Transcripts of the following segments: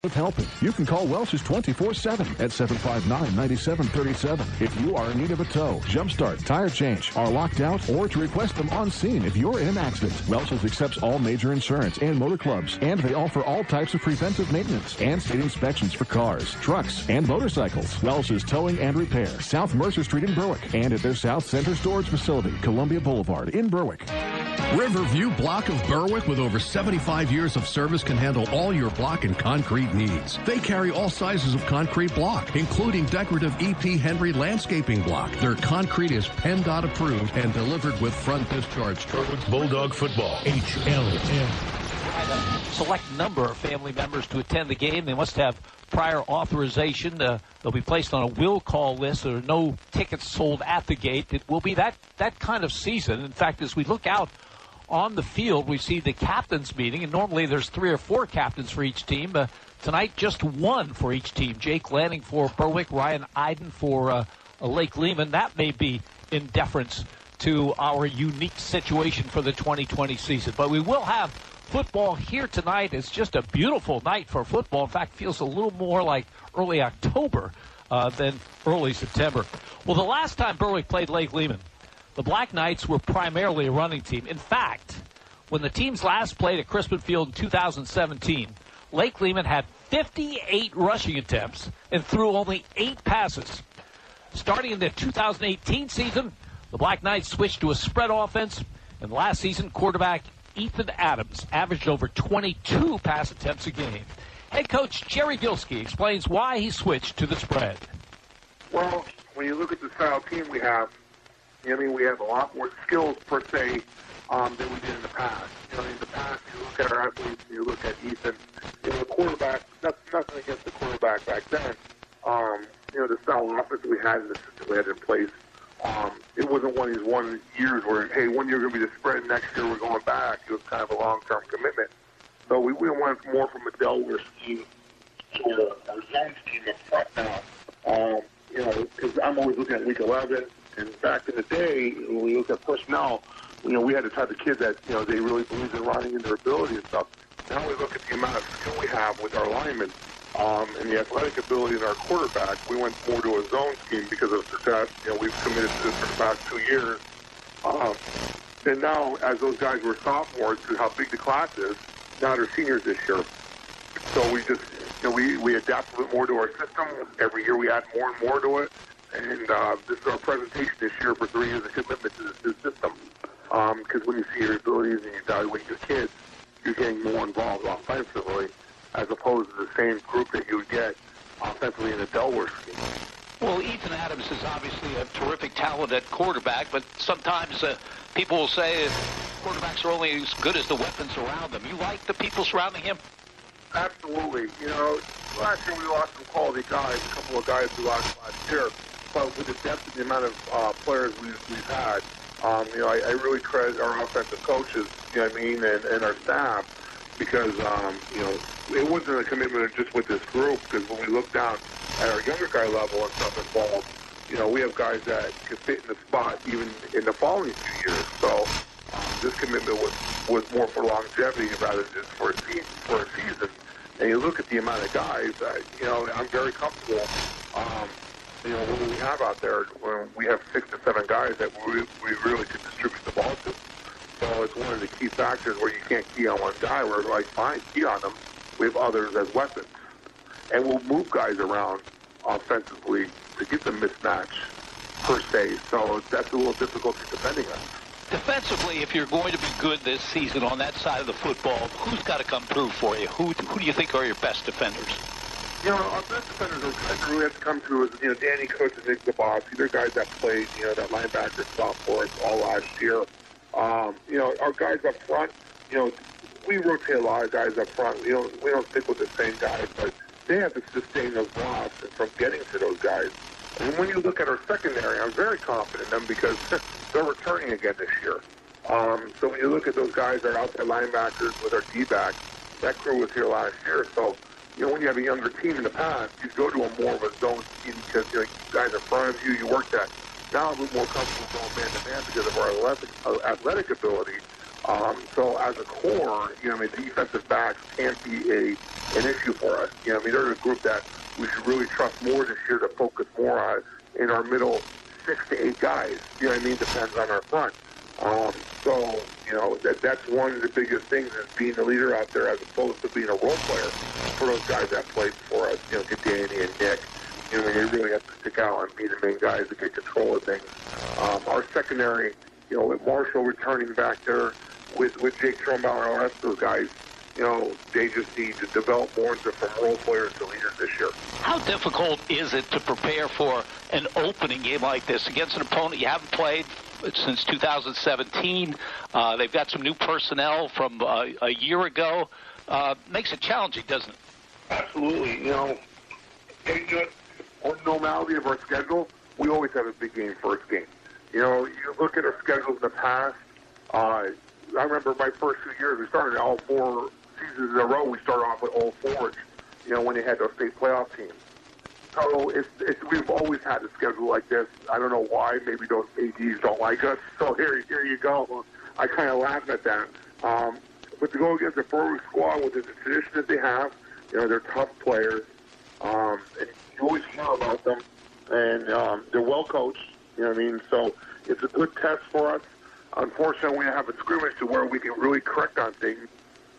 With helping. You can call Welch's 24/7 at 759-9737. If you are in need of a tow, jump start, tire change, are locked out, or to request them on scene if you're in an accident. Welch's accepts all major insurance and motor clubs, and they offer all types of preventive maintenance and state inspections for cars, trucks, and motorcycles. Welch's Towing and Repair, South Mercer Street in Berwick, and at their South Center Storage Facility, Columbia Boulevard in Berwick. Riverview Block of Berwick, with over 75 years of service, can handle all your block and concrete needs. They carry all sizes of concrete block, including decorative E.P. Henry landscaping block. Their concrete is PennDOT approved and delivered with front discharge. Berwick Bulldog football, HLN. Select number of family members to attend the game. They must have prior authorization. They'll be placed on a will call list. There are no tickets sold at the gate. It will be that kind of season. In fact, as we look out on the field, we see the captains meeting, and normally there's 3 or 4 captains for each team. Tonight, just 1 for each team. Jake Lanning for Berwick, Ryan Eiden for Lake Lehman. That may be in deference to our unique situation for the 2020 season. But we will have football here tonight. It's just a beautiful night for football. In fact, feels a little more like early October than early September. Well, the last time Berwick played Lake Lehman, the Black Knights were primarily a running team. In fact, when the teams last played at Crispin Field in 2017, Lake Lehman had 58 rushing attempts and threw only 8 passes. Starting in the 2018 season, the Black Knights switched to a spread offense, and last season, quarterback Ethan Adams averaged over 22 pass attempts a game. Head coach Jerry Gilski explains why he switched to the spread. Well, when you look at the style team we have, I mean, we have a lot more skills, per se, than we did in the past. You know, in the past, you look at our athletes, you look at Ethan, you know, the quarterback, nothing against the quarterback back then. You know, the style of offense we had and the system we had in place, it wasn't one of these 1 years where, hey, 1 year going to be the spread, next year we're going back. It was kind of a long-term commitment. So we went more from a Delaware scheme to a zone scheme up front now. You know, because I'm always looking at week 11. And back in the day, when we look at personnel, you know, we had the type of kids that, you know, they really believed in running and their ability and stuff. Now we look at the amount of skill we have with our linemen and the athletic ability in our quarterback. We went more to a zone scheme because of success. You know, we've committed to this for the past 2 years. And now, as those guys were sophomores, because how big the class is, now they're seniors this year. So we just, you know, we adapt a bit more to our system. Every year we add more and more to it. And this is our presentation this year for 3 years of commitment to this system. Because when you see your abilities and you evaluate your kids, you're getting more involved offensively as opposed to the same group that you would get offensively in the Delaware scheme. Well, Ethan Adams is obviously a terrific talent at quarterback, but sometimes people will say quarterbacks are only as good as the weapons around them. You like the people surrounding him? Absolutely. You know, last year we lost some quality guys, a couple of guys we lost last year. But with the depth and the amount of players we've had, you know, I really credit our offensive coaches, you know what I mean, and our staff, because, you know, it wasn't a commitment just with this group, because when we look down at our younger guy level and stuff involved, you know, we have guys that can fit in the spot even in the following few years. So this commitment was more for longevity rather than just for a season. And you look at the amount of guys, you know, I'm very comfortable. You know, what we have out there, when we have 6 to 7 guys that we really can distribute the ball to. So it's one of the key factors where you can't key on one guy. We're like, fine, key on them. We have others as weapons. And we'll move guys around offensively to get the mismatch, per se. So that's a little difficult in defending us. Defensively, if you're going to be good this season on that side of the football, who's got to come through for you? Who do you think are your best defenders? You know, our best defenders are guys that really have to come through as, you know, Danny Coates and Nick DeBoss. These are guys that played, you know, that linebacker spot for us all last year. You know, our guys up front, you know, we rotate a lot of guys up front. We don't stick with the same guys, but they have to sustain those blocks from getting to those guys. And when you look at our secondary, I'm very confident in them because they're returning again this year. So when you look at those guys that are outside linebackers with our D-back, that crew was here last year. So, you know, when you have a younger team in the past, you go to a more of a zone scheme because, you know, you guys in front of you, you work that. Now I'm a little more comfortable going man-to-man because of our athletic ability. So as a core, defensive backs can't be an issue for us. They're a group that we should really trust more this year to focus more on in our middle 6 to 8 guys. Depends on our front. That's one of the biggest things is being the leader out there as opposed to being a role player for those guys that played for us. Danny and Nick. They really have to stick out and be the main guys that get control of things. Our secondary, with Marshall returning back there, with Jake Trumbauer and all the rest of those guys, they just need to develop more from role players to leaders this year. How difficult is it to prepare for an opening game like this against an opponent you haven't played since 2017? They've got some new personnel from a year ago. Makes it challenging, doesn't it? Absolutely. On the normality of our schedule, we always have a big game first game. You look at our schedules in the past. I remember my first 2 years, we started all 4 seasons in a row. We started off with Old Forge, when they had those state playoff teams. So we've always had a schedule like this. I don't know why. Maybe those ADs don't like us. So here you go. I kind of laugh at that. But to go against the Berwick squad with the tradition that they have, they're tough players. And you always hear about them, and they're well coached. So it's a good test for us. Unfortunately, we have a scrimmage to where we can really correct on things.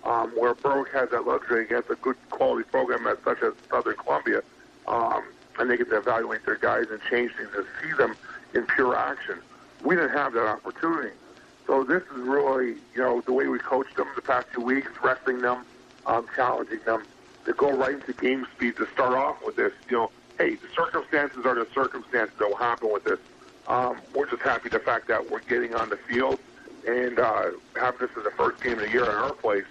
Where Berwick has that luxury against a good quality program such as Southern Columbia, and they get to evaluate their guys and change things and see them in pure action. We didn't have that opportunity. So this is really, the way we coached them the past few weeks, resting them, challenging them to go right into game speed to start off with this. Hey, the circumstances are the circumstances that will happen with this. We're just happy the fact that we're getting on the field and having this as the first game of the year at our place.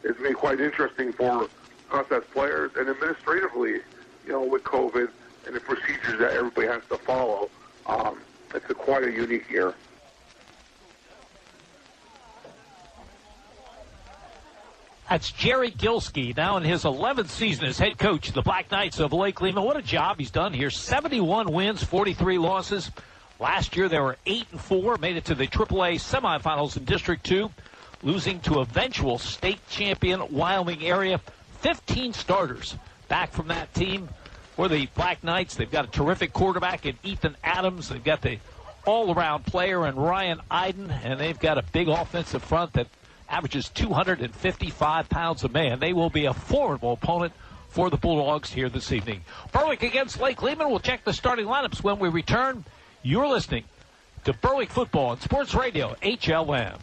It's been quite interesting for us as players and administratively, with COVID and the procedures that everybody has to follow. It's quite a unique year. That's Jerry Gilski, now in his 11th season as head coach of the Black Knights of Lake Lehman. What a job he's done here. 71 wins, 43 losses. Last year they were 8-4, made it to the AAA semifinals in District 2, losing to eventual state champion Wyoming area. 15 starters back from that team for the Black Knights. They've got a terrific quarterback in Ethan Adams. They've got the all-around player in Ryan Eiden, and they've got a big offensive front that averages 255 pounds a man. They will be a formidable opponent for the Bulldogs here this evening. Berwick against Lake Lehman. We'll check the starting lineups when we return. You're listening to Berwick Football on Sports Radio, HLM.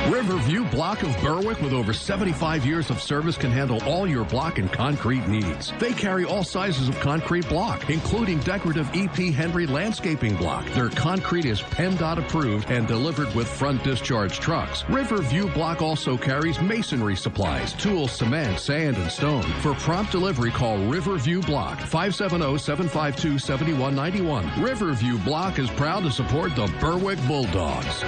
Riverview Block of Berwick, with over 75 years of service, can handle all your block and concrete needs. They carry all sizes of concrete block, including decorative EP Henry landscaping block. Their concrete is PennDOT approved and delivered with front discharge trucks. Riverview Block also carries masonry supplies, tools, cement, sand, and stone. For prompt delivery, call Riverview Block, 570-752-7191. Riverview Block is proud to support the Berwick Bulldogs.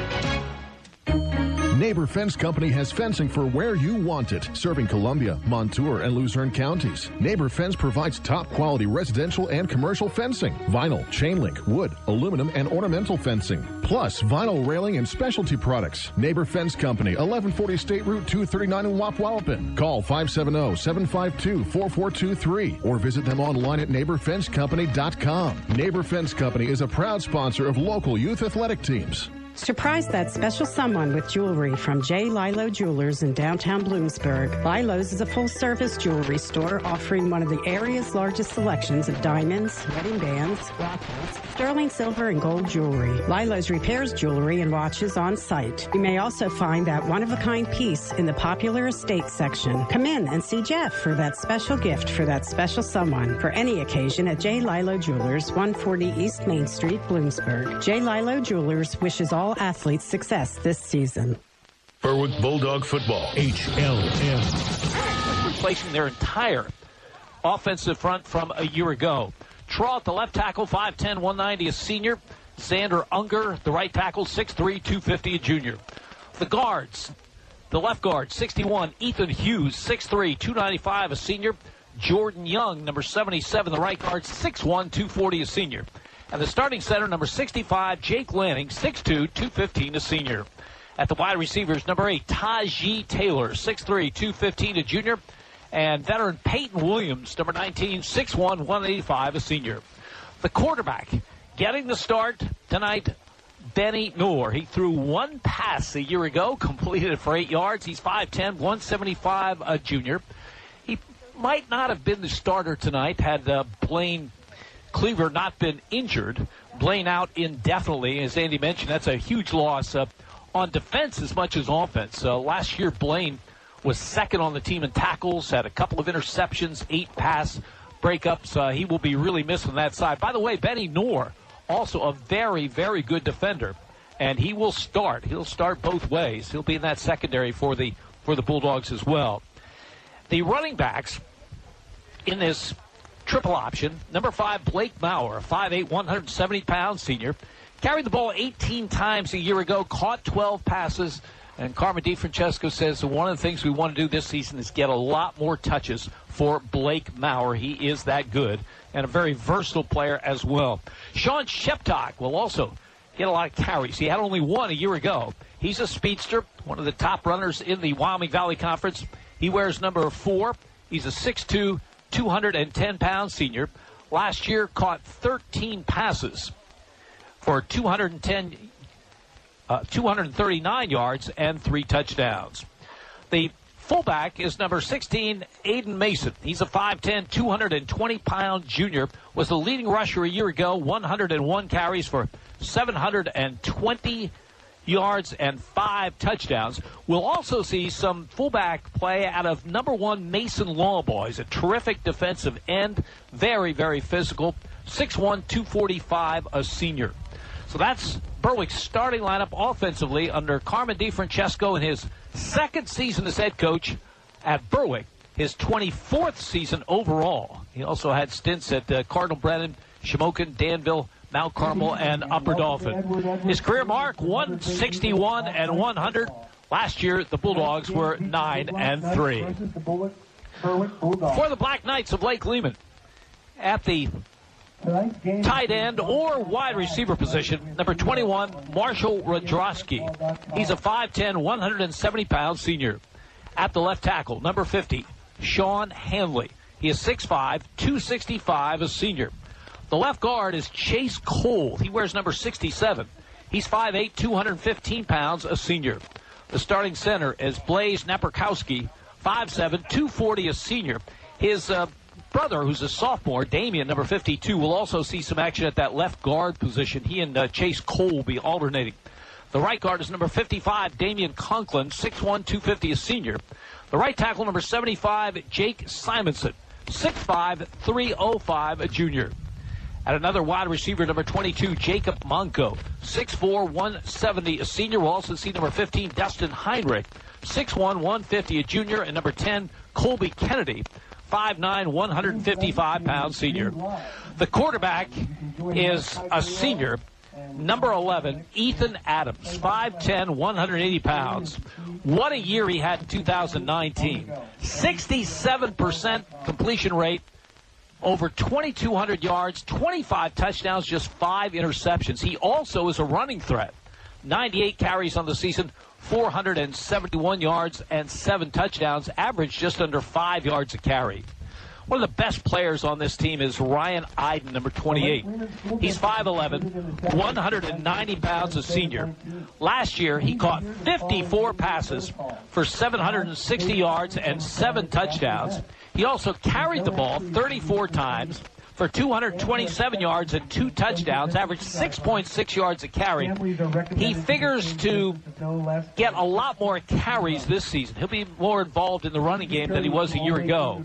Neighbor Fence Company has fencing for where you want it, serving Columbia, Montour, and Luzerne counties. Neighbor Fence provides top-quality residential and commercial fencing, vinyl, chain link, wood, aluminum, and ornamental fencing, plus vinyl railing and specialty products. Neighbor Fence Company, 1140 State Route 239 in Wapwallopen. Call 570-752-4423 or visit them online at neighborfencecompany.com. Neighbor Fence Company is a proud sponsor of local youth athletic teams. Surprise that special someone with jewelry from J. Lilo Jewelers in downtown Bloomsburg. Lilo's is a full-service jewelry store offering one of the area's largest selections of diamonds, wedding bands, watches, sterling silver, and gold jewelry. Lilo's repairs jewelry and watches on site. You may also find that one-of-a-kind piece in the popular estate section. Come in and see Jeff for that special gift for that special someone for any occasion at J. Lilo Jewelers, 140 East Main Street, Bloomsburg. J. Lilo Jewelers wishes all athletes success this season. Berwick Bulldog Football, HLM. Replacing their entire offensive front from a year ago. Traw at the left tackle, 5'10", 190, a senior. Xander Unger, the right tackle, 6'3", 250, a junior. The guards, the left guard, 61, Ethan Hughes, 6'3", 295, a senior. Jordan Young, number 77, the right guard, 6'1", 240, a senior. And the starting center, number 65, Jake Lanning, 6'2", 215, a senior. At the wide receivers, number 8, Taji Taylor, 6'3", 215, a junior. And veteran Peyton Williams, number 19, 6'1", 185, a senior. The quarterback getting the start tonight, Benny Noor. He threw one pass a year ago, completed it for 8 yards. He's 5'10", 175, a junior. He might not have been the starter tonight had Blaine Cleaver not been injured. Blaine out indefinitely. As Andy mentioned, that's a huge loss on defense as much as offense. Last year, Blaine was second on the team in tackles, had a couple of interceptions, 8 pass breakups. He will be really missed on that side. By the way, Benny Noor, also a very, very good defender, and he will start. He'll start both ways. He'll be in that secondary for the Bulldogs as well. The running backs in this triple option, number 5, Blake Maurer, 5'8", 170-pound senior, carried the ball 18 times a year ago, caught 12 passes, and Carmen DiFrancesco says one of the things we want to do this season is get a lot more touches for Blake Maurer. He is that good and a very versatile player as well. Sean Sheptock will also get a lot of carries. He had only one a year ago. He's a speedster, one of the top runners in the Wyoming Valley Conference. He wears number 4. He's a 6'2", 210-pound senior. Last year caught 13 passes for 239 yards and 3 touchdowns. The fullback is number 16, Eiden Mason. He's a 5'10", 220-pound junior, was the leading rusher a year ago, 101 carries for 720 yards and 5 touchdowns. We'll also see some fullback play out of number 1, Mason Lawbaugh. He's a terrific defensive end, very, very physical, 6'1", 245, a senior. So that's Berwick's starting lineup offensively under Carmen DiFrancesco in his second season as head coach at Berwick, his 24th season overall. He also had stints at Cardinal Brennan, Shamokin, Danville, Mount Carmel, and Upper Dauphin. His career mark, 161 and 100. Last year, the Bulldogs were 9-3. For the Black Knights of Lake Lehman, at the tight end or wide receiver position, number 21, Marshall Radrosky. He's a 5'10", 170-pound senior. At the left tackle, number 50, Sean Hanley. He is 6'5", 265, a senior. The left guard is Chase Cole. He wears number 67. He's 5'8", 215 pounds, a senior. The starting center is Blaze Naperkowski, 5'7", 240, a senior. His brother, who's a sophomore, Damian, number 52, will also see some action at that left guard position. He and Chase Cole will be alternating. The right guard is number 55, Damian Conklin, 6'1", 250, a senior. The right tackle, number 75, Jake Simonson, 6'5", 305, a junior. At another wide receiver, number 22, Jacob Monco, 6'4", 170, a senior. We'll also see number 15, Dustin Heinrich, 6'1", 150, a junior. And number 10, Colby Kennedy, 5'9", 155-pound senior. The quarterback is a senior, number 11, Ethan Adams, 5'10", 180 pounds. What a year he had in 2019. 67% completion rate, over 2,200 yards, 25 touchdowns, just 5 interceptions. He also is a running threat. 98 carries on the season, 471 yards, and 7 touchdowns, average just under 5 yards a carry. One of the best players on this team is Ryan Eiden, number 28. He's 5'11", 190 pounds, a senior. Last year, he caught 54 passes for 760 yards and 7 touchdowns. He also carried the ball 34 times for 227 yards and 2 touchdowns, averaged 6.6 yards a carry. He figures to get a lot more carries this season. He'll be more involved in the running game than he was a year ago.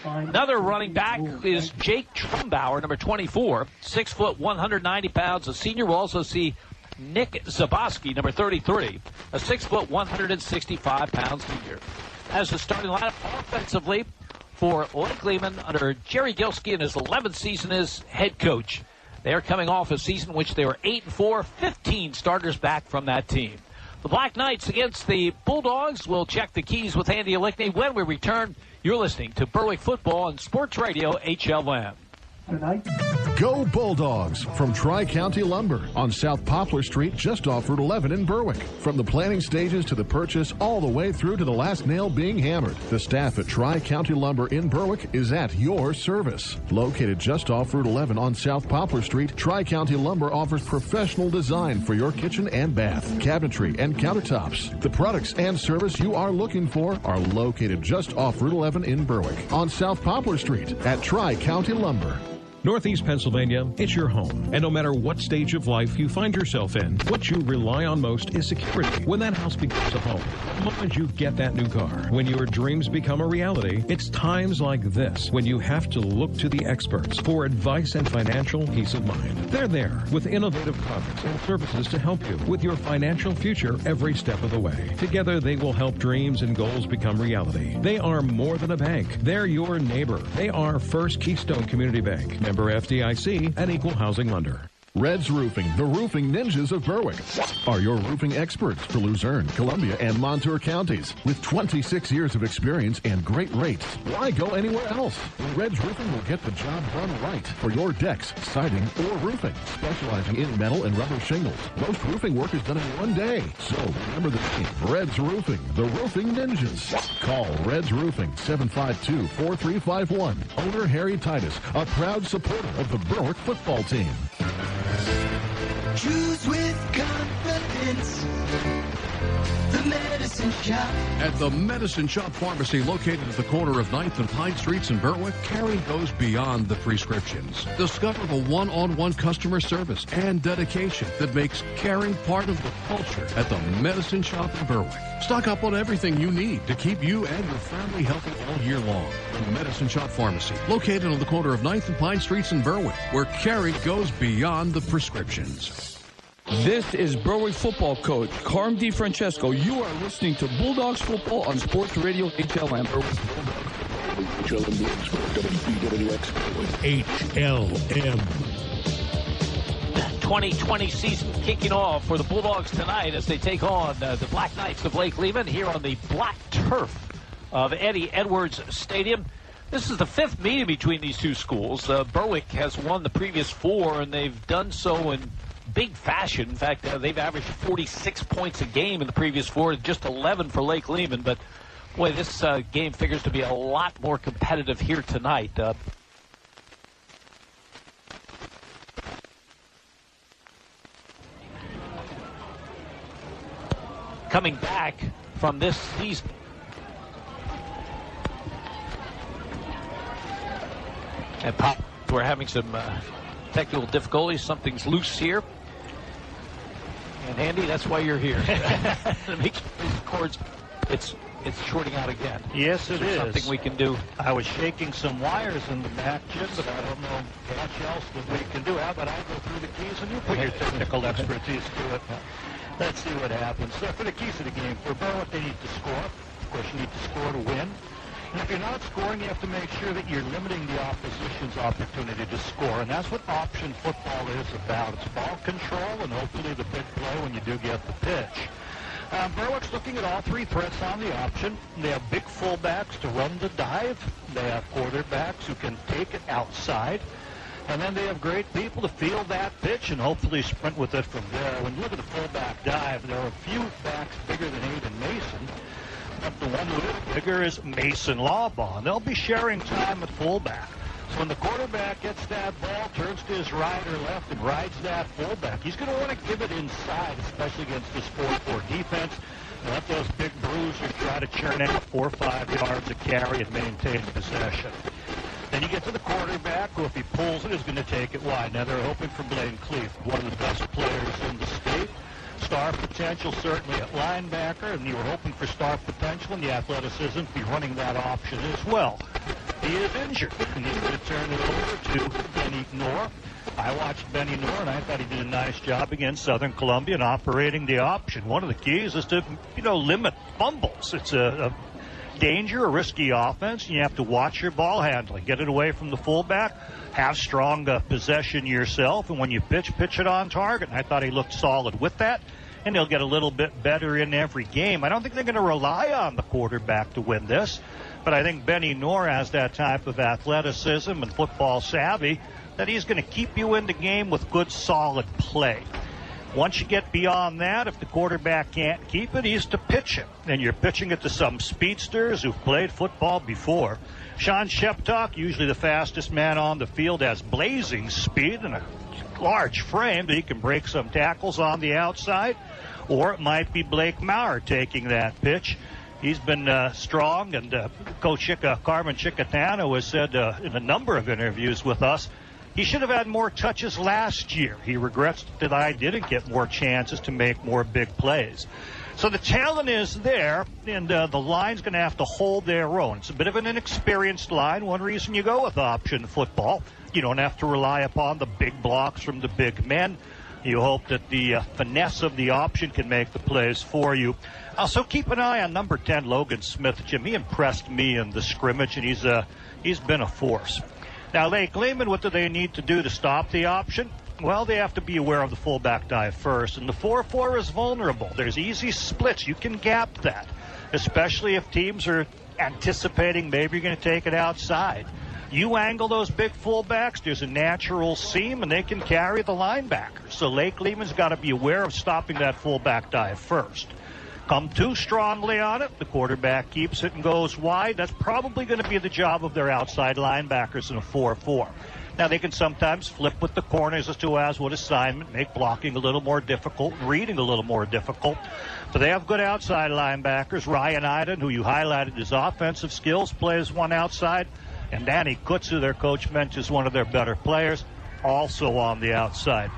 Another running back is Jake Trumbauer, number 24, 6 foot, 190 pounds, a senior. We'll also see Nick Zaboski, number 33, a 6 foot, 165 pound senior. As the starting lineup offensively for Lake Lehman under Jerry Gilski in his 11th season as head coach. They're coming off a season in which they were 8-4, 15 starters back from that team. The Black Knights against the Bulldogs. We'll check the keys with Andy Alickney. When we return, you're listening to Berwick Football on Sports Radio HLN. Tonight. Go Bulldogs from Tri-County Lumber on South Poplar Street, just off Route 11 in Berwick. From the planning stages to the purchase, all the way through to the last nail being hammered, the staff at Tri-County Lumber in Berwick is at your service. Located just off Route 11 on South Poplar Street, Tri-County Lumber offers professional design for your kitchen and bath, cabinetry, and countertops. The products and service you are looking for are located just off Route 11 in Berwick on South Poplar Street at Tri-County Lumber. Northeast Pennsylvania, it's your home. And no matter what stage of life you find yourself in, what you rely on most is security. When that house becomes a home, the moment you get that new car, when your dreams become a reality, it's times like this when you have to look to the experts for advice and financial peace of mind. They're there with innovative products and services to help you with your financial future every step of the way. Together, they will help dreams and goals become reality. They are more than a bank. They're your neighbor. They are First Keystone Community Bank. Member FDIC, an equal housing lender. Red's Roofing, the roofing ninjas of Berwick, are your roofing experts for Luzerne, Columbia, and Montour counties. With 26 years of experience and great rates, why go anywhere else? Red's Roofing will get the job done right for your decks, siding, or roofing. Specializing in metal and rubber shingles, most roofing work is done in one day. So remember the name, Red's Roofing, the roofing ninjas. Call Red's Roofing, 752-4351. Owner Harry Titus, a proud supporter of the Berwick football team. Choose with confidence. The Medicine Shop. At the Medicine Shop Pharmacy, located at the corner of 9th and Pine Streets in Berwick, caring goes beyond the prescriptions. Discover the one-on-one customer service and dedication that makes caring part of the culture at the Medicine Shop in Berwick. Stock up on everything you need to keep you and your family healthy all year long. The Medicine Shop Pharmacy, located on the corner of 9th and Pine Streets in Berwick, where caring goes beyond the prescriptions. This is Berwick football coach Carm DiFrancesco. You are listening to Bulldogs football on Sports Radio HLM. HLM. 2020 season kicking off for the Bulldogs tonight as they take on the Black Knights of Lake Lehman here on the black turf of Eddie Edwards Stadium. This is the fifth meeting between these two schools. Berwick has won the previous four, and they've done so in big fashion. In fact, they've averaged 46 points a game in the previous four, just 11 for Lake Lehman. But, boy, this game figures to be a lot more competitive here tonight. Coming back from this season. And we're having some technical difficulties. Something's loose here. And Andy, that's why you're here. It's shorting out again. Yes, it is. Something we can do. I was shaking some wires in the back, Jim, but I don't know much else that we can do. How about I go through the keys and you put your technical expertise to it? Let's see what happens. So for the keys of the game, for Berwick, they need to score. Of course, you need to score to win. And if you're not scoring, you have to make sure that you're limiting the opposition's opportunity to score. And that's what option football is about. It's ball control and hopefully the big play when you do get the pitch. Berwick's looking at all three threats on the option. They have big fullbacks to run the dive. They have quarterbacks who can take it outside. And then they have great people to field that pitch and hopefully sprint with it from there. When you look at the fullback dive, there are a few backs bigger than Eiden Mason. But the one a little bigger is Mason Lawbaugh. They'll be sharing time at fullback. So when the quarterback gets that ball, turns to his right or left and rides that fullback, he's going to want to give it inside, especially against this 4-4 defense. And let those big bruisers try to churn out 4 or 5 yards of carry and maintain possession. Then you get to the quarterback, who if he pulls it is going to take it wide. Now they're hoping for Blaine Cleef, one of the best players in the state. Star potential certainly at linebacker, and you were hoping for star potential and the athleticism to be running that option as well. He is injured, and he's going to turn it over to Benny Knorr. I watched Benny Knorr, and I thought he did a nice job against Southern Columbia in operating the option. One of the keys is to, limit fumbles. It's a danger, a risky offense, and you have to watch your ball handling. Get it away from the fullback. Have strong possession yourself, and when you pitch it on target. And I thought he looked solid with that, and he'll get a little bit better in every game. I don't think they're going to rely on the quarterback to win this. But I think Benny Knorr has that type of athleticism and football savvy that he's going to keep you in the game with good, solid play. Once you get beyond that, if the quarterback can't keep it, he's to pitch it. And you're pitching it to some speedsters who've played football before. Sean Sheptock, usually the fastest man on the field, has blazing speed and a large frame that he can break some tackles on the outside. Or it might be Blake Maurer taking that pitch. He's been strong, and Coach Carmen Chicatano has said in a number of interviews with us, he should have had more touches last year. He regrets that I didn't get more chances to make more big plays. So the talent is there, and the line's going to have to hold their own. It's a bit of an inexperienced line. One reason you go with option football, you don't have to rely upon the big blocks from the big men. You hope that the finesse of the option can make the plays for you. Also, keep an eye on number 10, Logan Smith. Jim, he impressed me in the scrimmage, and he's been a force. Now, Lake Lehman, what do they need to do to stop the option? Well, they have to be aware of the fullback dive first, and the 4-4 is vulnerable. There's easy splits. You can gap that, especially if teams are anticipating maybe you're going to take it outside. You angle those big fullbacks, there's a natural seam, and they can carry the linebackers. So Lake Lehman's got to be aware of stopping that fullback dive first. Come too strongly on it, the quarterback keeps it and goes wide. That's probably going to be the job of their outside linebackers in a 4-4. Now, they can sometimes flip with the corners as to what assignment, make blocking a little more difficult and reading a little more difficult. But they have good outside linebackers. Ryan Eiden, who you highlighted his offensive skills, plays one outside. And Danny Kutsu, their coach, mentions one of their better players, also on the outside.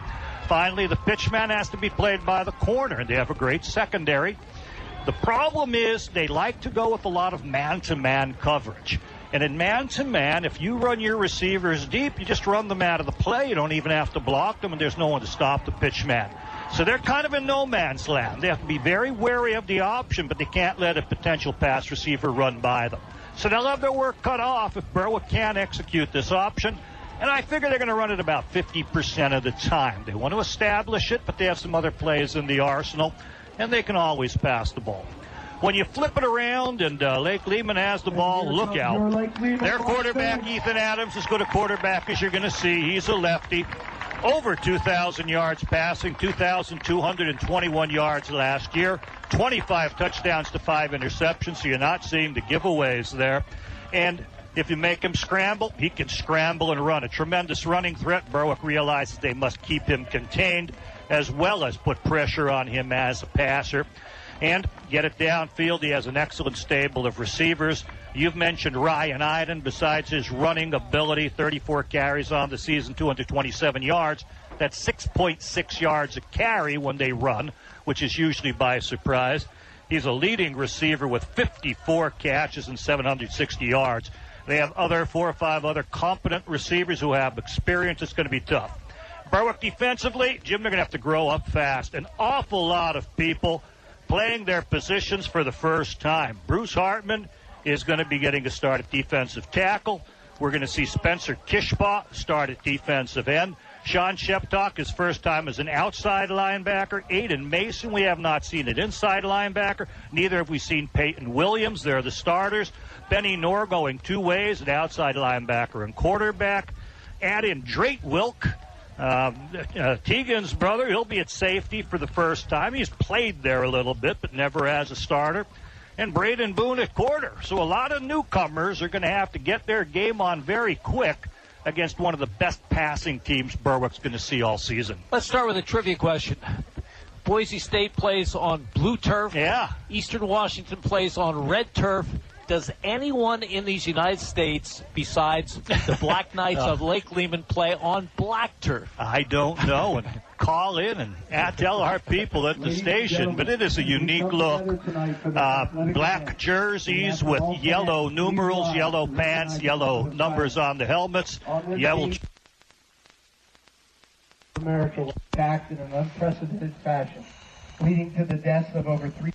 Finally, the pitchman has to be played by the corner, and they have a great secondary. The problem is they like to go with a lot of man-to-man coverage. And in man-to-man, if you run your receivers deep, you just run them out of the play. You don't even have to block them, and there's no one to stop the pitchman. So they're kind of in no man's land. They have to be very wary of the option, but they can't let a potential pass receiver run by them. So they'll have their work cut off if Berwick can't execute this option. And I figure they're going to run it about 50% of the time. They want to establish it, but they have some other plays in the arsenal, and they can always pass the ball. When you flip it around and Lake Lehman has the ball, look out. Their quarterback, Ethan Adams, as good a quarterback as you're going to see. He's a lefty. Over 2,000 yards passing, 2,221 yards last year, 25 touchdowns to 5 interceptions, so you're not seeing the giveaways there. And if you make him scramble, he can scramble and run. A tremendous running threat. Berwick realizes they must keep him contained as well as put pressure on him as a passer. And get it downfield. He has an excellent stable of receivers. You've mentioned Ryan Eiden. Besides his running ability, 34 carries on the season, 227 yards. That's 6.6 yards a carry when they run, which is usually by surprise. He's a leading receiver with 54 catches and 760 yards. They have 4 or 5 other competent receivers who have experience. It's going to be tough. Berwick defensively, Jim, they're going to have to grow up fast. An awful lot of people playing their positions for the first time. Bruce Hartman is going to be getting a start at defensive tackle. We're going to see Spencer Kishbaugh start at defensive end. Sean Sheptock, his first time as an outside linebacker. Eiden Mason, we have not seen an inside linebacker. Neither have we seen Peyton Williams. They're the starters. Benny Knorr going 2 ways, an outside linebacker and quarterback. Add in Drake Wilk, Teagan's brother. He'll be at safety for the first time. He's played there a little bit, but never as a starter. And Braden Boone at quarter. So a lot of newcomers are going to have to get their game on very quick against one of the best passing teams Berwick's going to see all season. Let's start with a trivia question. Boise State plays on blue turf. Yeah. Eastern Washington plays on red turf. Does anyone in these United States, besides the Black Knights of Lake Lehman, play on black turf? I don't know. And call in and tell our people at the station. But it is a unique look. Black jerseys with yellow numerals, yellow pants, yellow numbers on the helmets. Yellow. America was attacked in an unprecedented fashion, leading to the deaths of over 3.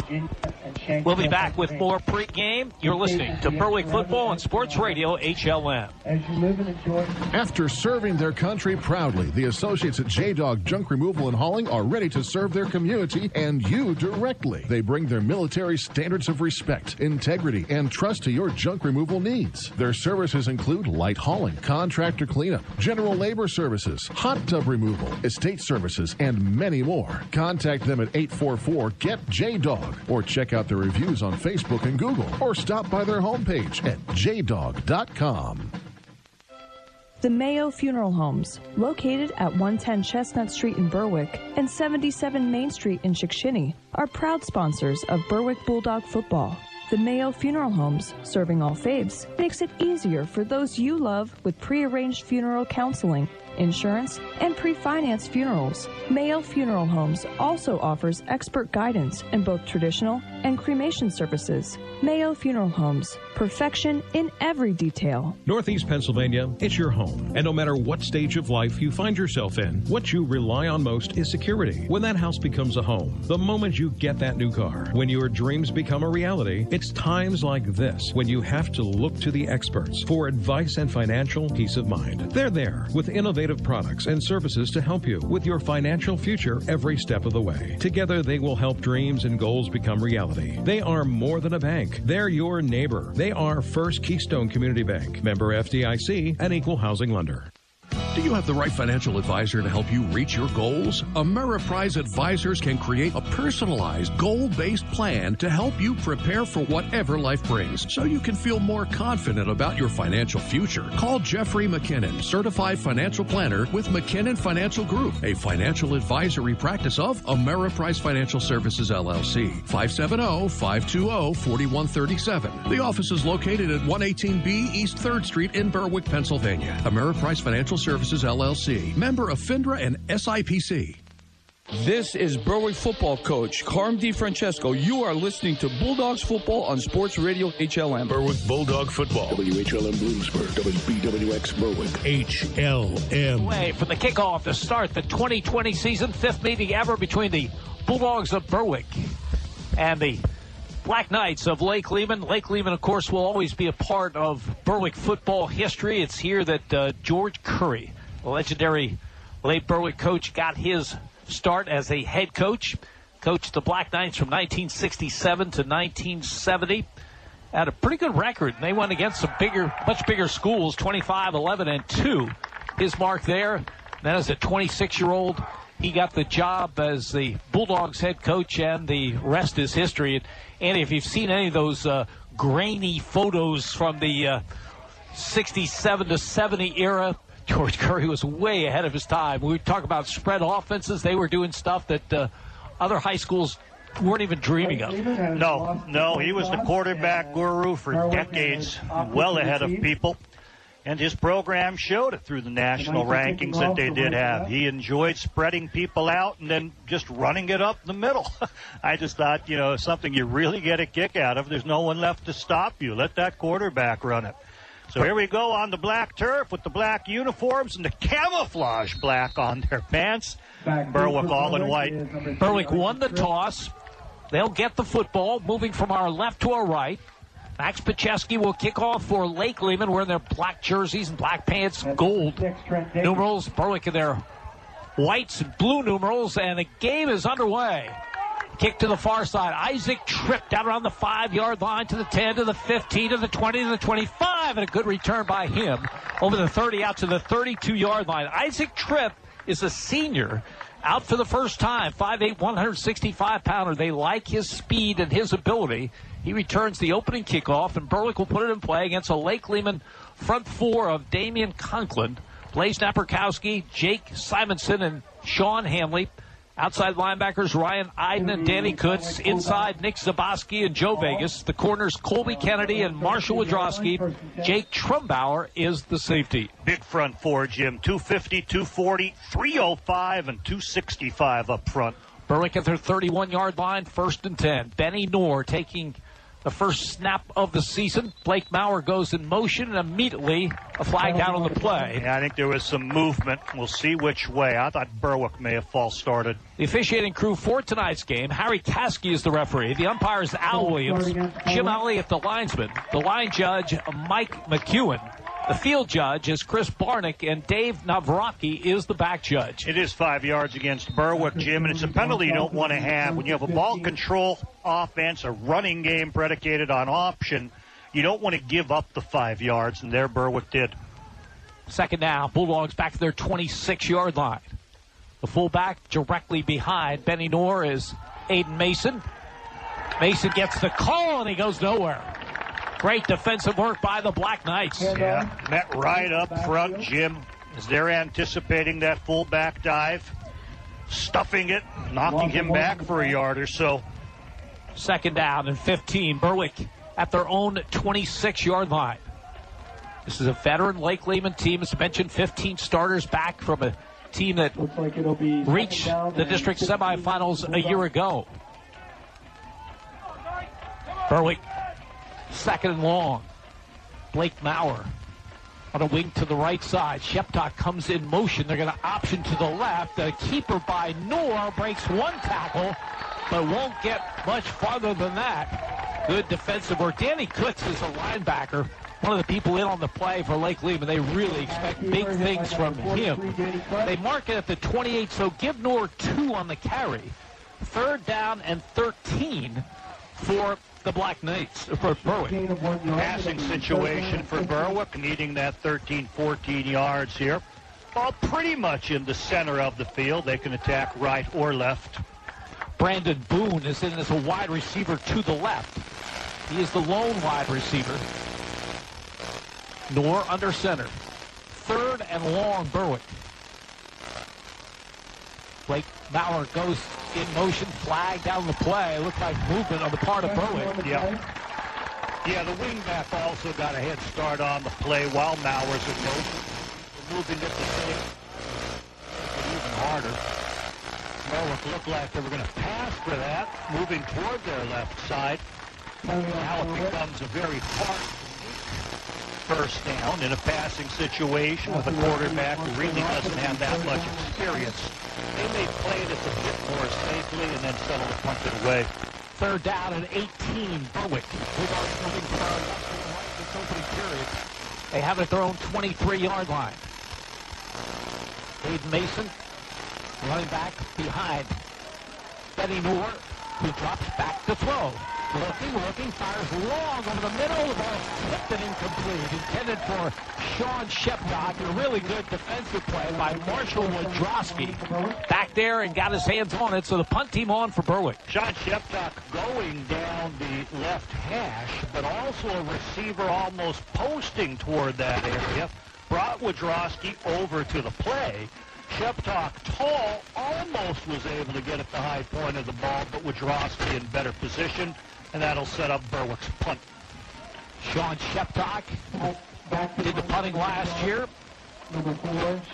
Virginia, and Shanksville, We'll be back with Pennsylvania. more pregame. You're listening to Berwick Football on Sports Radio HLM. As you live and enjoy. After serving their country proudly, the associates at J-Dog Junk Removal and Hauling are ready to serve their community and you directly. They bring their military standards of respect, integrity, and trust to your junk removal needs. Their services include light hauling, contractor cleanup, general labor services, hot tub removal, estate services, and many more. Contact them at 844-GET-JDOG or check out their reviews on Facebook and Google or stop by their homepage at jdog.com. The Mayo Funeral Homes, located at 110 Chestnut Street in Berwick and 77 Main Street in Chickashinny, are proud sponsors of Berwick Bulldog football. The Mayo Funeral Homes, serving all faiths, makes it easier for those you love with pre-arranged funeral counseling, insurance, and pre-financed funerals. Mayo Funeral Homes also offers expert guidance in both traditional and cremation services. Mayo Funeral Homes, perfection in every detail. Northeast Pennsylvania, it's your home. And no matter what stage of life you find yourself in, what you rely on most is security. When that house becomes a home, the moment you get that new car, when your dreams become a reality, it's times like this when you have to look to the experts for advice and financial peace of mind. They're there with innovative products and services to help you with your financial future every step of the way. Together, they will help dreams and goals become reality. They are more than a bank. They're your neighbor. They are First Keystone Community Bank, member FDIC, and equal housing lender. Do you have the right financial advisor to help you reach your goals? Ameriprise Advisors can create a personalized, goal-based plan to help you prepare for whatever life brings so you can feel more confident about your financial future. Call Jeffrey McKinnon, Certified Financial Planner with McKinnon Financial Group, a financial advisory practice of Ameriprise Financial Services, LLC. 570-520-4137. The office is located at 118B East 3rd Street in Berwick, Pennsylvania. Ameriprise Financial Services, LLC. Member of FINRA and SIPC. This is Berwick football coach Carm DiFrancesco. You are listening to Bulldogs football on Sports Radio HLM. Berwick Bulldog football. WHLM Bloomsburg, WBWX Berwick. HLM. Away from the kickoff to start the 2020 season, fifth meeting ever between the Bulldogs of Berwick and the Black Knights of Lake Lehman. Lake Lehman, of course, will always be a part of Berwick football history. It's here that George Curry, the legendary late Berwick coach, got his start as a head coach. Coached the Black Knights from 1967 to 1970. Had a pretty good record. They went against some much bigger schools, 25, 11, and 2. His mark there. Then as a 26-year-old, he got the job as the Bulldogs head coach, and the rest is history. And if you've seen any of those grainy photos from the 67 to 70 era, George Curry was way ahead of his time. We talk about spread offenses. They were doing stuff that other high schools weren't even dreaming of. No, he was the quarterback guru for decades, well ahead of people. And his program showed it through the national rankings that they did have. He enjoyed spreading people out and then just running it up the middle. I just thought, something you really get a kick out of. There's no one left to stop you. Let that quarterback run it. So here we go on the black turf with the black uniforms and the camouflage black on their pants. Berwick all in white. Berwick won the toss. They'll get the football, moving from our left to our right. Max Pacheski will kick off for Lake Lehman, wearing their black jerseys and black pants, gold numerals. Berwick in their whites and blue numerals, and the game is underway. Kick to the far side. Isaac Tripp down around the 5-yard line to the 10, to the 15, to the 20, to the 25, and a good return by him over the 30 out to the 32-yard line. Isaac Tripp is a senior, out for the first time, 5'8", 165-pounder. They like his speed and his ability. He returns the opening kickoff, and Berwick will put it in play against a Lake Lehman front four of Damian Conklin, Blaze Naperkowski, Jake Simonson, and Sean Hamley. Outside linebackers, Ryan Eiden and Danny Kutz. Inside, Nick Zaboski and Joe Vegas. The corners, Colby Kennedy and Marshall Radrosky. Jake Trumbauer is the safety. Big front four, Jim. 250, 240, 305, and 265 up front. Berwick at their 31-yard line, 1st and 10. Benny Knorr taking The first snap of the season. Blake Maurer goes in motion, and immediately a flag down on the play. Yeah, I think there was some movement. We'll see which way. I thought Berwick may have false started. The officiating crew for tonight's game, Harry Caskey is the referee. The umpire is Al Williams. Jim Elliott, the linesman. The line judge, Mike McEwen. The field judge is Chris Barnick, and Dave Navraki is the back judge. It is 5 yards against Berwick, Jim, and it's a penalty you don't want to have. When you have a ball control offense, a running game predicated on option, you don't want to give up the 5 yards, and there Berwick did. Second down, Bulldogs back to their 26-yard line. The fullback directly behind Benny Noor is Eiden Mason. Mason gets the call, and he goes nowhere. Great defensive work by the Black Knights. Yeah, met right up front, Jim, as they're anticipating that fullback dive, stuffing it, knocking him back for a yard or so. Second down and 15. Berwick at their own 26-yard line. This is a veteran Lake Lehman team. As mentioned, 15 starters back from a team that reached the district semifinals a year ago. Berwick, second and long. Blake Maurer on a wing to the right side. Sheptock comes in motion. They're going to option to the left. The keeper by Noor breaks one tackle, but won't get much farther than that. Good defensive work. Danny Kutz is a linebacker, one of the people in on the play for Lake Lehman. They really expect big things from him. They mark it at the 28, so give Noor 2 on the carry. Third down and 13 for the Black Knights, for Berwick. Passing situation for Berwick, needing that 13, 14 yards here. Ball pretty much in the center of the field. They can attack right or left. Brandon Boone is in as a wide receiver to the left. He is the lone wide receiver. Noor under center. Third and long, Berwick. Blake Maurer goes in motion, flag down the play. Looks like movement on the part of Berwick. Yeah, the wingback also got a head start on the play while Maurer's in motion. Moving it even harder. Berwick looked like they were going to pass for that, moving toward their left side. Now it becomes a very hard first down in a passing situation with a quarterback who really doesn't have that much experience. They may play it a bit more safely and then settle to punt it away. Third down and 18, Berwick. Bulldogs moving forward this opening period. They have it at their own 23-yard line. Eiden Mason running back behind Benny Noor, who drops back to throw. Looking, fires long over the middle. The ball tipped and incomplete. Intended for Sean Sheptock. A really good defensive play by Marshall Radrosky. Back there and got his hands on it, so the punt team on for Berwick. Sean Sheptock going down the left hash, but also a receiver almost posting toward that area. Brought Radrosky over to the play. Sheptock, tall, almost was able to get at the high point of the ball, but Radrosky in better position, and that'll set up Berwick's punt. Sean Sheptock did the punting last year.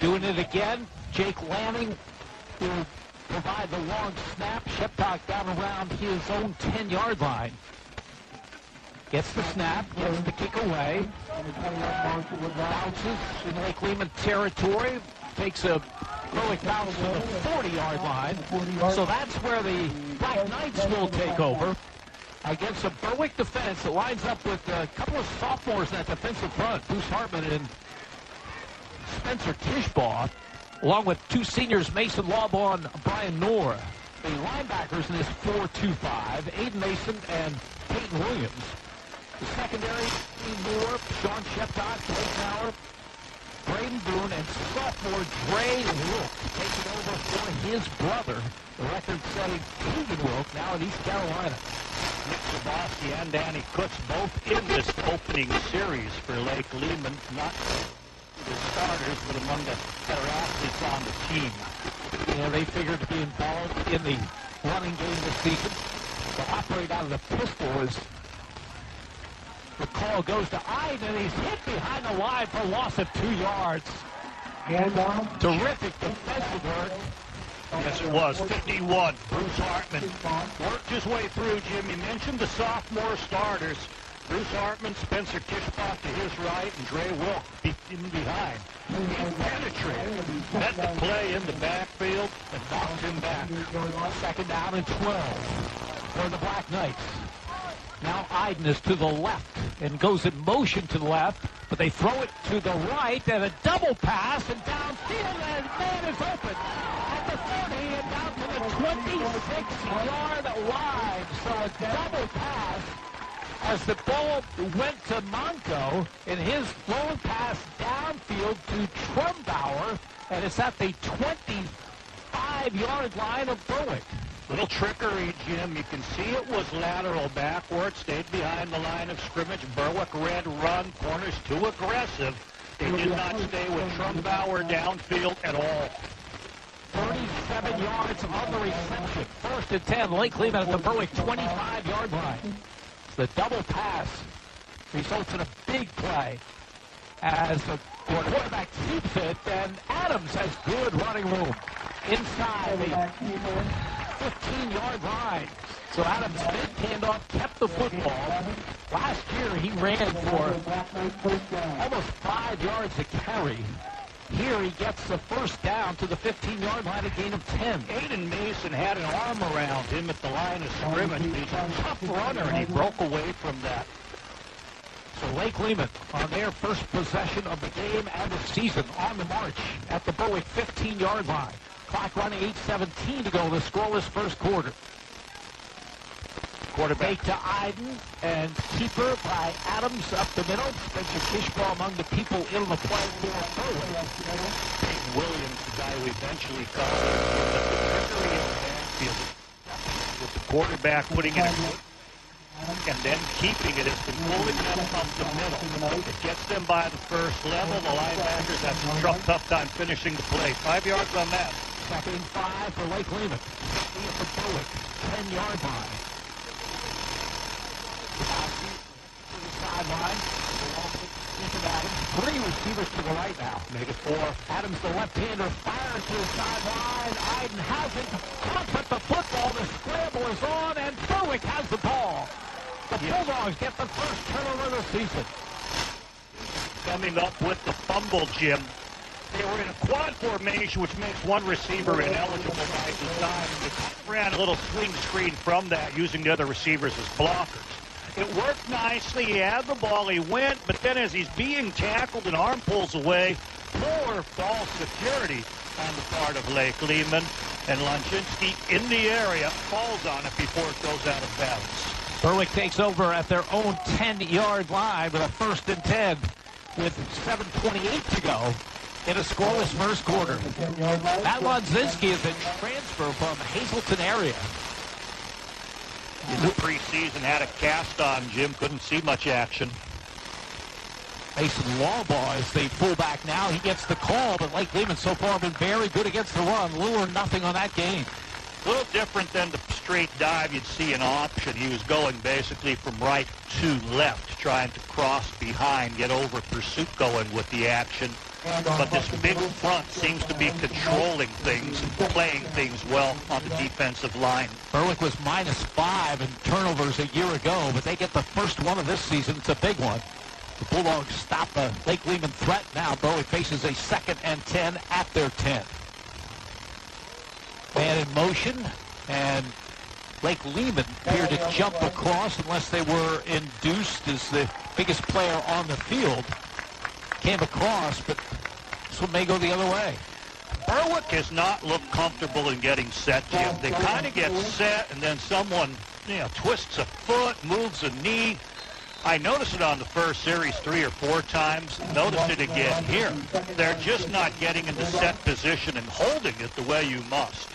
Doing it again. Jake Lanning will provide the long snap. Sheptock down around his own 10-yard line. Gets the snap, gets the kick away. Bounces in Lake Lehman territory. Takes a Berwick bounce to the 40-yard line. So that's where the Black Knights will take over against a Berwick defense that lines up with a couple of sophomores in that defensive front, Bruce Hartman and Spencer Tishbaugh, along with two seniors, Mason Lawbaugh and Brian Noor. The linebackers in this 4-2-5, Eiden Mason and Peyton Williams. The secondary, Noor, Sean Sheptock, Blake Maurer, Braden Boone, and sophomore Dre Wilk taking over for his brother, the record-setting Keegan Wilk, now in East Carolina. Nick Zabosky and Danny Kutz both in this opening series for Lake Lehman, not the starters, but among the better athletes on the team. Yeah, they figured to be involved in the running game this season. To operate out of the pistol is the call goes to Eiden, and he's hit behind the line for a loss of 2 yards. Terrific defensive work Yes, it was. 51. Bruce Hartman worked his way through, Jim. You mentioned the sophomore starters. Bruce Hartman, Spencer Kishbach to his right, and Dre Wilk in behind. He penetrated, met the play in the backfield, and knocked him back. Second down and 12 for the Black Knights. Now Eiden is to the left and goes in motion to the left, but they throw it to the right, and a double pass, and downfield, and man is open at the 30 and down to the 26-yard line. So a double pass as the ball went to Monco in his long pass downfield to Trumbauer, and it's at the 25-yard line of Berwick. Little trickery, Jim. You can see it was lateral backward, stayed behind the line of scrimmage. Berwick red run, corners too aggressive. They did not stay with Trumbauer downfield at all. 37 yards on the reception. First and 10, Lake Lehman at the Berwick 25-yard line. The double pass results in a big play as the quarterback keeps it, and Adams has good running room inside the 15-yard line. So Adams mid-handoff kept the football. Last year he ran for almost 5 yards a carry. Here he gets the first down to the 15-yard line, a gain of 10. Eiden Mason had an arm around him at the line of scrimmage. He's a tough runner, and he broke away from that. So Lake Lehman on their first possession of the game and the season on the march at the Berwick 15-yard line. Clock running, 8:17 to go, the scoreless first quarter. Quarterback to Eiden, and keeper by Adams up the middle. Spencer Kishbach among the people in the play for Berwick. Peyton Williams, the guy who eventually covered with the quarterback putting it in and then keeping it. It's been pulling them up the middle. It gets them by the first level. The linebackers have a tough time finishing the play. 5 yards on that. Second and 5 for Lake Lehman. For Berwick, 10-yard line. To the sideline. Adams. 3 receivers to the right now. Make it 4. Adams, the left-hander, fires to the sideline. Eiden has it. Cuts at the football. The scramble is on, and Berwick has the ball. The Bulldogs get the first turnover of the season. Coming up with the fumble, Jim. They were in a quad formation, which makes one receiver ineligible by design. They ran a little swing screen from that, using the other receivers as blockers. It worked nicely. He had the ball. He went, but then as he's being tackled and arm pulls away, poor false security on the part of Lake Lehman, and Longinski in the area falls on it before it goes out of bounds. Berwick takes over at their own 10-yard line with a first and 10 with 7:28 to go in a scoreless first quarter. Matt Lonzinski is a transfer from Hazleton area. In the preseason, had a cast on, Jim. Couldn't see much action. Mason Lawbaugh is the fullback now. He gets the call, but Lake Lehman so far been very good against the run. Little or nothing on that game. A little different than the straight dive you'd see in option. He was going basically from right to left, trying to cross behind, get over pursuit going with the action. But this big front seems to be controlling things and playing things well on the defensive line. Berwick was -5 in turnovers a year ago, but they get the first one of this season. It's a big one. The Bulldogs stop the Lake Lehman threat. Now Berwick faces a 2nd and 10 at their 10. Man in motion, and Lake Lehman appeared to jump across unless they were induced as the biggest player on the field. Came across, but this one may go the other way. Berwick has not looked comfortable in getting set, Jim. They kind of get set, and then someone, twists a foot, moves a knee. I noticed it on the first series 3 or 4 times. Noticed it again here. They're just not getting into set position and holding it the way you must.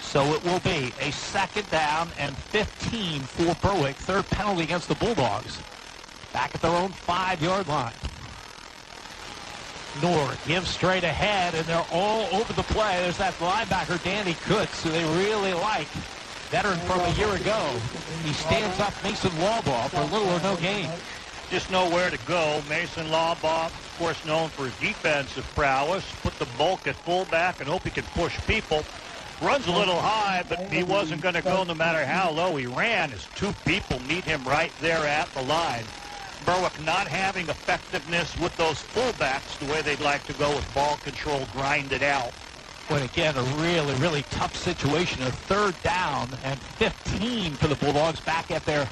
So it will be a 2nd down and 15 for Berwick. 3rd penalty against the Bulldogs. Back at their own 5-yard line. Nord gives straight ahead, and they're all over the play. There's that linebacker, Danny Kutz, who they really like. Veteran from a year ago. He stands up Mason Lawbaugh for little or no gain. Just nowhere to go. Mason Lawbaugh, of course, known for his defensive prowess. Put the bulk at fullback and hope he can push people. Runs a little high, but he wasn't going to go no matter how low he ran, as two people meet him right there at the line. Berwick not having effectiveness with those fullbacks the way they'd like to go with ball control, grind it out. But again, a really, really tough situation. A third down and 15 for the Bulldogs back at their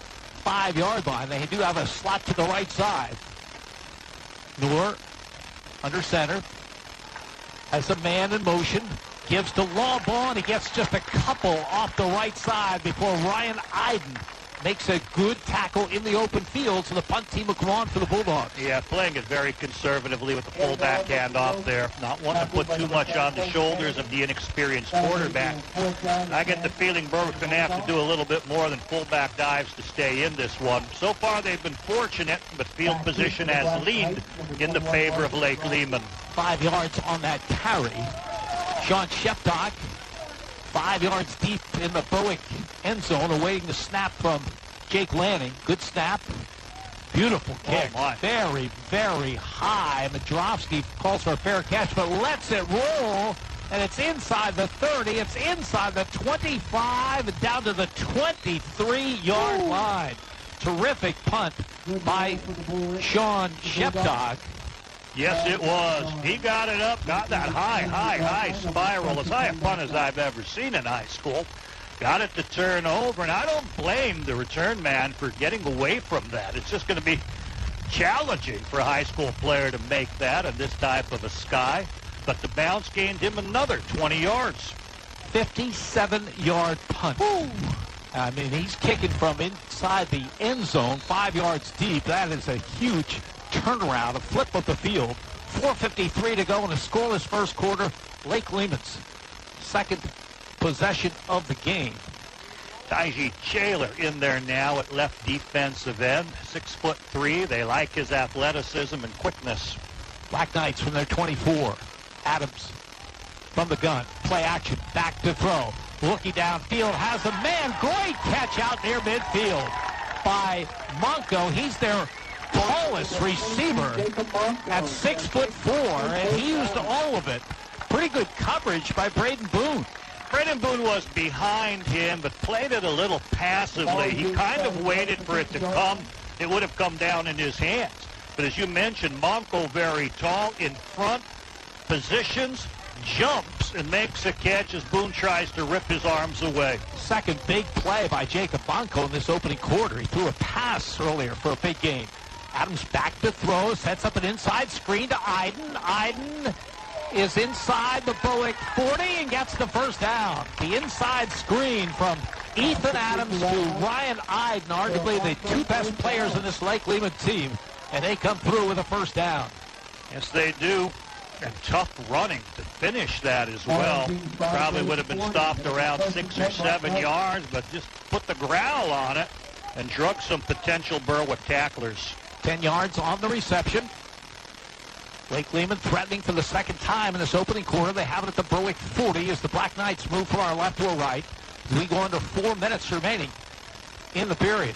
5-yard line. They do have a slot to the right side. Noor, under center, has a man in motion. Gives to Lawbaugh, and he gets just a couple off the right side before Ryan Eiden makes a good tackle in the open field, so the punt team will come on for the Bulldogs. Yeah, playing it very conservatively with the fullback handoff there. Not wanting to put too much on the shoulders of the inexperienced quarterback. I get the feeling Berwick's going to have to do a little bit more than fullback dives to stay in this one. So far they've been fortunate, but field position has leaned in the favor of Lake Lehman. 5 yards on that carry. Sean Shepdock, 5 yards deep in the Berwick end zone, awaiting the snap from Jake Lanning. Good snap. Beautiful kick. Oh, very, very high. Radrosky calls for a fair catch, but lets it roll. And it's inside the 30. It's inside the 25 and down to the 23-yard line. Terrific punt by Sean Shepdock. Yes, it was. He got it up, got that high spiral, as high a punt as I've ever seen in high school. Got it to turn over, and I don't blame the return man for getting away from that. It's just going to be challenging for a high school player to make that in this type of a sky. But the bounce gained him another 20 yards. 57-yard punt. Ooh. I mean, he's kicking from inside the end zone, 5 yards deep. That is a huge turnaround, a flip of the field. 4:53 to go in a scoreless first quarter. Lake Lehman's second possession of the game. Tejada in there now at left defensive end. 6'3". They like his athleticism and quickness. Black Knights from their 24. Adams from the gun. Play action. Back to throw. Looking downfield. Has a man. Great catch out near midfield by Monco. He's their tallest receiver at 6'4", and he used all of it. Pretty good coverage by Braden Boone. Braden Boone was behind him, but played it a little passively. He kind of waited for it to come. It would have come down in his hands. But as you mentioned, Monco very tall, in front, positions, jumps, and makes a catch as Boone tries to rip his arms away. Second big play by Jacob Monco in this opening quarter. He threw a pass earlier for a big gain. Adams back to throw, sets up an inside screen to Eiden. Eiden is inside the Berwick 40 and gets the first down. The inside screen from Ethan Adams to Ryan Eiden, arguably the two best players in this Lake Lehman team, and they come through with a first down. Yes, they do. And tough running to finish that as well. Probably would have been stopped around 6 or 7 yards, but just put the growl on it and drug some potential Berwick tacklers. 10 yards on the reception. Lake Lehman threatening for the second time in this opening quarter. They have it at the Berwick 40 as the Black Knights move from our left to our right. We go under 4 minutes remaining in the period.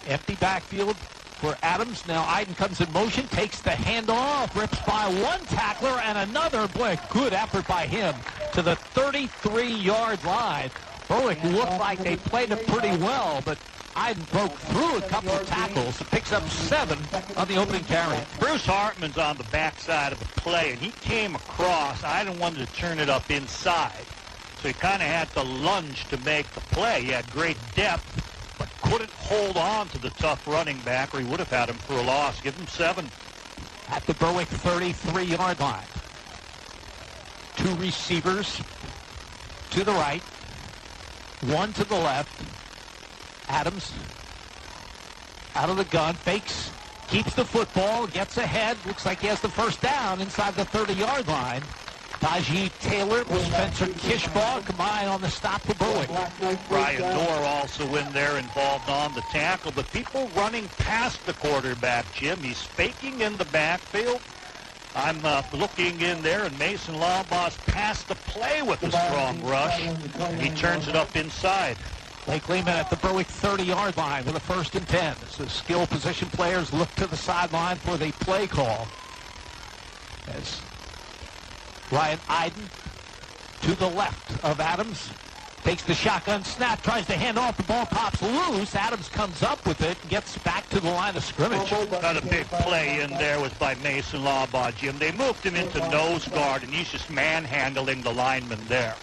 Empty backfield for Adams. Now Eiden comes in motion, takes the handoff, rips by one tackler and another. Boy, good effort by him to the 33-yard line. Berwick looked like they played it pretty well, but Eiden broke through a couple of tackles and picks up 7 on the opening carry. Bruce Hartman's on the backside of the play, and he came across. Eiden wanted to turn it up inside, so he kind of had to lunge to make the play. He had great depth, but couldn't hold on to the tough running back, or he would have had him for a loss. Give him 7. At the Berwick 33-yard line. 2 receivers to the right, 1 to the left. Adams out of the gun, fakes, keeps the football, gets ahead. Looks like he has the first down inside the 30-yard line. Tajee Taylor with Spencer Kishbaugh combined on the stop for Berwick. Brian Dorr also in there involved on the tackle, but people running past the quarterback, Jim. He's faking in the backfield. I'm looking in there, and Mason Lawbaugh's passed the play with a strong rush. He turns it up inside. Lake Lehman at the Berwick 30-yard line with a 1st and 10. As the skill position players look to the sideline for the play call. As Ryan Eiden to the left of Adams. Takes the shotgun snap, tries to hand off. The ball pops loose. Adams comes up with it and gets back to the line of scrimmage. Another big play in there was by Mason Labaugh, Jim. They moved him into nose guard, and he's just manhandling the lineman there.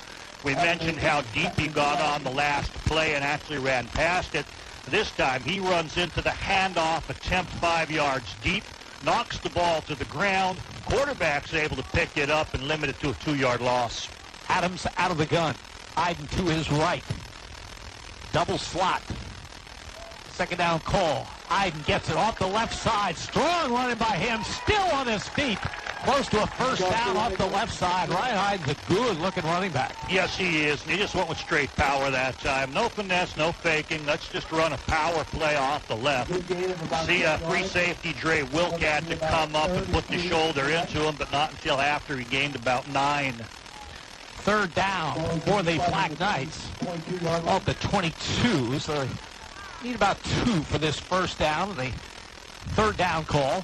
We mentioned how deep he got on the last play and actually ran past it. This time he runs into the handoff, attempt 5 yards deep, knocks the ball to the ground. Quarterback's able to pick it up and limit it to a 2-yard loss. Adams out of the gun. Eiden to his right. Double slot. Second down call. Eiden gets it off the left side. Strong running by him. Still on his feet. Close to a first down off the left side. Ryan Eiden's a good-looking running back. Yes, he is. And he just went with straight power that time. No finesse, no faking. Let's just run a power play off the left. See free safety Dre Wilk had to come up and put the shoulder into him, but not until after he gained about 9. Third down for the Black Knights off the 22. So they need about 2 for this first down. The third down call.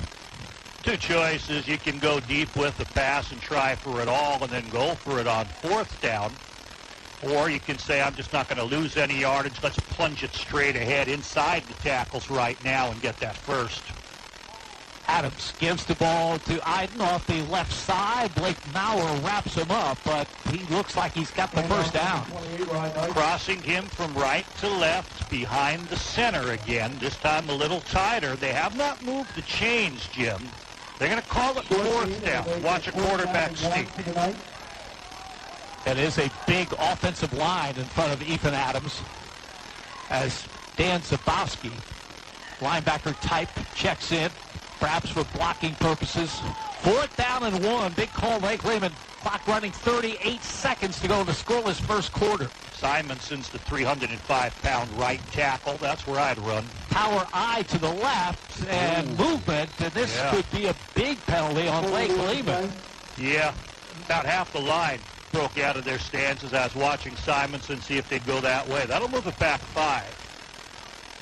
2 choices. You can go deep with the pass and try for it all and then go for it on 4th down. Or you can say, I'm just not going to lose any yardage. Let's plunge it straight ahead inside the tackles right now and get that first. Adams gives the ball to Eiden off the left side. Blake Maurer wraps him up, but he looks like he's got the first down. Crossing him from right to left behind the center again, this time a little tighter. They have not moved the chains, Jim. They're going to call it 4th down. Watch a quarterback sneak. It is a big offensive line in front of Ethan Adams as Dan Zabowski, linebacker type, checks in. Perhaps for blocking purposes. 4th down and 1. Big call, Lake Lehman. Clock running 38 seconds to go in the scoreless first quarter. Simonson's the 305-pound right tackle. That's where I'd run. Power eye to the left and movement. And this could be a big penalty on Lake Lehman. Yeah, about half the line broke out of their stances. I was watching Simonson see if they'd go that way. That'll move it back 5.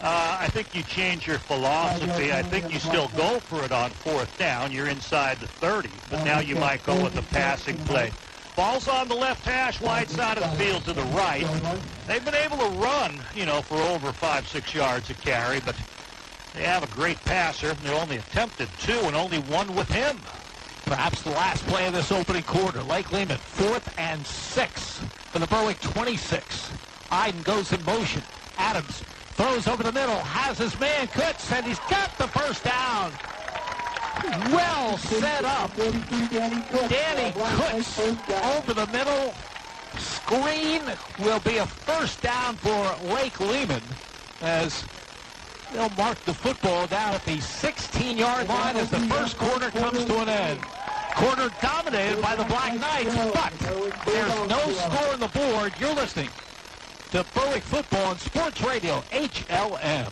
I think you change your philosophy. I think you still go for it on 4th down. You're inside the 30, but now you might go with a passing play. Ball's on the left hash, wide side of the field to the right. They've been able to run, for over 5-6 yards a carry, but they have a great passer. They only attempted 2 and only 1 with him. Perhaps the last play of this opening quarter. Lake Lehman, 4th and 6 for the Berwick 26. Eiden goes in motion. Adams throws over the middle, has his man Kutz, and he's got the first down. Well set up. Danny Kutz over the middle. Screen will be a first down for Lake Lehman as they'll mark the football down at the 16-yard line as the first quarter comes to an end. Quarter dominated by the Black Knights, but there's no score on the board. You're listening to Berwick Football on Sports Radio, HLM.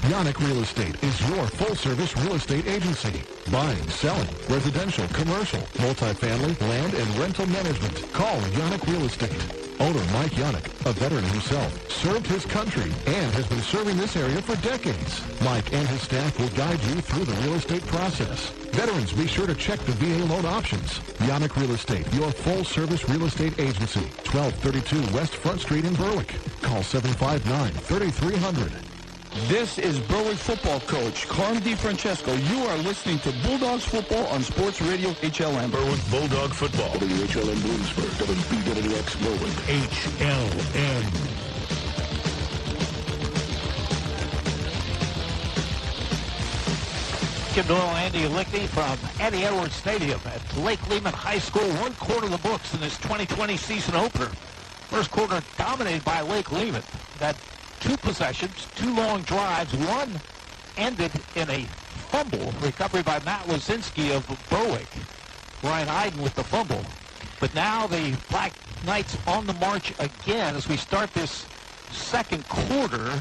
Yannick Real Estate is your full-service real estate agency. Buying, selling, residential, commercial, multifamily, land, and rental management. Call Yannick Real Estate. Owner Mike Yannick, a veteran himself, served his country and has been serving this area for decades. Mike and his staff will guide you through the real estate process. Veterans, be sure to check the VA loan options. Yannick Real Estate, your full-service real estate agency. 1232 West Front Street in Berwick. Call 759-3300. This is Berwick football coach Carm DiFrancesco. You are listening to Bulldogs football on Sports Radio HLM. Berwick Bulldog football. WHLM Bloomsburg, WBWX Berwick. HLM. Kim Doyle, Andy Lickney from Andy Edwards Stadium at Lake Lehman High School. 1 quarter of the books in this 2020 season opener. First quarter dominated by Lake Lehman. That 2 possessions, 2 long drives. One ended in a fumble, recovery by Matt Lozinski of Berwick. Ryan Eiden with the fumble. But now the Black Knights on the march again as we start this second quarter,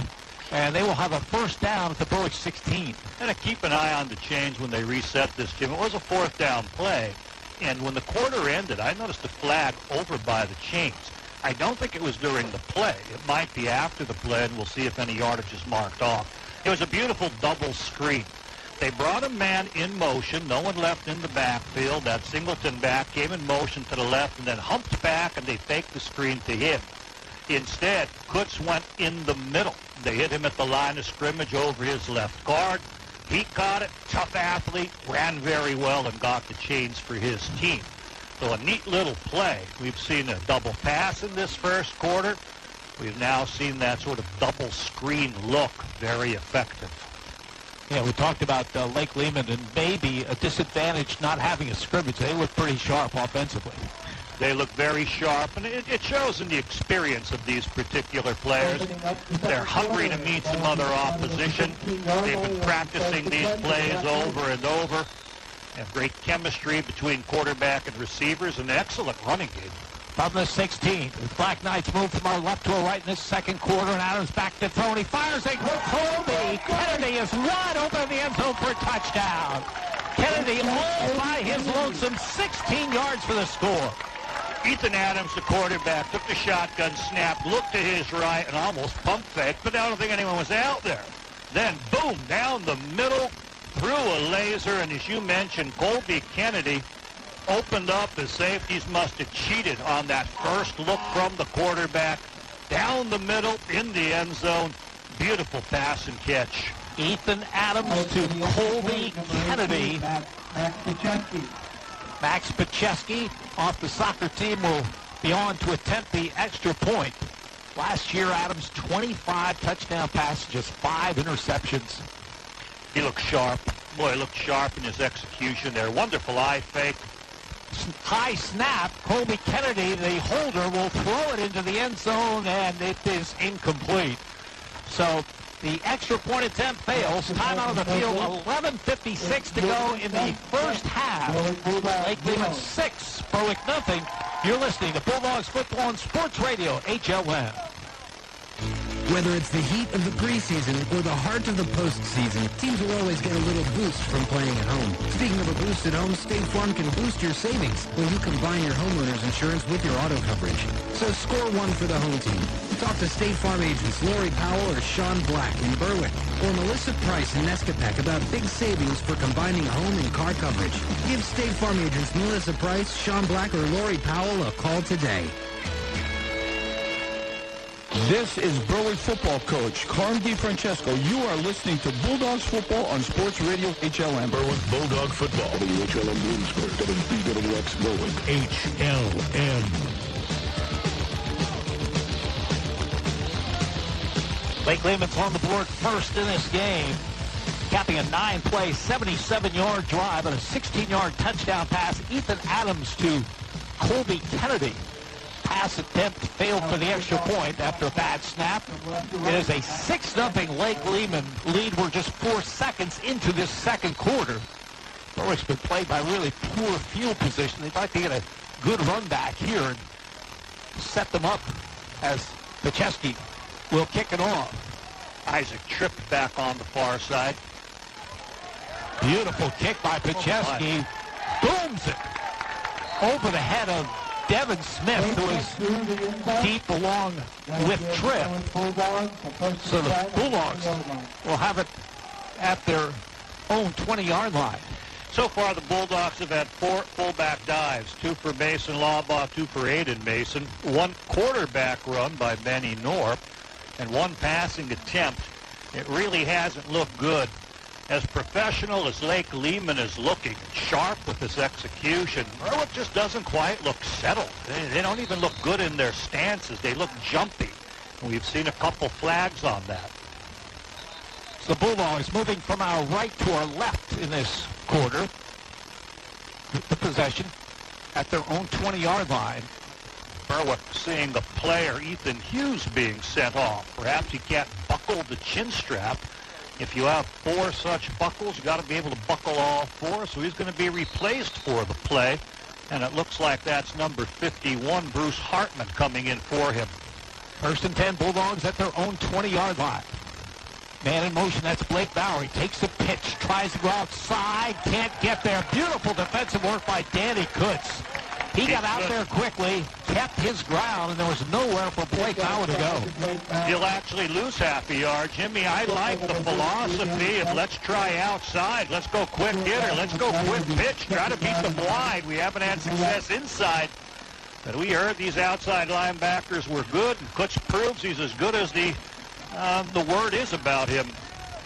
and they will have a first down at the Berwick 16. And keep an eye on the chains when they reset this, Jim. It was a 4th down play, and when the quarter ended, I noticed a flag over by the chains. I don't think it was during the play. It might be after the play, and we'll see if any yardage is marked off. It was a beautiful double screen. They brought a man in motion, no one left in the backfield. That Singleton back came in motion to the left and then humped back, and they faked the screen to him. Instead, Kutz went in the middle. They hit him at the line of scrimmage over his left guard. He caught it, tough athlete, ran very well, and got the chains for his team. So a neat little play. We've seen a double pass in this first quarter. We've now seen that sort of double screen look, very effective. Yeah, we talked about Lake Lehman and maybe a disadvantage not having a scrimmage. They look pretty sharp offensively. They look very sharp, and it shows in the experience of these particular players. They're hungry to meet some other opposition. They've been practicing these plays over and over. They have great chemistry between quarterback and receivers, and an excellent running game. From the 16, the Black Knights move from our left to our right in this second quarter, and Adams back to throw, and he fires it. Colby Kennedy is wide open in the end zone for a touchdown. Kennedy all by his lonesome, 16 yards for the score. Ethan Adams, the quarterback, took the shotgun snap, looked to his right, and almost pump faked, but I don't think anyone was out there. Then, boom, down the middle, through a laser, and as you mentioned, Colby Kennedy opened up. The safeties must have cheated on that first look from the quarterback. Down the middle, in the end zone. Beautiful pass and catch. Ethan Adams to Colby Kennedy. Max Pacheski off the soccer team will be on to attempt the extra point. Last year, Adams, 25 touchdown passes, just 5 interceptions. He looked sharp. Boy, he looked sharp in his execution there. Wonderful eye fake. High snap. Colby Kennedy, the holder, will throw it into the end zone, and it is incomplete. So the extra point attempt fails. Time out of the field, 11:56 to go in the first half. Lake Lehman 6, Berwick nothing. You're listening to Bulldogs Football on Sports Radio, HLN. Whether it's the heat of the preseason or the heart of the postseason, teams will always get a little boost from playing at home. Speaking of a boost at home, State Farm can boost your savings when you combine your homeowner's insurance with your auto coverage. So score one for the home team. Talk to State Farm agents Lori Powell or Sean Black in Berwick, or Melissa Price in Nescapec about big savings for combining home and car coverage. Give State Farm agents Melissa Price, Sean Black, or Lori Powell a call today. This is Berwick football coach Carm DiFrancesco. You are listening to Bulldogs football on Sports Radio HLN. Berwick Bulldog football. WHLN Bloomsburg, WBWX Berwick. HLN. Lake Lehman's on the board first in this game, capping a 9-play, 77-yard drive and a 16-yard touchdown pass. Ethan Adams to Colby Kennedy. Pass attempt failed for the extra point after a bad snap. It is a 6-0 Lake Lehman lead. We're just 4 seconds into this second quarter. Berwick's been played by really poor field position. They'd like to get a good run back here and set them up as Pacheski will kick it off. Isaac tripped back on the far side. Beautiful kick by Pacheski. Booms it over the head of Devin Smith, who is deep along with Tripp. So the Bulldogs will have it at their own 20-yard line. So far, the Bulldogs have had 4 fullback dives, 2 for Mason Labaugh, 2 for Eiden Mason, 1 quarterback run by Benny Knorr, and 1 passing attempt. It really hasn't looked good. As professional as Lake Lehman is looking, sharp with this execution, Berwick just doesn't quite look settled. They don't even look good in their stances. They look jumpy. And we've seen a couple flags on that. So the Bulldogs moving from our right to our left in this quarter. The possession at their own 20-yard line. Berwick seeing the player, Ethan Hughes, being sent off. Perhaps he can't buckle the chin strap. If you have 4 such buckles, you got to be able to buckle all 4. So he's going to be replaced for the play. And it looks like that's number 51, Bruce Hartman, coming in for him. 1st and 10, Bulldogs at their own 20-yard line. Man in motion, that's Blake Bowery. Takes the pitch, tries to go outside, can't get there. Beautiful defensive work by Danny Kutz. He got out there quickly, kept his ground, and there was nowhere for Blake Howard to go. He'll actually lose half a yard. Jimmy, I like the philosophy of let's try outside. Let's go quick hitter. Let's go quick pitch. Try to beat the blind. We haven't had success inside. But we heard these outside linebackers were good, and Kutz proves he's as good as the word is about him.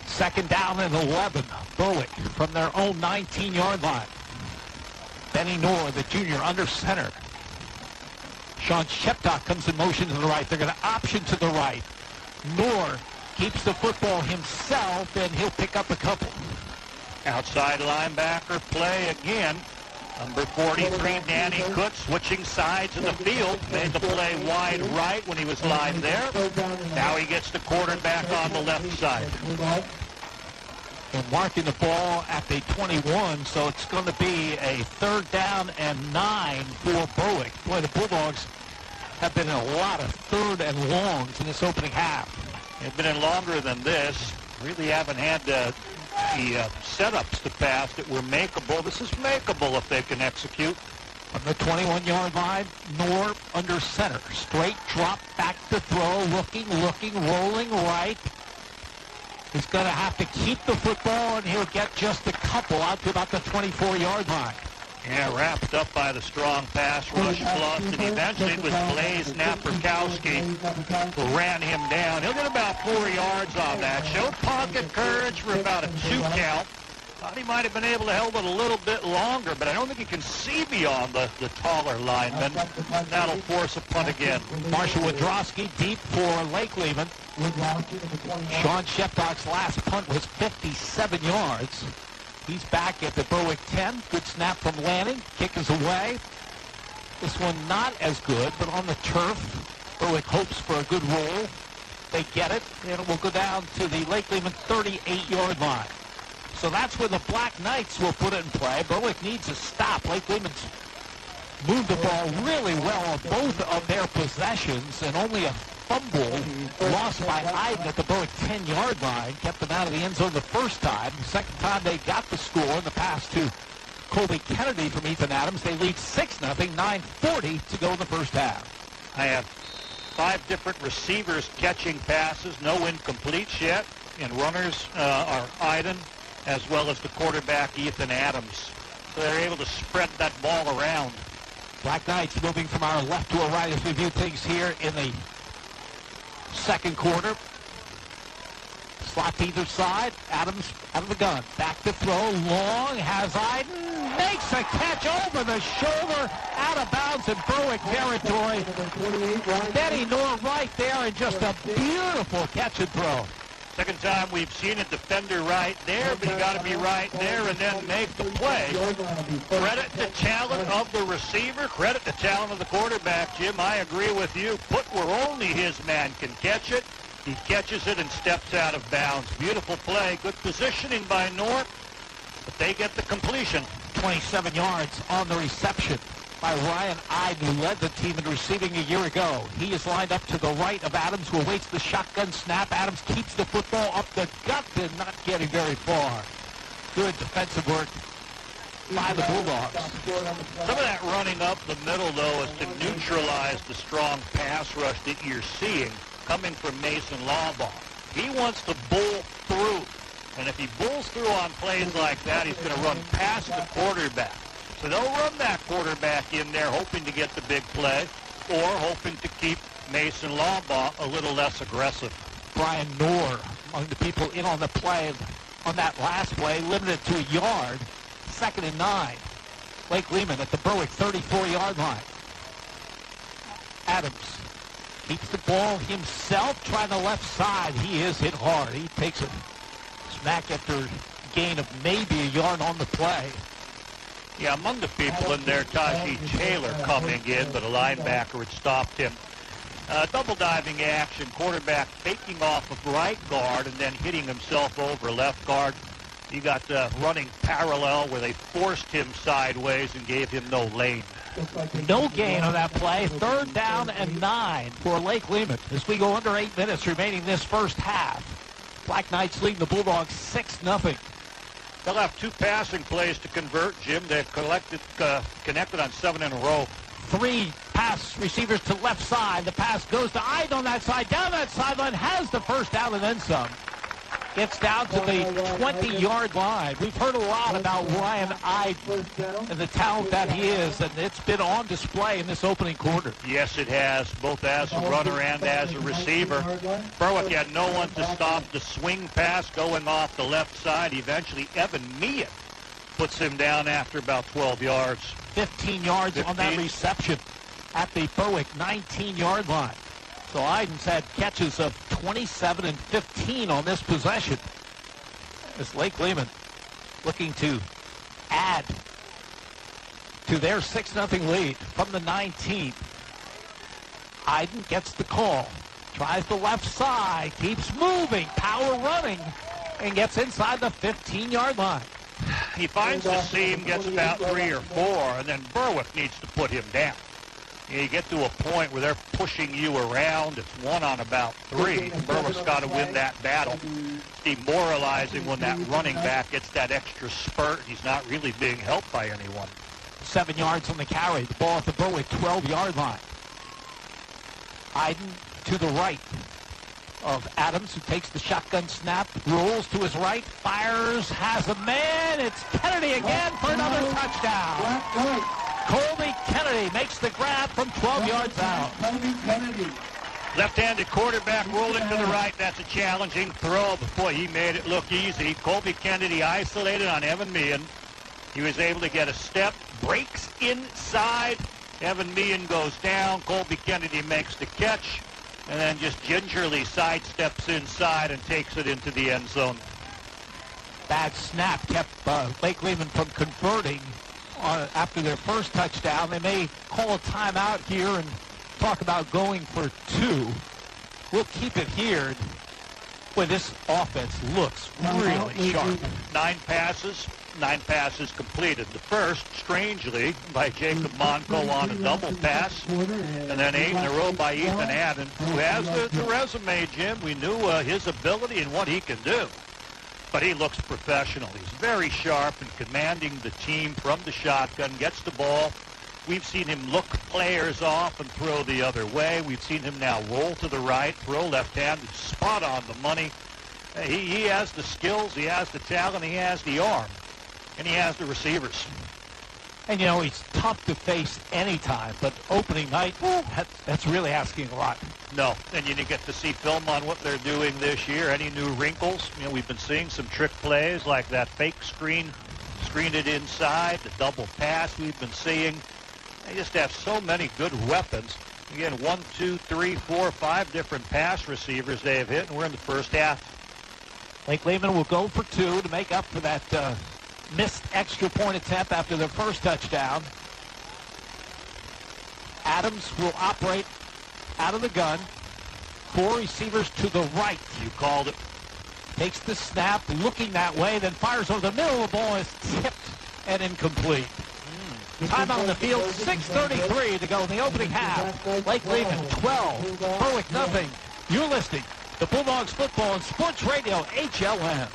Second down and 11. Berwick from their own 19-yard line. Benny Knorr, the junior, under center. Sean Sheptock comes in motion to the right. They're going to option to the right. Knorr keeps the football himself, and he'll pick up a couple. Outside linebacker play again. Number 43, Danny Kutz, switching sides in the field. Made the play wide right when he was lined there. Now he gets the quarterback on the left side. And marking the ball at the 21, so it's going to be a 3rd down and 9 for Berwick. Boy, the Bulldogs have been in a lot of 3rd and longs in this opening half. They've been in longer than this. Really haven't had the setups to pass that were makeable. This is makeable if they can execute. On the 21-yard line, Knorr under center. Straight drop, back to throw, looking, rolling right. He's going to have to keep the football, and he'll get just a couple out to about the 24-yard line. Yeah, wrapped up by the strong pass rush plus, and eventually it was Blaze Naperkowski who ran him down. He'll get about 4 yards on that. Showed pocket courage for about a 2 count. Thought he might have been able to hold it a little bit longer, but I don't think he can see beyond the taller lineman. That'll force a punt again. Marshall Radrosky deep for Lake Lehman. Sean Sheptock's last punt was 57 yards. He's back at the Berwick 10. Good snap from Lanning. Kick is away. This one not as good, but on the turf. Berwick hopes for a good roll. They get it, and it will go down to the Lake Lehman 38-yard line. So that's where the Black Knights will put it in play. Berwick needs a stop. Lake Lehman's moved the ball really well on both of their possessions, and only a fumble lost by Eiden at the Berwick 10-yard line kept them out of the end zone the first time. The second time they got the score in the pass to Colby Kennedy from Ethan Adams. They lead 6-0, 9:40 to go in the first half. I have 5 different receivers catching passes, no incompletes yet, and runners are Eiden as well as the quarterback Ethan Adams. So they're able to spread that ball around. Black Knights moving from our left to our right as we view things here in the second quarter. Slot to either side. Adams out of the gun. Back to throw. Long. Has Eiden. Makes a catch over the shoulder. Out of bounds in Berwick territory. Benny Knorr right there, and just a beautiful catch and throw. Second time we've seen a defender right there, but you got to be right there and then make the play. Credit the talent of the receiver. Credit the talent of the quarterback, Jim. I agree with you. Put where only his man can catch it. He catches it and steps out of bounds. Beautiful play. Good positioning by Knorr, but they get the completion. 27 yards on the reception by Ryan Eiden, who led the team in receiving a year ago. He is lined up to the right of Adams, who awaits the shotgun snap. Adams keeps the football up the gut and not getting very far. Good defensive work by the Bulldogs. Some of that running up the middle, though, is to neutralize the strong pass rush that you're seeing coming from Mason Lawbaugh. He wants to bull through, and if he bulls through on plays like that, he's going to run past the quarterback. So they'll run that quarterback in there hoping to get the big play or hoping to keep Mason Lawbaugh a little less aggressive. Brian Knorr among the people in on the play on that last play, limited to a yard. 2nd and 9. Lake Lehman at the Berwick 34-yard line. Adams keeps the ball himself, trying the left side. He is hit hard. He takes a smack after gain of maybe a yard on the play. Yeah, among the people in there, Tashi Taylor coming in, but a linebacker had stopped him. Double diving action, quarterback faking off of right guard and then hitting himself over left guard. He got running parallel where they forced him sideways and gave him no lane. No gain on that play. 3rd down and 9 for Lake Lehman as we go under 8 minutes remaining this first half. Black Knights leading the Bulldogs 6-0. They'll have 2 passing plays to convert, Jim. They've connected on 7 in a row. 3 pass receivers to left side. The pass goes to Eiden on that side. Down that sideline, has the first down and then some. Gets down to the 20-yard line. We've heard a lot about Ryan Eiden and the talent that he is, and it's been on display in this opening quarter. Yes, it has, both as a runner and as a receiver. Berwick had no one to stop the swing pass going off the left side. Eventually, Evan Meehan puts him down after about 12 yards. 15 yards on that reception at the Berwick 19-yard line. So Eiden's had catches of 27 and 15 on this possession. As Lake Lehman looking to add to their 6-0 lead from the 19th. Eiden gets the call. Tries the left side. Keeps moving. Power running. And gets inside the 15-yard line. He finds the seam, gets about 3 or 4, and then Berwick needs to put him down. You get to a point where they're pushing you around. It's 1 on about 3. Berwick's got to win that battle. Demoralizing when that running back gets that extra spurt. He's not really being helped by anyone. 7 yards on the carry. The ball at the Berwick 12-yard line. Eiden to the right of Adams, who takes the shotgun snap, rolls to his right, fires, has a man. It's Kennedy again for another touchdown. Colby Kennedy makes the grab from 12 yards out. Left-handed quarterback rolling to the right. That's a challenging throw. Before he made it look easy. Colby Kennedy isolated on Evan Meehan. He was able to get a step, breaks inside. Evan Meehan goes down. Colby Kennedy makes the catch, and then just gingerly sidesteps inside and takes it into the end zone. Bad snap kept Lake Lehman from converting after their first touchdown. They may call a timeout here and talk about going for 2. We'll keep it here. Boy, this offense looks really sharp. 9 passes completed. The first, strangely, by Jacob Monco on a double pass, and then 8 in a row by Ethan Adden, who has the resume, Jim. We knew his ability and what he can do. But he looks professional. He's very sharp and commanding the team from the shotgun, gets the ball. We've seen him look players off and throw the other way. We've seen him now roll to the right, throw left-handed, spot on the money. He has the skills, he has the talent, he has the arm, and he has the receivers. And, you know, he's tough to face anytime, but opening night, that's really asking a lot. No, and you get to see film on what they're doing this year. Any new wrinkles? You know, we've been seeing some trick plays like that fake screen it inside, the double pass we've been seeing. They just have so many good weapons. Again, 1, 2, 3, 4, 5 different pass receivers they have hit, and we're in the first half. Lake Lehman will go for 2 to make up for that missed extra point attempt after their first touchdown. Adams will operate out of the gun. 4 receivers to the right. You called it. Takes the snap, looking that way, then fires over the middle. The ball is tipped and incomplete. Time on the field, 6:33 to go in the opening half. Lake Lehman 12, Berwick nothing. You're listening to Bulldogs Football on Sports Radio HLN.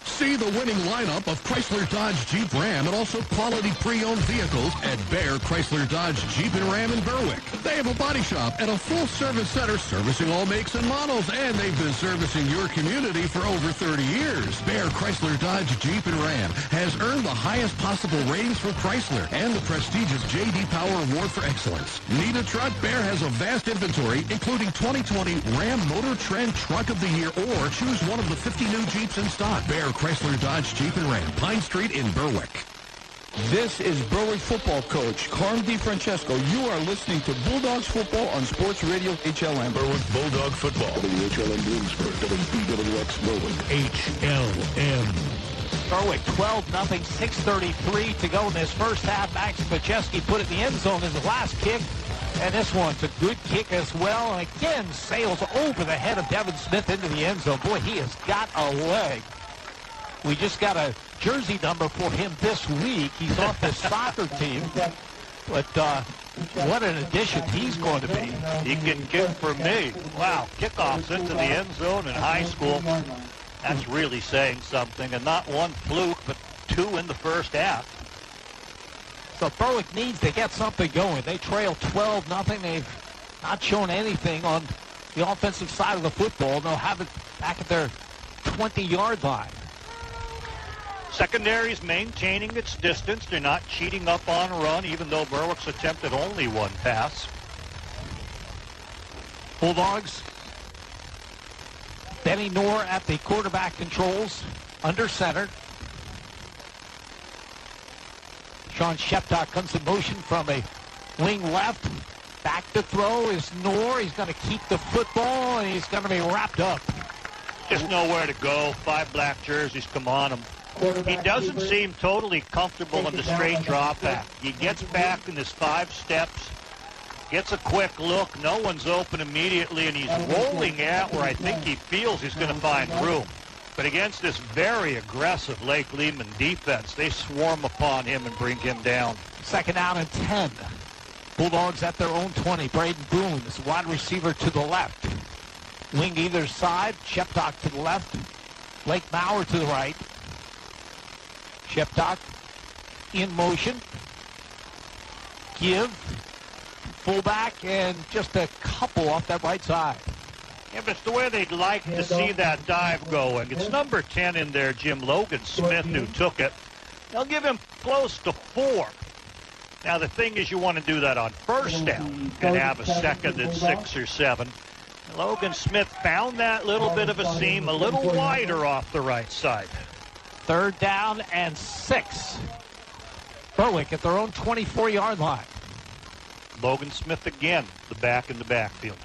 See the winning lineup of Chrysler Dodge Jeep Ram and also quality pre-owned vehicles at Bear Chrysler Dodge Jeep and Ram in Berwick. They have a body shop and a full service center servicing all makes and models, and they've been servicing your community for over 30 years. Bear Chrysler Dodge Jeep and Ram has earned the highest possible ratings for Chrysler and the prestigious J.D. Power Award for Excellence. Need a truck? Bear has a vast inventory, including 2020 Ram Motor Trend Truck of the Year, or choose one of the 50 new Jeeps in stock. Bear Chrysler Dodge Jeep and Ram, Pine Street in Berwick. This is Berwick football coach Carm DiFrancesco. You are listening to Bulldogs football on Sports Radio HLN. Berwick Bulldog football. WHLN Bloomsburg, WBWX Berwick. HLN. Berwick 12-0, 6:33 to go in this first half. Max Pacheski put it in the end zone as the last kick. And this one's a good kick as well. And again, sails over the head of Devin Smith into the end zone. Boy, he has got a leg. We just got a jersey number for him this week. He's off the soccer team. But what an addition he's going to be. He can kick for me. Wow, kickoffs into the end zone in high school. That's really saying something, and not one fluke, but two in the first half. So Berwick needs to get something going. They trail 12-0. They've not shown anything on the offensive side of the football. They'll have it back at their 20-yard line. Secondary's maintaining its distance. They're not cheating up on a run, even though Berwick's attempted only one pass. Bulldogs. Benny Knorr at the quarterback controls, under center. Sean Sheptock comes in motion from a wing left. Back to throw is Knorr. He's going to keep the football, and he's going to be wrapped up. Just nowhere to go. 5 black jerseys come on him. He doesn't seem totally comfortable in the straight drop back. He gets back in his 5 steps, gets a quick look. No one's open immediately, and he's rolling out where I think he feels he's going to find room. But against this very aggressive Lake Lehman defense, they swarm upon him and bring him down. 2nd down and 10. Bulldogs at their own 20. Braden Boone is wide receiver to the left. Wing either side. Sheptock to the left. Blake Maurer to the right. Sheptock in motion. Give. Fullback and just a couple off that right side. Yeah, but it's the way they'd like to see that dive going. It's number 10 in there, Jim Logan Smith, who took it. They'll give him close to 4. Now, the thing is you want to do that on first down and have a 2nd and 6 or 7. Logan Smith found that little bit of a seam, a little wider off the right side. 3rd down and 6. Berwick at their own 24-yard line. Logan Smith again, the back in the backfield.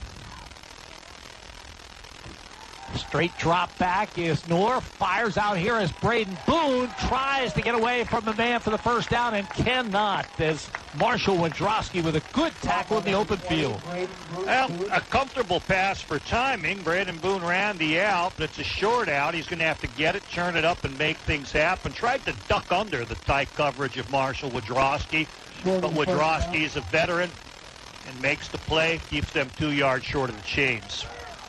Straight drop back is Knorr. Fires out here as Braden Boone tries to get away from the man for the first down and cannot, as Marshall Radrosky with a good tackle in the open field. Well, a comfortable pass for timing. Braden Boone ran the out, but it's a short out. He's going to have to get it, turn it up, and make things happen. Tried to duck under the tight coverage of Marshall Radrosky, but Radrosky's a veteran and makes the play, keeps them 2 yards short of the chains.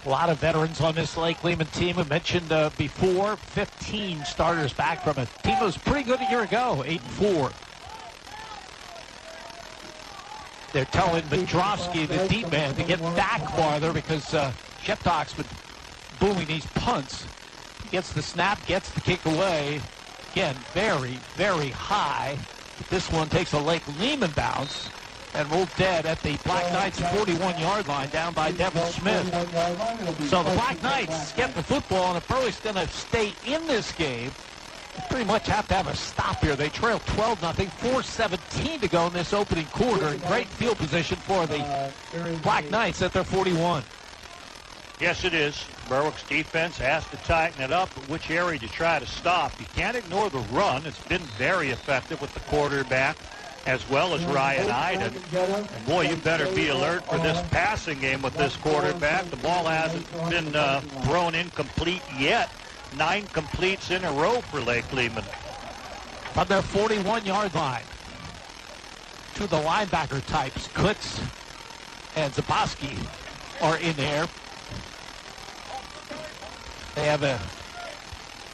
A lot of veterans on this Lake Lehman team. I mentioned before, 15 starters back from a team that was pretty good a year ago, 8-4. They're telling Radrosky, the deep man, to get back farther because Sheptock's been booming these punts. He gets the snap, gets the kick away. Again, very, very high. But this one takes a Lake Lehman bounce and rolled dead at the Black Knights' 41-yard line, down by Devin Smith. So the Black Knights get the football, and if Berwick's going to stay in this game, they pretty much have to have a stop here. They trail 12-0, 4:17 to go in this opening quarter, in great field position for the Black Knights at their 41. Yes, it is. Berwick's defense has to tighten it up, but which area to try to stop? You can't ignore the run. It's been very effective with the quarterback, as well as Ryan Eiden. And boy, you better be alert for this passing game with this quarterback. The ball hasn't been thrown incomplete yet. 9 completes in a row for Lake Lehman. On their 41-yard line, two of the linebacker types, Kutz and Zaboski, are in there. They have a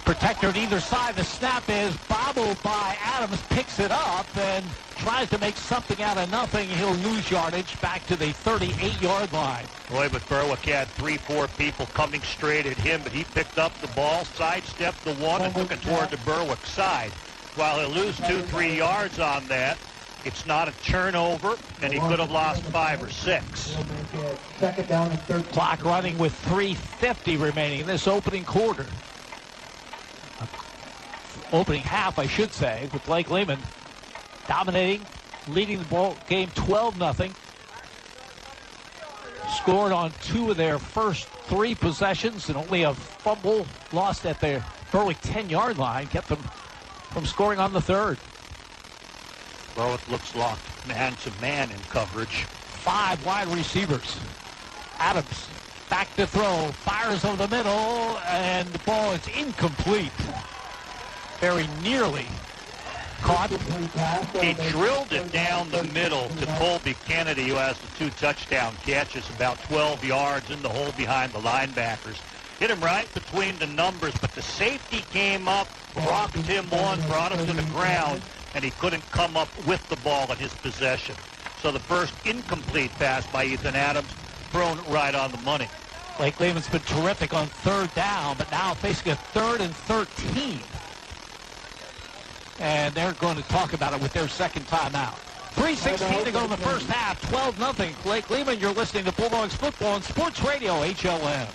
protector at either side. The snap is bobbled by Adams, picks it up, and tries to make something out of nothing. He'll lose yardage back to the 38-yard line. Boy, but Berwick had 3-4 people coming straight at him, but he picked up the ball, sidestepped the one, and took it toward the Berwick side. While he'll lose 2-3 yards on that, it's not a turnover, and he could have lost 5 or 6. Clock running with 3:50 remaining in this opening quarter. Opening half, I should say, with Lake Lehman dominating, leading the ball game 12-0. Scored on 2 of their first 3 possessions, and only a fumble lost at their Berwick 10-yard line kept them from scoring on the 3rd. Berwick looks locked man-to-man in coverage. 5 wide receivers. Adams back to throw, fires over the middle, and the ball is incomplete. Very nearly caught. He drilled it down the middle to Colby Kennedy, who has the 2 touchdown catches, about 12 yards in the hole behind the linebackers. hit him right between the numbers, but the safety came up, rocked him one, brought him to the ground, and he couldn't come up with the ball in his possession. So the first incomplete pass by Ethan Adams, thrown right on the money. Lake Lehman's been terrific on third down, but now facing a 3rd and 13. And they're going to talk about it with their second timeout. 3:16 to go in the first half, 12-0. Lake Lehman, you're listening to Bulldogs football on Sports Radio HLM.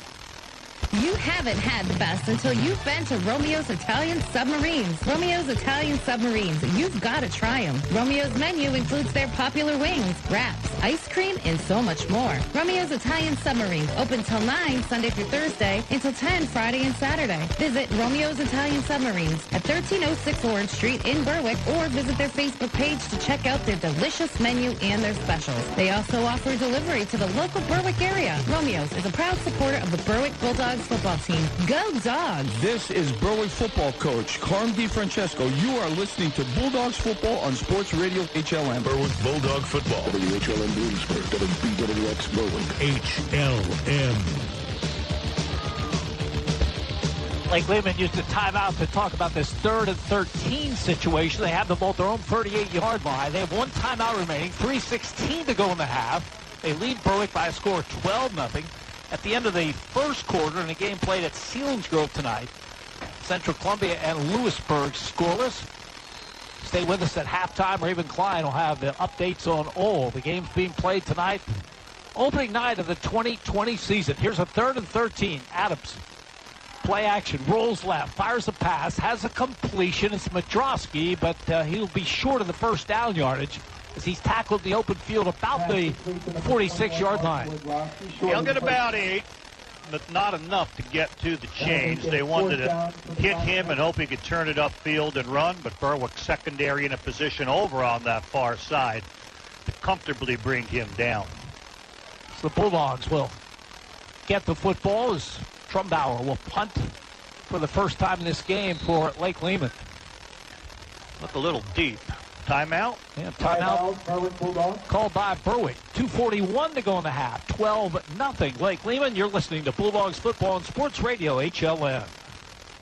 You haven't had the best until you've been to Romeo's Italian Submarines. Romeo's Italian Submarines. You've got to try them. Romeo's menu includes their popular wings, wraps, ice cream, and so much more. Romeo's Italian Submarines. Open till 9 Sunday through Thursday until 10 Friday and Saturday. Visit Romeo's Italian Submarines at 1306 Orange Street in Berwick or visit their Facebook page to check out their delicious menu and their specials. They also offer delivery to the local Berwick area. Romeo's is a proud supporter of the Berwick Bulldogs football team. Go Dogs! This is Berwick football coach Carm DiFrancesco. You are listening to Bulldogs football on Sports Radio HLM. Berwick Bulldog football. WHLM Bloomsburg, WBWX Berwick. HLM. Lake Lehman used a timeout to talk about this 3rd and 13 situation. They have the ball at their own 38-yard line. They have one timeout remaining, 3:16 to go in the half. They lead Berwick by a score of 12-0. At the end of the first quarter in a game played at Selinsgrove tonight, Central Columbia and Lewisburg scoreless. Stay with us at halftime. Raven Klein will have the updates on all the games being played tonight. Opening night of the 2020 season. Here's a 3rd and 13. Adams. Play action. Rolls left. Fires a pass. Has a completion. It's Radrosky, but he'll be short of the first down yardage as he's tackled the open field about the 46-yard line. He'll get about 8, but not enough to get to the chains. They wanted to hit him and hope he could turn it upfield and run, but Berwick's secondary in a position over on that far side to comfortably bring him down. So the Bulldogs will get the football as Trumbauer will punt for the first time in this game for Lake Lehman. Look a little deep. Timeout? Yeah, timeout called by Berwick. 2:41 to go in the half. 12-0. Lake Lehman, you're listening to Bulldogs football on Sports Radio HLM.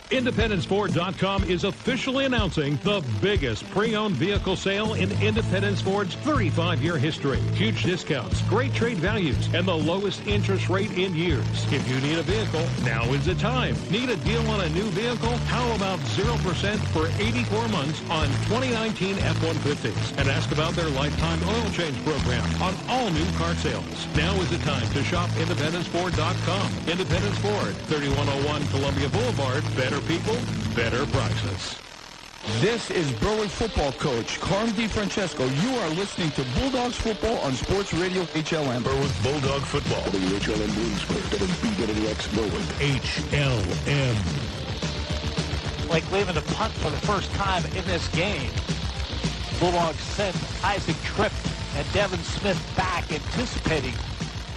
IndependenceFord.com is officially announcing the biggest pre-owned vehicle sale in Independence Ford's 35-year history. Huge discounts, great trade values, and the lowest interest rate in years. If you need a vehicle, now is the time. Need a deal on a new vehicle? How about 0% for 84 months on 2019 F-150s? And ask about their lifetime oil change program on all new car sales. Now is the time to shop IndependenceFord.com. Independence Ford, 3101 Columbia Boulevard. Better people, better prices. This is Berwick football coach Carm DiFrancesco. You are listening to Bulldogs football on Sports Radio HLM. Berwick Bulldog football. WHLM Bloomsburg, WBWX Berwick. HLM. Lake Lehman to punt for the first time in this game. Bulldogs sent Isaac Tripp and Devin Smith back, anticipating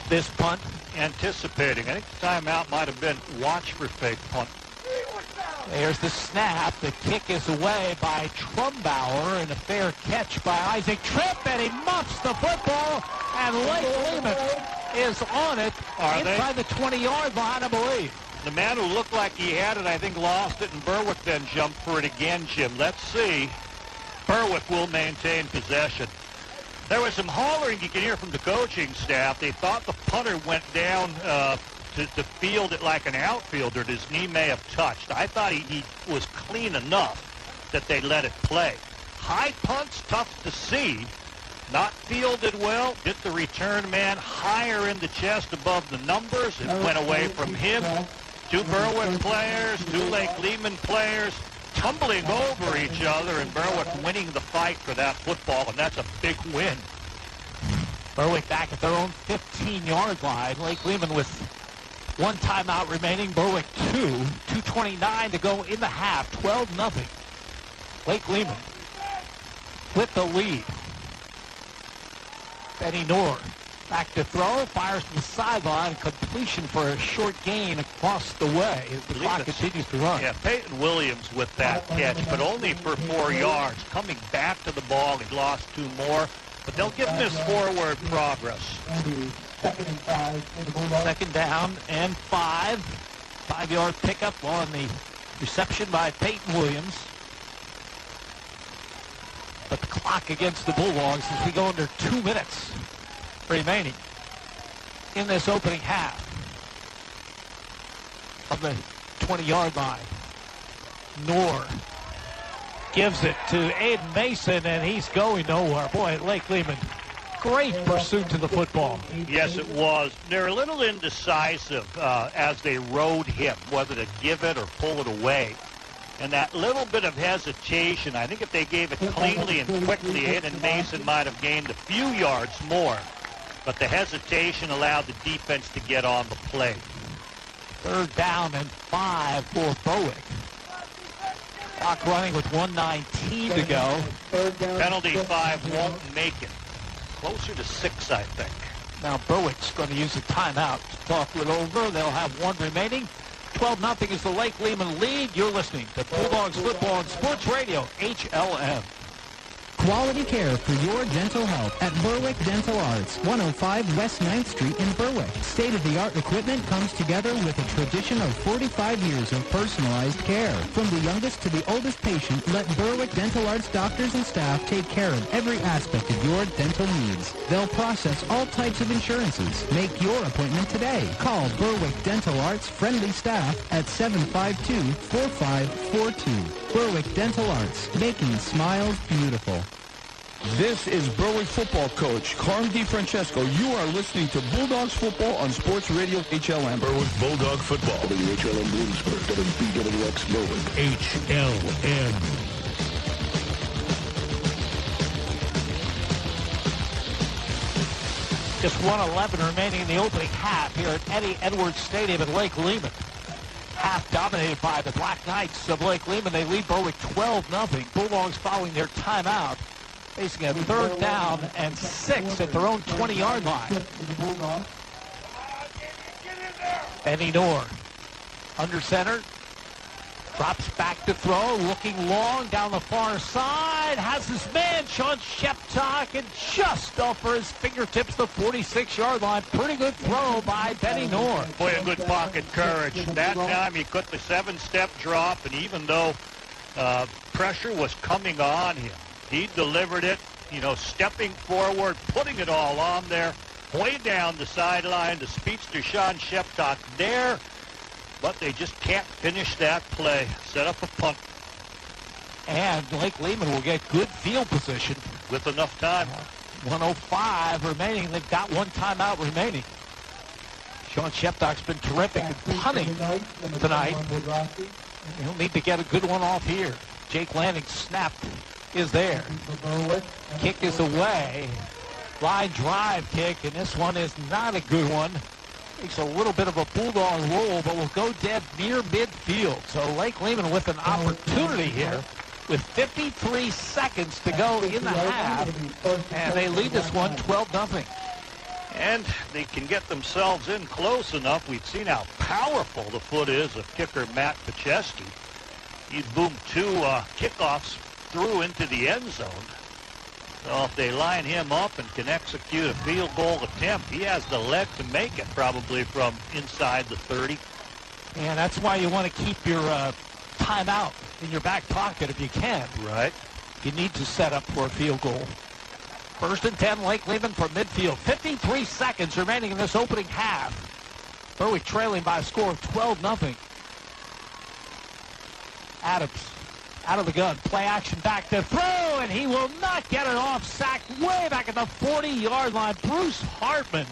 this punt. I think the timeout might have been watch for fake punt. There's the snap. The kick is away by Trumbauer, and a fair catch by Isaac Tripp, and he muffs the football, and Lake Lehman is on it inside the 20-yard line, I believe. The man who looked like he had it, I think, lost it, and Berwick then jumped for it again, Jim. Let's see. Berwick will maintain possession. There was some hollering you can hear from the coaching staff. They thought the punter went down to field it like an outfielder. His knee may have touched. I thought he was clean enough that they let it play. High punts, tough to see. Not fielded well. Get the return man higher in the chest above the numbers. It went away from him. 2 Berwick players, 2 Lake Lehman players tumbling over each other, and Berwick winning the fight for that football, and that's a big win. Berwick back at their own 15-yard line. Lake Lehman with one timeout remaining. Berwick 2. 2:29 to go in the half. 12-0. Lake Lehman with the lead. Benny Noor back to throw. Fires to the sideline. Completion for a short gain across the way. The clock continues to run. Yeah, Peyton Williams with that catch, but only for 4 yards. Coming back to the ball, he lost 2 more. But they'll give him his forward progress. 2nd and 5 for the Bulldogs. 2nd down and 5. 5-yard pickup on the reception by Peyton Williams. But the clock against the Bulldogs as we go under 2 minutes remaining in this opening half of the 20-yard line. Knorr gives it to Eiden Mason, and he's going nowhere. Boy, Lake Lehman, great pursuit to the football. Yes, it was. They're a little indecisive as they rode him, whether to give it or pull it away. And that little bit of hesitation, I think if they gave it cleanly and quickly, Eiden Mason might have gained a few yards more. But the hesitation allowed the defense to get on the play. 3rd down and 5 for Berwick. Clock running with 1:19 to go. Penalty 5 won't make it. Closer to 6, I think. Now Berwick's going to use a timeout to talk it over. They'll have one remaining. 12-0 is the Lake Lehman lead. You're listening to Bulldogs Football on Sports Radio, HLM. Quality care for your dental health at Berwick Dental Arts, 105 West 9th Street in Berwick. State-of-the-art equipment comes together with a tradition of 45 years of personalized care. From the youngest to the oldest patient, let Berwick Dental Arts doctors and staff take care of every aspect of your dental needs. They'll process all types of insurances. Make your appointment today. Call Berwick Dental Arts friendly staff at 752-4542. Berwick Dental Arts, making smiles beautiful. This is Berwick football coach Carm DiFrancesco. You are listening to Bulldogs football on Sports Radio HLM. Berwick Bulldog football. WHLM Bloomsburg, WBWX Berwick. HLM. Just 1:11 remaining in the opening half here at Eddie Edwards Stadium at Lake Lehman. Half dominated by the Black Knights of Lake Lehman. They lead Berwick 12-0. Bulldogs following their timeout, facing a 3rd down and 6 at their own 20-yard line. Benny Knorr under center. Drops back to throw, looking long down the far side. Has his man, Sean Sheptock, and just over his fingertips, the 46-yard line. Pretty good throw by Benny Knorr. Boy, a good pocket courage. That time he cut the 7-step drop, and even though pressure was coming on him, he delivered it, stepping forward, putting it all on there, way down the sideline. The speedster Sean Sheptock there. But they just can't finish that play. Set up a punt. And Lake Lehman will get good field position. With enough time. 1:05 remaining. They've got one timeout remaining. Sean Sheptock's been terrific in punting tonight. He'll need to get a good one off here. Jake Lanning's snap is there. Kick is away. Line drive kick, and this one is not a good one. Takes a little bit of a bulldog roll, but will go dead near midfield. So Lake Lehman with an opportunity here with 53 seconds to go in the half, and they lead this one 12-0. And they can get themselves in close enough. We've seen how powerful the foot is of kicker Matt Pacheski. He's boomed 2 kickoffs through into the end zone. So if they line him up and can execute a field goal attempt, he has the leg to make it probably from inside the 30. And that's why you want to keep your timeout in your back pocket if you can. Right. You need to set up for a field goal. 1st and 10, Lake Lehman from midfield. 53 seconds remaining in this opening half. Berwick trailing by a score of 12-0. Adams out of the gun. Play action back to throw, and he will not get it off. Sacked way back at the 40-yard line. Bruce Hartman,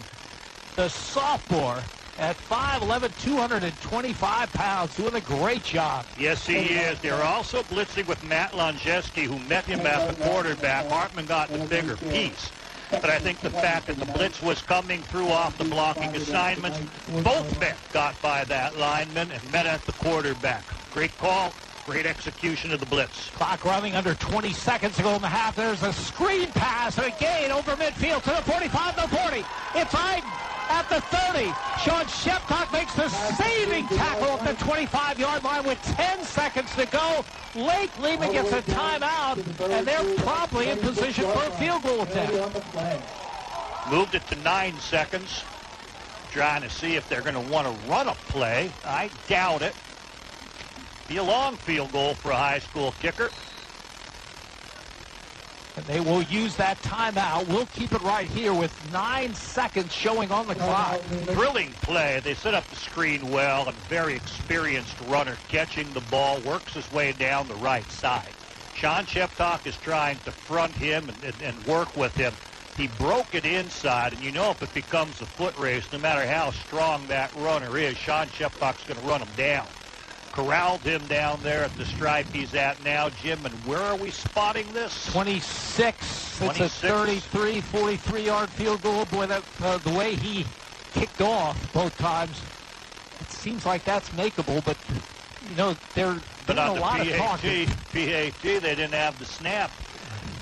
the sophomore, at 5'11", 225 pounds, doing a great job. Yes, he is. They're also blitzing with Matt Longeski, who met him at the quarterback. Hartman got the bigger piece. But I think the fact that the blitz was coming through off the blocking assignments, both men got by that lineman and met at the quarterback. Great call. Great execution of the blitz. Clock running under 20 seconds to go in the half. There's a screen pass and a gain over midfield to the 45, the 40. It's Eiden at the 30. Sean Sheptock makes the saving tackle at the 25-yard line with 10 seconds to go. Lake Lehman gets a timeout, and they're probably in position for a field goal attempt. Moved it to 9 seconds. trying to see if they're going to want to run a play. I doubt it. Be a long field goal for a high school kicker. And they will use that timeout. We'll keep it right here with 9 seconds showing on the clock. Thrilling play. They set up the screen well. A very experienced runner catching the ball, works his way down the right side. Sean Sheptock is trying to front him and work with him. He broke it inside, and you know if it becomes a foot race, no matter how strong that runner is, Sean Sheptock's going to run him down. Corralled him down there at the stripe he's at now, Jim, and where are we spotting this? 26. It's a 33, 43-yard field goal. Boy, the way he kicked off both times, it seems like that's makeable, but, you know, they're doing a lot of talking. PAT, they didn't have the snap.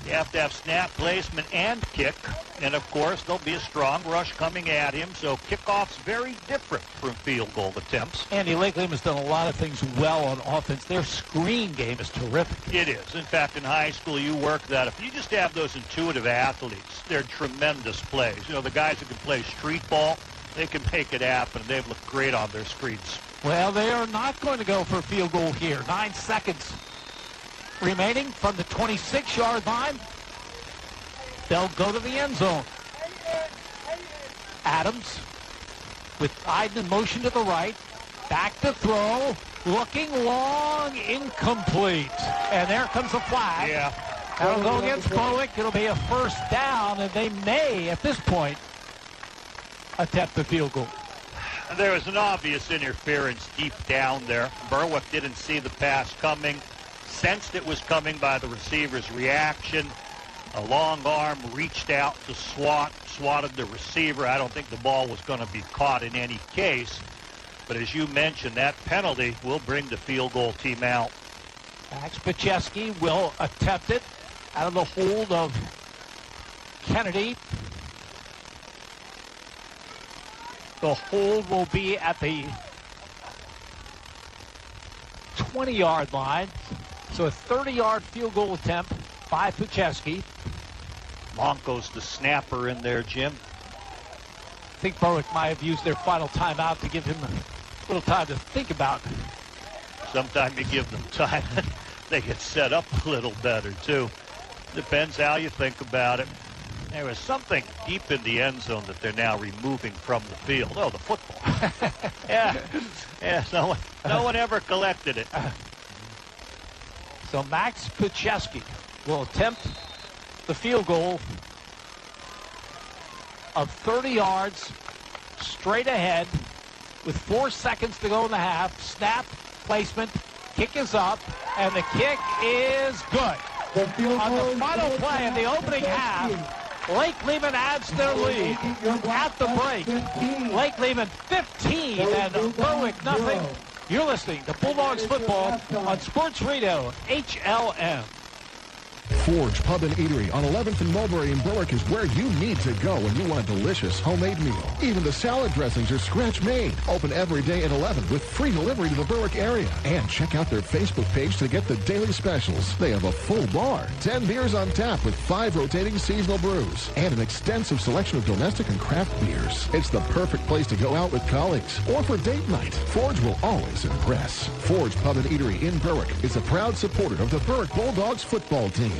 You have to have snap, placement, and kick. And, of course, there'll be a strong rush coming at him. So kickoff's very different from field goal attempts. Andy Lehman has done a lot of things well on offense. Their screen game is terrific. It is. In fact, in high school, you work that. If you just have those intuitive athletes, they're tremendous plays. You know, the guys who can play street ball, they can make it happen. They've looked great on their screens. Well, they are not going to go for a field goal here. 9 seconds remaining from the 26-yard line. They'll go to the end zone. Adams with Eiden in motion to the right. Back to throw. Looking long. Incomplete. And there comes a flag. Yeah. That'll go against Berwick. It'll be a first down, and they may, at this point, attempt the field goal. There was an obvious interference deep down there. Berwick didn't see the pass coming. Sensed it was coming by the receiver's reaction. A long arm reached out to swatted the receiver. I don't think the ball was going to be caught in any case. But as you mentioned, that penalty will bring the field goal team out. Max Pacheski will attempt it out of the hold of Kennedy. The hold will be at the 20-yard line. So a 30-yard field goal attempt by Pacheski. Monco's the snapper in there, Jim. I think Berwick might have used their final timeout to give him a little time to think about. Sometimes you give them time. They get set up a little better, too. Depends how you think about it. There was something deep in the end zone that they're now removing from the field. Oh, the football. Yeah, no one ever collected it. So Max Pacheski will attempt the field goal of 30 yards straight ahead with 4 seconds to go in the half. Snap, placement, kick is up, and the kick is good. On the final play in the opening half, Lake Lehman adds their lead at the break. Lake Lehman 15 and Berwick nothing. You're listening to Bulldogs football on Sports Radio HLM. Forge Pub and Eatery on 11th and Mulberry in Berwick is where you need to go when you want a delicious homemade meal. Even the salad dressings are scratch-made. Open every day at 11 with free delivery to the Berwick area. And check out their Facebook page to get the daily specials. They have a full bar, 10 beers on tap with 5 rotating seasonal brews, and an extensive selection of domestic and craft beers. It's the perfect place to go out with colleagues or for date night. Forge will always impress. Forge Pub and Eatery in Berwick is a proud supporter of the Berwick Bulldogs football team.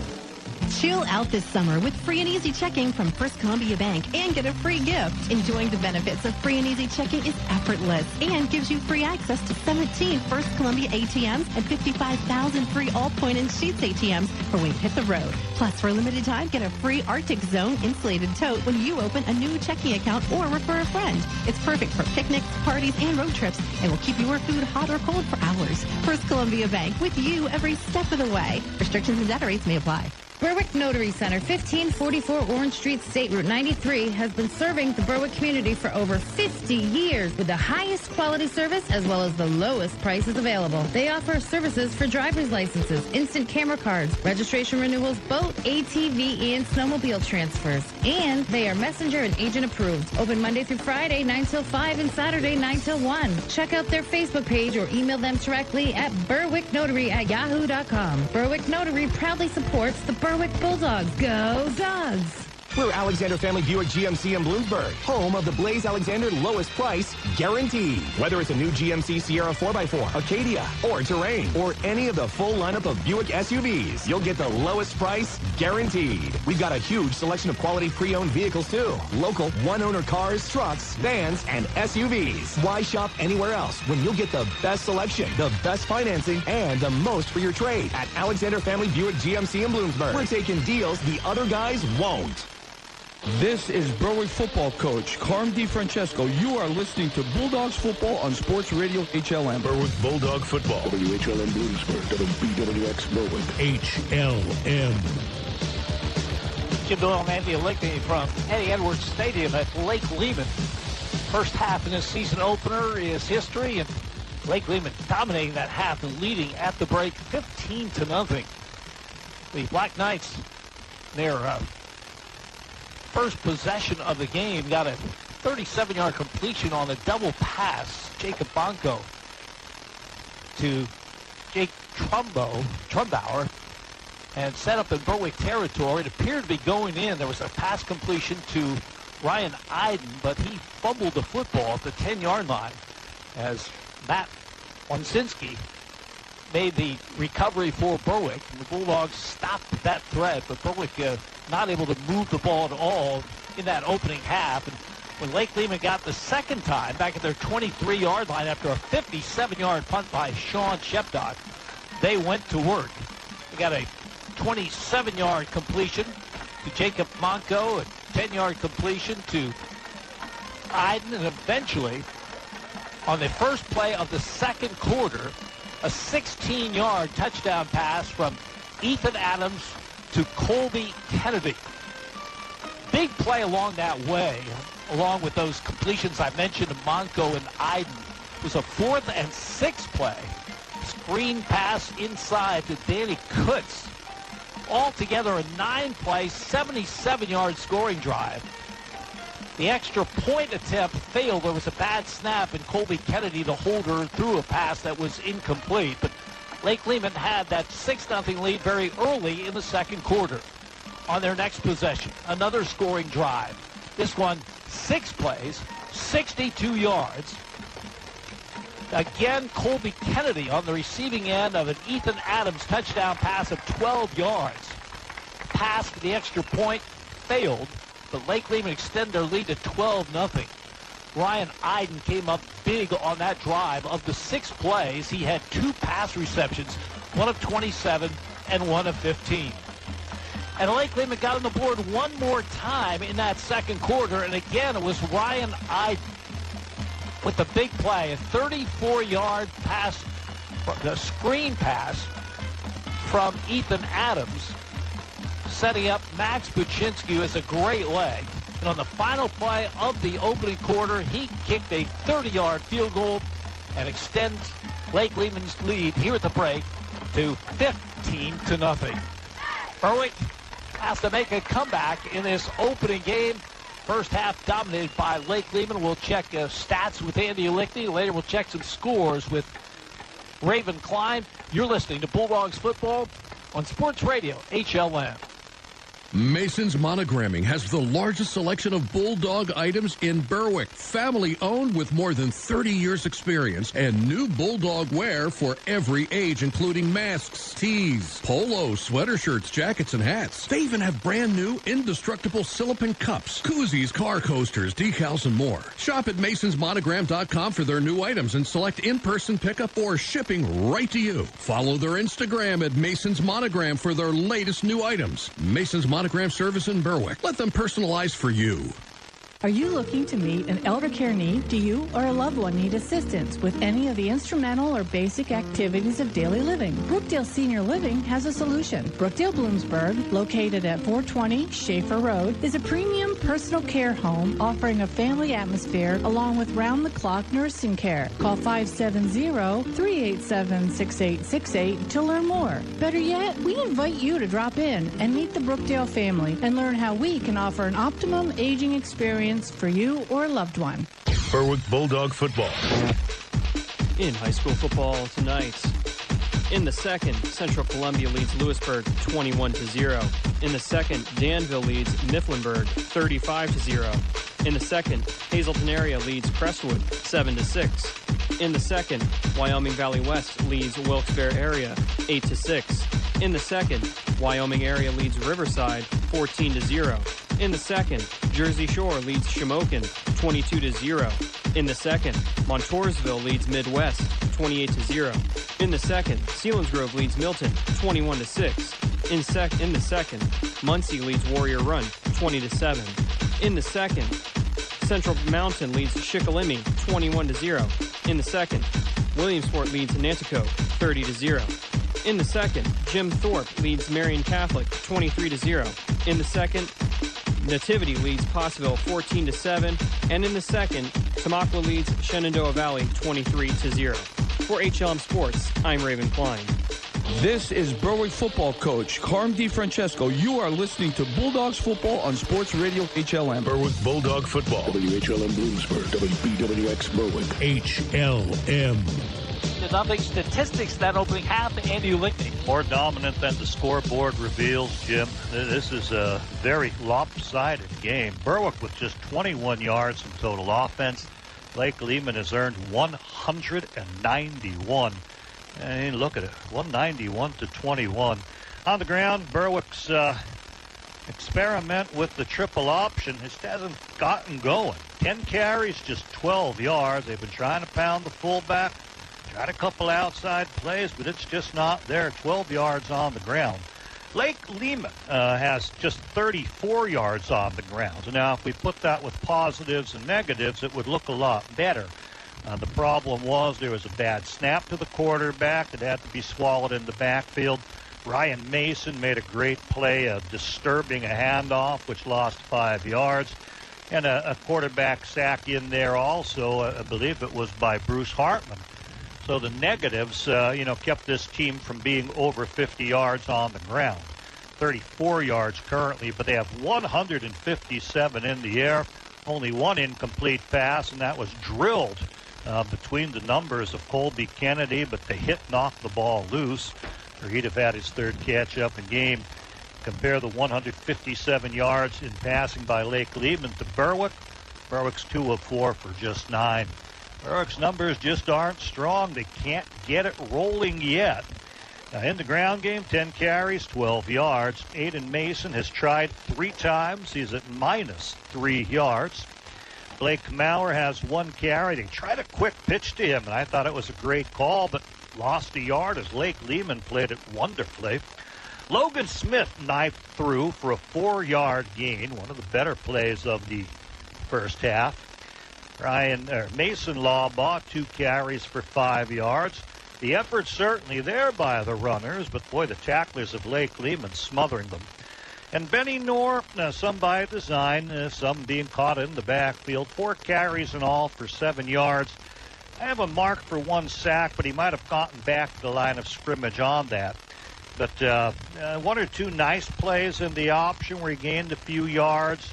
Chill out this summer with free and easy checking from First Columbia Bank and get a free gift. Enjoying the benefits of free and easy checking is effortless and gives you free access to 17 First Columbia ATMs and 55,000 free all-point and Sheets ATMs for when you hit the road. Plus, for a limited time, get a free Arctic Zone insulated tote when you open a new checking account or refer a friend. It's perfect for picnics, parties, and road trips and will keep your food hot or cold for hours. First Columbia Bank, with you every step of the way. Restrictions and data rates may apply. Berwick Notary Center, 1544 Orange Street, State Route 93, has been serving the Berwick community for over 50 years with the highest quality service as well as the lowest prices available. They offer services for driver's licenses, instant camera cards, registration renewals, boat, ATV, and snowmobile transfers. And they are messenger and agent approved. Open Monday through Friday, 9 till 5, and Saturday, 9 till 1. Check out their Facebook page or email them directly at berwicknotary@yahoo.com. Berwick Notary proudly supports the Berwick Bulldogs. Go Dogs! We're Alexander Family Buick GMC in Bloomsburg, home of the Blaze Alexander lowest price guaranteed. Whether it's a new GMC Sierra 4x4, Acadia, or Terrain, or any of the full lineup of Buick SUVs, you'll get the lowest price guaranteed. We've got a huge selection of quality pre-owned vehicles too. Local one-owner cars, trucks, vans, and SUVs. Why shop anywhere else when you'll get the best selection, the best financing, and the most for your trade at Alexander Family Buick GMC in Bloomsburg. We're taking deals the other guys won't. This is Berwick football coach Carm DiFrancesco. You are listening to Bulldogs football on Sports Radio HLM. Berwick Bulldog football. WHLM Bloomsburg, WBWX Berwick. HLM. Jim Doyle and Andy Lickney from Eddie Edwards Stadium at Lake Lehman. First half in this season opener is history, and Lake Lehman dominating that half and leading at the break 15-0. The Black Knights, their first possession of the game, got a 37-yard completion on a double pass. Jacob Bonko to Jake Trumbauer, and set up in Berwick territory. It appeared to be going in. There was a pass completion to Ryan Eiden, but he fumbled the football at the 10-yard line as Matt Wansinski made the recovery for Berwick. And the Bulldogs stopped that threat, but Berwick not able to move the ball at all in that opening half. And when Lake Lehman got the second time back at their 23-yard line after a 57-yard punt by Sean Shepdock, they went to work. They got a 27-yard completion to Jacob Monco, a 10-yard completion to Eiden, and eventually, on the first play of the second quarter, a 16-yard touchdown pass from Ethan Adams to Colby Kennedy. Big play along that way, along with those completions I mentioned to Monco and Eiden. It was a 4th and 6 play. Screen pass inside to Danny Kutz. Altogether a 9-play, 77-yard scoring drive. The extra point attempt failed. There was a bad snap, and Colby Kennedy, the holder, threw a pass that was incomplete. But Lake Lehman had that 6-0 lead very early in the second quarter. On their next possession, another scoring drive. This one, 6 plays, 62 yards. Again, Colby Kennedy on the receiving end of an Ethan Adams touchdown pass of 12 yards. Pass to the extra point failed, but Lake Lehman extended their lead to 12-0. Ryan Eiden came up big on that drive. Of the 6 plays, he had 2 pass receptions, one of 27 and one of 15. And Lake Lehman got on the board one more time in that second quarter, and again it was Ryan Eiden with the big play, a 34-yard pass, the screen pass from Ethan Adams, setting up Max Buczynski, who has a great leg. And on the final play of the opening quarter, he kicked a 30-yard field goal and extends Lake Lehman's lead here at the break to 15-0. Berwick has to make a comeback in this opening game. First half dominated by Lake Lehman. We'll check stats with Andy Lickney. Later we'll check some scores with Raven Klein. You're listening to Bulldogs football on Sports Radio HLM. Mason's Monogramming has the largest selection of Bulldog items in Berwick. Family owned with more than 30 years experience and new Bulldog wear for every age, including masks, tees, polos, sweater shirts, jackets, and hats. They even have brand new indestructible silicone cups, koozies, car coasters, decals, and more. Shop at masonsmonogram.com for their new items and select in-person pickup or shipping right to you. Follow their Instagram at Mason's Monogram for their latest new items. Mason's Monogram service in Berwick. Let them personalize for you. Are you looking to meet an elder care need? Do you or a loved one need assistance with any of the instrumental or basic activities of daily living? Brookdale Senior Living has a solution. Brookdale Bloomsburg, located at 420 Schaefer Road, is a premium personal care home offering a family atmosphere along with round-the-clock nursing care. Call 570-387-6868 to learn more. Better yet, we invite you to drop in and meet the Brookdale family and learn how we can offer an optimum aging experience for you or a loved one. Berwick Bulldog football. In high school football tonight, In the second, Central Columbia leads Lewisburg 21-0. In the second, Danville leads Mifflinburg 35-0. In the second, Hazleton area leads Crestwood 7-6. In the second, Wyoming Valley West leads Wilkes-Barre area 8-6. In the second, Wyoming area leads Riverside 14-0. In the second, Jersey Shore leads Shamokin 22-0. In the second, Montoursville leads Midwest 28-0. In the second, Selinsgrove leads Milton 21-6. In the second, Muncie leads Warrior Run 20-7. In the second, Central Mountain leads Shikellamy 21-0. In the second, Williamsport leads Nanticoke 30-0. In the second, Jim Thorpe leads Marion Catholic 23-0. In the second, Nativity leads Pottsville 14-7. And in the second, Tamaqua leads Shenandoah Valley 23-0. For HLM Sports, I'm Raven Klein. This is Berwick football coach Carm DiFrancesco. You are listening to Bulldogs football on Sports Radio HLM. Berwick Bulldog football. WHLM Bloomsburg, WBWX Berwick. HLM. Nothing statistics that opening half. Andy Linkney. More dominant than the scoreboard reveals, Jim. This is a very lopsided game. Berwick with just 21 yards in total offense. Lake Lehman has earned 191. And look at it, 191-21. On the ground, Berwick's experiment with the triple option just hasn't gotten going. 10 carries, just 12 yards. They've been trying to pound the fullback. Got a couple outside plays, but it's just not there. 12 yards on the ground. Lake Lehman has just 34 yards on the ground. Now, if we put that with positives and negatives, it would look a lot better. The problem was there was a bad snap to the quarterback that had to be swallowed in the backfield. Ryan Mason made a great play, disturbing a handoff, which lost 5 yards. And a quarterback sack in there also, I believe it was by Bruce Hartman. So the negatives, kept this team from being over 50 yards on the ground. 34 yards currently, but they have 157 in the air. Only one incomplete pass, and that was drilled between the numbers of Colby Kennedy, but the hit knocked the ball loose, or he'd have had his third catch-up in game. Compare the 157 yards in passing by Lake Lehman to Berwick. Berwick's 2 of 4 for just 9. Berwick's numbers just aren't strong. They can't get it rolling yet. In the ground game, 10 carries, 12 yards. Eiden Mason has tried 3 times. He's at -3 yards. Blake Maurer has 1 carry. They tried a quick pitch to him, and I thought it was a great call, but lost a yard as Lake Lehman played it wonderfully. Logan Smith knifed through for a 4-yard gain, one of the better plays of the first half. Mason Lawbaugh, 2 carries for 5 yards. The effort's certainly there by the runners, but boy, the tacklers of Lake Lehman smothering them. And Benny Knorr, some by design, some being caught in the backfield. 4 carries in all for 7 yards. I have a mark for 1 sack, but he might have gotten back to the line of scrimmage on that. But 1 or 2 nice plays in the option where he gained a few yards.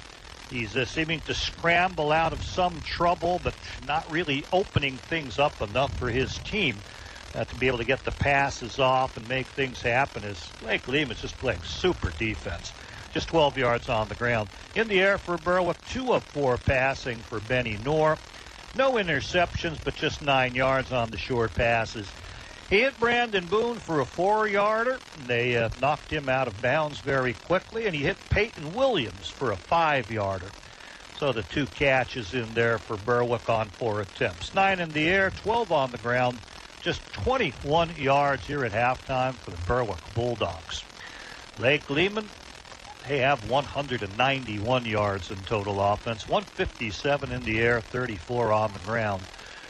He's seeming to scramble out of some trouble, but not really opening things up enough for his team to be able to get the passes off and make things happen, as Lake Lehman's just playing super defense. Just 12 yards on the ground. In the air for Berwick, 2 of 4 passing for Benny Knorr. No interceptions, but just 9 yards on the short passes. He hit Brandon Boone for a 4-yarder. They knocked him out of bounds very quickly, and he hit Peyton Williams for a 5-yarder. So the 2 catches in there for Berwick on 4 attempts. 9 in the air, 12 on the ground. Just 21 yards here at halftime for the Berwick Bulldogs. Lake Lehman, they have 191 yards in total offense. 157 in the air, 34 on the ground.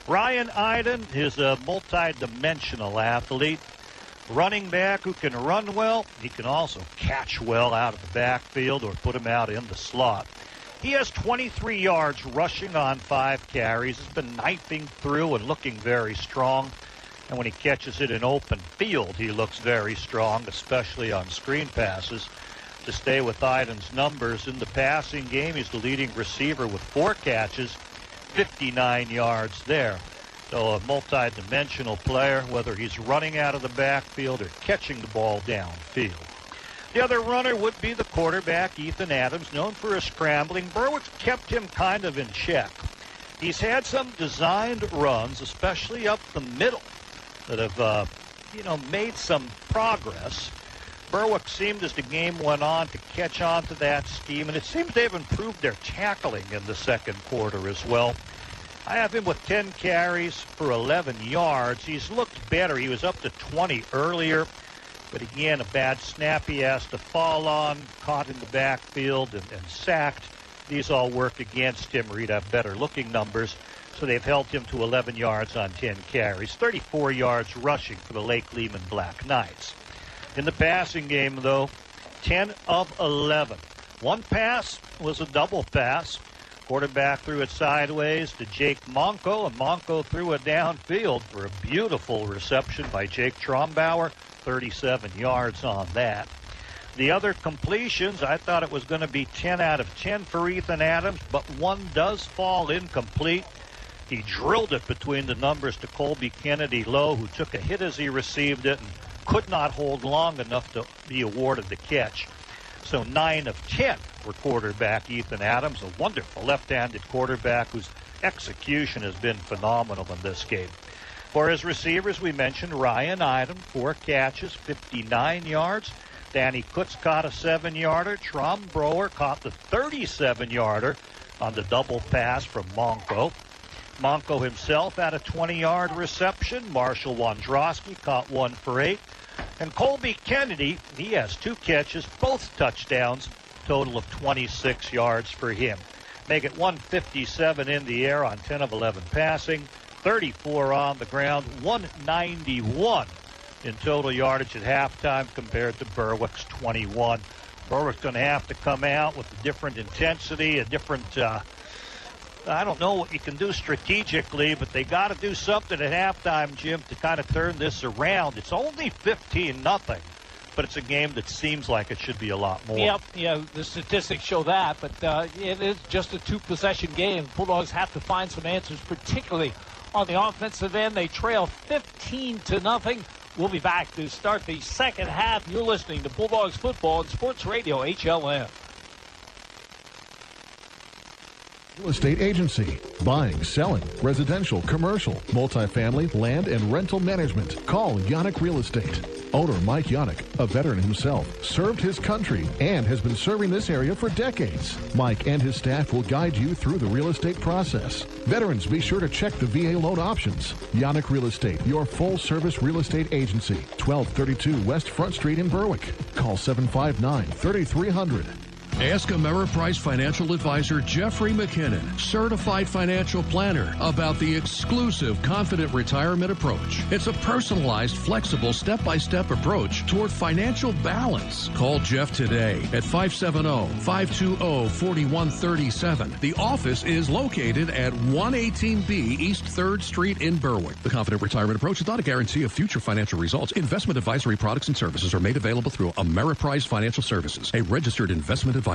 Ryan Eiden is a multi-dimensional athlete. Running back who can run well. He can also catch well out of the backfield or put him out in the slot. He has 23 yards rushing on 5 carries. He's been knifing through and looking very strong. And when he catches it in open field, he looks very strong, especially on screen passes. To stay with Eiden's numbers, in the passing game, he's the leading receiver with 4 catches, 59 yards there. So a multi-dimensional player, whether he's running out of the backfield or catching the ball downfield. The other runner would be the quarterback, Ethan Adams, known for his scrambling. Berwick's kept him kind of in check. He's had some designed runs, especially up the middle, that have, made some progress. Berwick seemed, as the game went on, to catch on to that scheme, and it seems they've improved their tackling in the second quarter as well. I have him with 10 carries for 11 yards. He's looked better. He was up to 20 earlier. But again, a bad snap he has to fall on, caught in the backfield and sacked. These all work against him, or he'd have better looking numbers. So they've held him to 11 yards on 10 carries. 34 yards rushing for the Lake Lehman Black Knights. In the passing game, though, 10 of 11. One pass was a double pass. Quarterback threw it sideways to Jake Monco, and Monco threw it downfield for a beautiful reception by Jake Trombauer. 37 yards on that. The other completions, I thought it was going to be 10 out of 10 for Ethan Adams, but one does fall incomplete. He drilled it between the numbers to Colby Kennedy Lowe, who took a hit as he received it and could not hold long enough to be awarded the catch. So 9 of 10 for quarterback Ethan Adams, a wonderful left-handed quarterback whose execution has been phenomenal in this game. For his receivers, we mentioned Ryan Eiden, 4 catches, 59 yards. Danny Kutz caught a 7-yarder. Trom Brower caught the 37-yarder on the double pass from Monco. Monco himself had a 20-yard reception. Marshall Radrosky caught 1 for 8. And Colby Kennedy, he has 2 catches, both touchdowns, total of 26 yards for him. Make it 157 in the air on 10 of 11 passing. 34 on the ground, 191 in total yardage at halftime compared to Berwick's 21. Berwick's going to have to come out with a different intensity, a different, I don't know what you can do strategically, but they got to do something at halftime, Jim, to kind of turn this around. It's only 15-0, but it's a game that seems like it should be a lot more. Yep, yeah, the statistics show that, but it is just a 2-possession game. Bulldogs have to find some answers, particularly on the offensive end. They trail 15-0. We'll be back to start the second half. You're listening to Bulldogs Football on Sports Radio HLM. Real estate agency. Buying, selling, residential, commercial, multifamily, land, and rental management. Call Yannick Real Estate. Owner Mike Yannick, a veteran himself, served his country and has been serving this area for decades. Mike and his staff will guide you through the real estate process. Veterans, be sure to check the VA loan options. Yannick Real Estate, your full-service real estate agency. 1232 West Front Street in Berwick. Call 759-3300. Ask Ameriprise financial advisor Jeffrey McKinnon, certified financial planner, about the exclusive Confident Retirement Approach. It's a personalized, flexible, step-by-step approach toward financial balance. Call Jeff today at 570-520-4137. The office is located at 118B East 3rd Street in Berwick. The Confident Retirement Approach is not a guarantee of future financial results. Investment advisory products and services are made available through Ameriprise Financial Services, a registered investment advisor.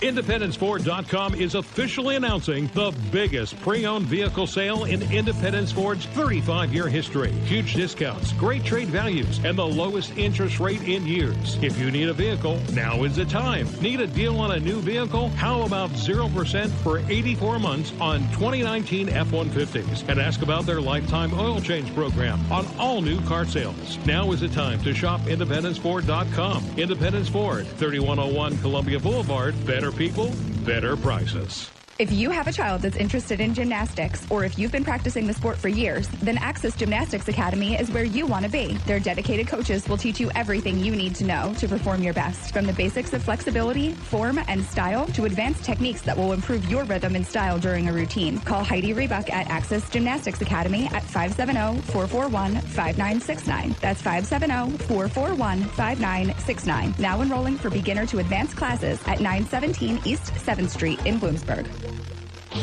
IndependenceFord.com is officially announcing the biggest pre-owned vehicle sale in Independence Ford's 35-year history. Huge discounts, great trade values, and the lowest interest rate in years. If you need a vehicle, now is the time. Need a deal on a new vehicle? How about 0% for 84 months on 2019 F-150s? And ask about their lifetime oil change program on all new car sales. Now is the time to shop IndependenceFord.com. Independence Ford, 3101 Columbia Boulevard. Better people, better prices. If you have a child that's interested in gymnastics, or if you've been practicing the sport for years, then Access Gymnastics Academy is where you want to be. Their dedicated coaches will teach you everything you need to know to perform your best, from the basics of flexibility, form, and style, to advanced techniques that will improve your rhythm and style during a routine. Call Heidi Rebuck at Access Gymnastics Academy at 570-441-5969. That's 570-441-5969. Now enrolling for beginner to advanced classes at 917 East 7th Street in Bloomsburg.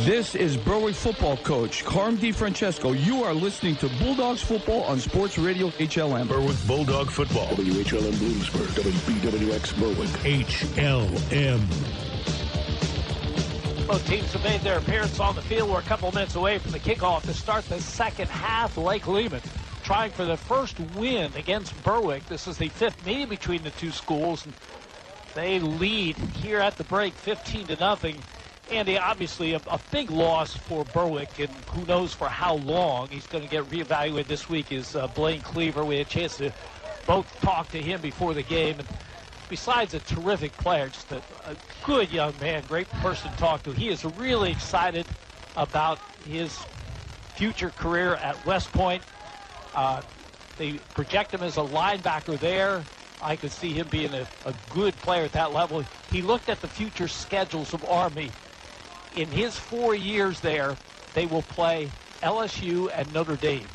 This is Berwick football coach Carm DiFrancesco. You are listening to Bulldogs Football on Sports Radio HLM. Berwick Bulldog Football. WHLM Bloomsburg. WBWX Berwick. HLM. Both teams have made their appearance on the field. We're a couple minutes away from the kickoff to start the second half. Lake Lehman trying for the first win against Berwick. This is the fifth meeting between the two schools. And they lead here at the break 15-0. Andy, obviously a big loss for Berwick, and who knows for how long. He's going to get reevaluated this week is Blaine Cleaver. We had a chance to both talk to him before the game. And besides a terrific player, just a good young man, great person to talk to. He is really excited about his future career at West Point. They project him as a linebacker there. I could see him being a good player at that level. He looked at the future schedules of Army. In his 4 years there, they will play LSU and Notre Dame.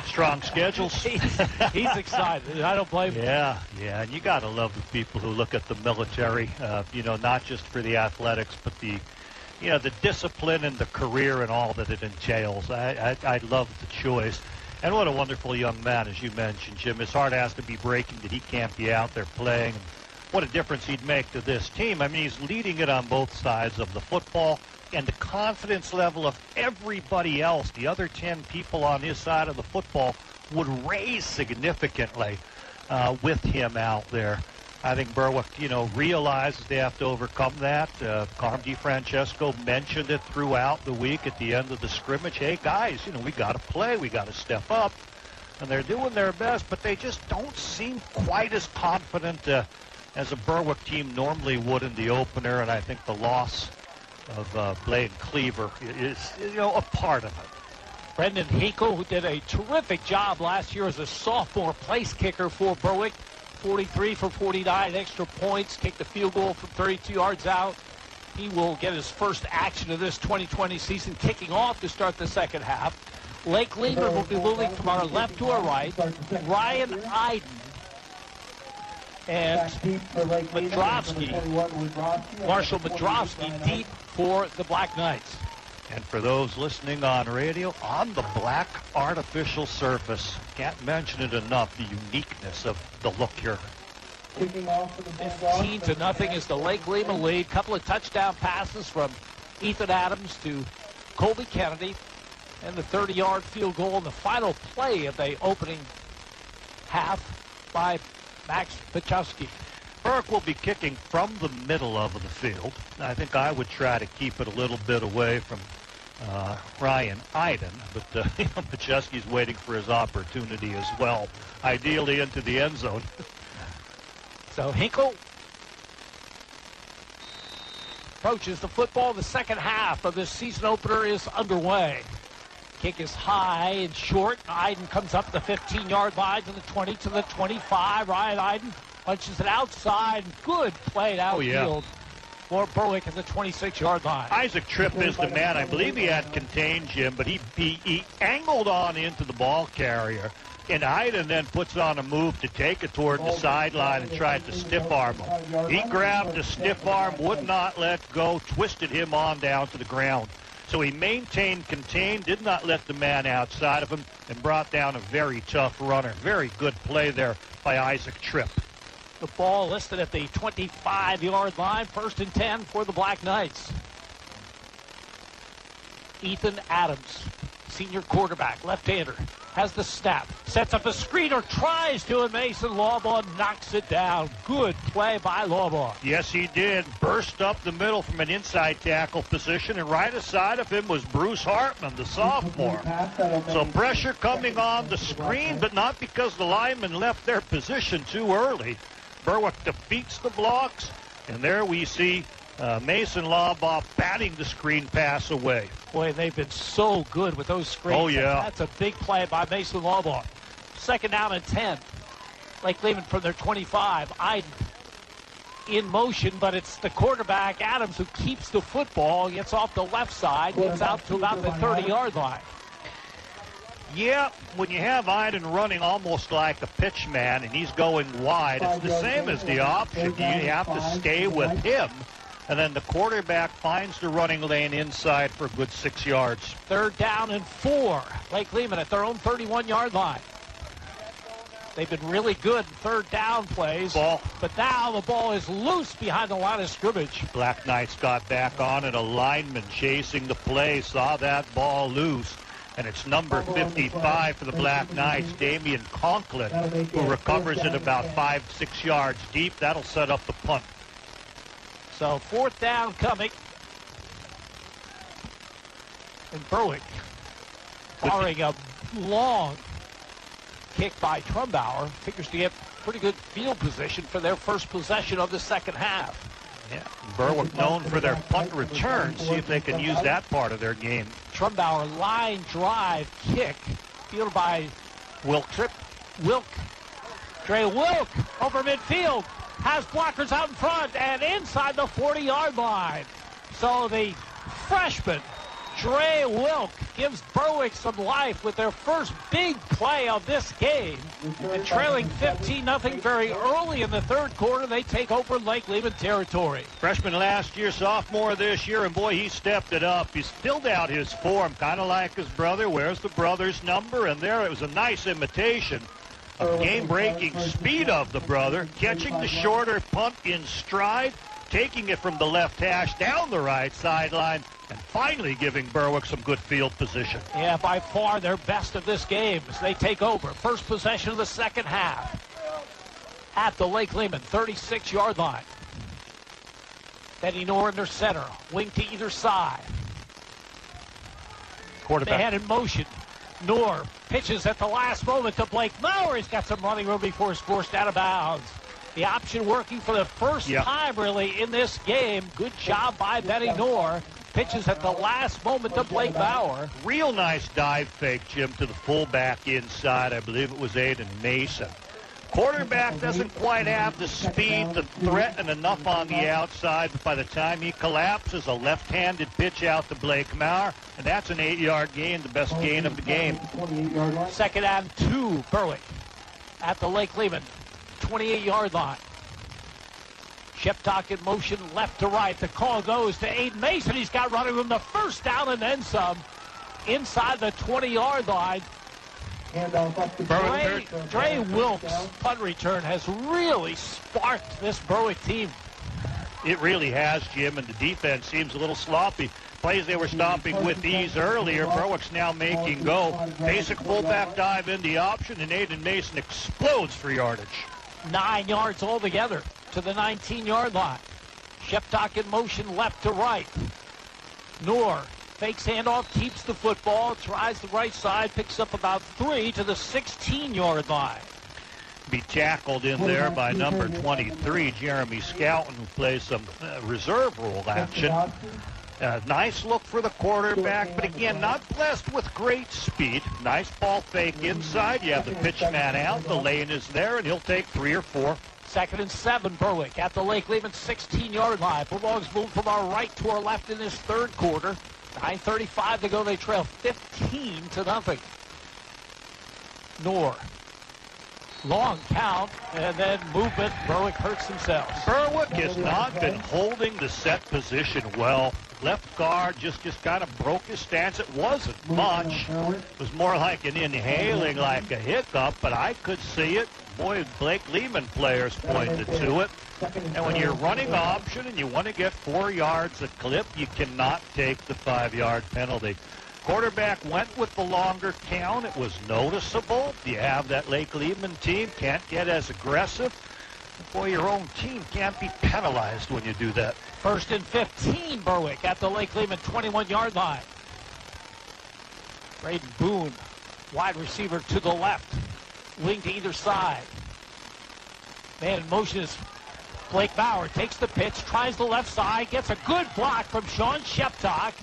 Strong schedules. He's excited. I don't blame him. Yeah, and you got to love the people who look at the military, not just for the athletics, but the discipline and the career and all that it entails. I love the choice. And what a wonderful young man, as you mentioned, Jim. His heart has to be breaking that he can't be out there playing. What a difference he'd make to this team. I mean, he's leading it on both sides of the football, and the confidence level of everybody else, the other 10 people on his side of the football, would raise significantly with him out there. I think Berwick, realizes they have to overcome that. Carm DiFrancesco mentioned it throughout the week at the end of the scrimmage. Hey, guys, we got to play. We got to step up. And they're doing their best, but they just don't seem quite as confident as a Berwick team normally would in the opener. And I think the loss of Blaine Cleaver is, a part of it. Brendan Hinkle, who did a terrific job last year as a sophomore place kicker for Berwick, 43 for 49 extra points, kicked the field goal from 32 yards out. He will get his first action of this 2020 season, kicking off to start the second half. Lake Lehman will be moving from our left to our right. Ryan Eiden and Radrosky, Marshall Radrosky, deep for the Black Knights. And for those listening on radio, on the black artificial surface, can't mention it enough, the uniqueness of the look here. 15-0 is the Lake Lehman lead. Couple of touchdown passes from Ethan Adams to Colby Kennedy, and the 30-yard field goal in the final play of the opening half by Max Pachowski. Berwick will be kicking from the middle of the field. I think I would try to keep it a little bit away from Ryan Eiden, but Pachowski's waiting for his opportunity as well, ideally into the end zone. So Hinkle approaches the football. The second half of this season opener is underway. Kick is high and short. Eiden comes up the 15-yard line to the 20 to the 25. Ryan Eiden punches it outside. Good play outfield for Berwick at the 26-yard line. Isaac Tripp is the man. I believe he had contained Jim, but he angled on into the ball carrier. And Eiden then puts on a move to take it toward the sideline and tried to stiff arm him. He grabbed the stiff arm, would not let go, twisted him on down to the ground. So he maintained, contained, did not let the man outside of him, and brought down a very tough runner. Very good play there by Isaac Tripp. The ball listed at the 25-yard line, 1st and 10 for the Black Knights. Ethan Adams, senior quarterback, left-hander, has the snap, sets up a screen or tries to, and Mason Lawbaugh knocks it down. Good play by Lawbaugh. Yes, he did. Burst up the middle from an inside tackle position, and right aside of him was Bruce Hartman, the sophomore. So pressure coming on the screen, but not because the lineman left their position too early. Berwick defeats the blocks, and there we see Mason Lawbaugh batting the screen pass away. Boy, they've been so good with those screens. Oh, yeah. That's a big play by Mason Lawbaugh. 2nd down and 10. Lake Lehman from their 25. Eiden in motion, but it's the quarterback, Adams, who keeps the football, gets off the left side, gets out to about the 30-yard line. Yeah, when you have Eiden running almost like a pitch man and he's going wide, it's the same as the option. You have to stay with him. And then the quarterback finds the running lane inside for a good 6 yards. 3rd down and 4. Lake Lehman at their own 31-yard line. They've been really good in third down plays. But now the ball is loose behind the line of scrimmage. Black Knights got back on it. A lineman chasing the play saw that ball loose. And it's number 55 for the Black Knights, Damian Conklin, who recovers it about 5-6 yards deep. That'll set up the punt. So fourth down coming. And Berwick, barring a long kick by Trumbauer, figures to get pretty good field position for their first possession of the second half. Yeah, Berwick known for their punt returns. See if they can use that part of their game. Trumbauer line drive kick, fielded by Wilk. Dre Wilk over midfield, has blockers out in front and inside the 40-yard line. So the freshman, Dre Wilk, gives Berwick some life with their first big play of this game. And trailing 15-0 very early in the third quarter, they take over Lake Lehman territory. Freshman last year, sophomore this year, and boy, he stepped it up. He's filled out his form, kind of like his brother. Wears the brother's number, and there it was a nice imitation of game-breaking speed of the brother, catching the shorter punt in stride, taking it from the left hash down the right sideline, and finally giving Berwick some good field position. Yeah, by far their best of this game as they take over. First possession of the second half at the Lake Lehman 36-yard line. Benny Knorr in their center, wing to either side. Quarterback. They had in motion. Knorr pitches at the last moment to Blake Maurer. He's got some running room before he's forced out of bounds. The option working for the first time, really, in this game. Good job by Benny Knorr. Pitches at the last moment to Blake Bauer. Real nice dive fake, Jim, to the fullback inside. I believe it was Eiden Mason. Quarterback doesn't quite have the speed, the threat, and enough on the outside, but by the time he collapses, a left-handed pitch out to Blake Maurer, and that's an 8-yard gain, the best gain of the game. Second and 2, Berwick at the Lake Lehman 28-yard line. Sheptock in motion left to right. The call goes to Eiden Mason. He's got running room, the first down and then some inside the 20-yard line. Dre Wilk's punt return has really sparked this Berwick team. It really has, Jim, and the defense seems a little sloppy. Plays they were stopping with ease earlier, Berwick's now making go. Basic fullback dive in the option, and Eiden Mason explodes for yardage. 9 yards altogether to the 19-yard line. Sheptock in motion left to right. Knorr fakes handoff, keeps the football, tries the right side, picks up about 3 to the 16-yard line. Be tackled in there by number 23, Jeremy Scouten, who plays some reserve rule action. Nice look for the quarterback, but again, not blessed with great speed. Nice ball fake inside. You have the pitch man out. The lane is there, and he'll take 3 or 4. Second and 7, Berwick at the Lake Lehman 16-yard line. Bulldogs move from our right to our left in this third quarter. 9:35 to go. They trail 15-0. Knorr. Long count, and then movement. Berwick hurts themselves. Berwick has not been holding the set position well. Left guard just kind of broke his stance. It wasn't much. It was more like an inhaling, like a hiccup, but I could see it. Boy, Blake Lehman players pointed to it. And when you're running option and you want to get 4 yards a clip, you cannot take the 5-yard penalty. Quarterback went with the longer count. It was noticeable. You have that Lake Lehman team, can't get as aggressive. Boy, your own team can't be penalized when you do that. First and 15, Berwick at the Lake Lehman 21-yard line. Braden Boone, wide receiver to the left. Wing to either side. Man in motion is Blake Bauer. Takes the pitch, tries the left side, gets a good block from Sean Sheptock.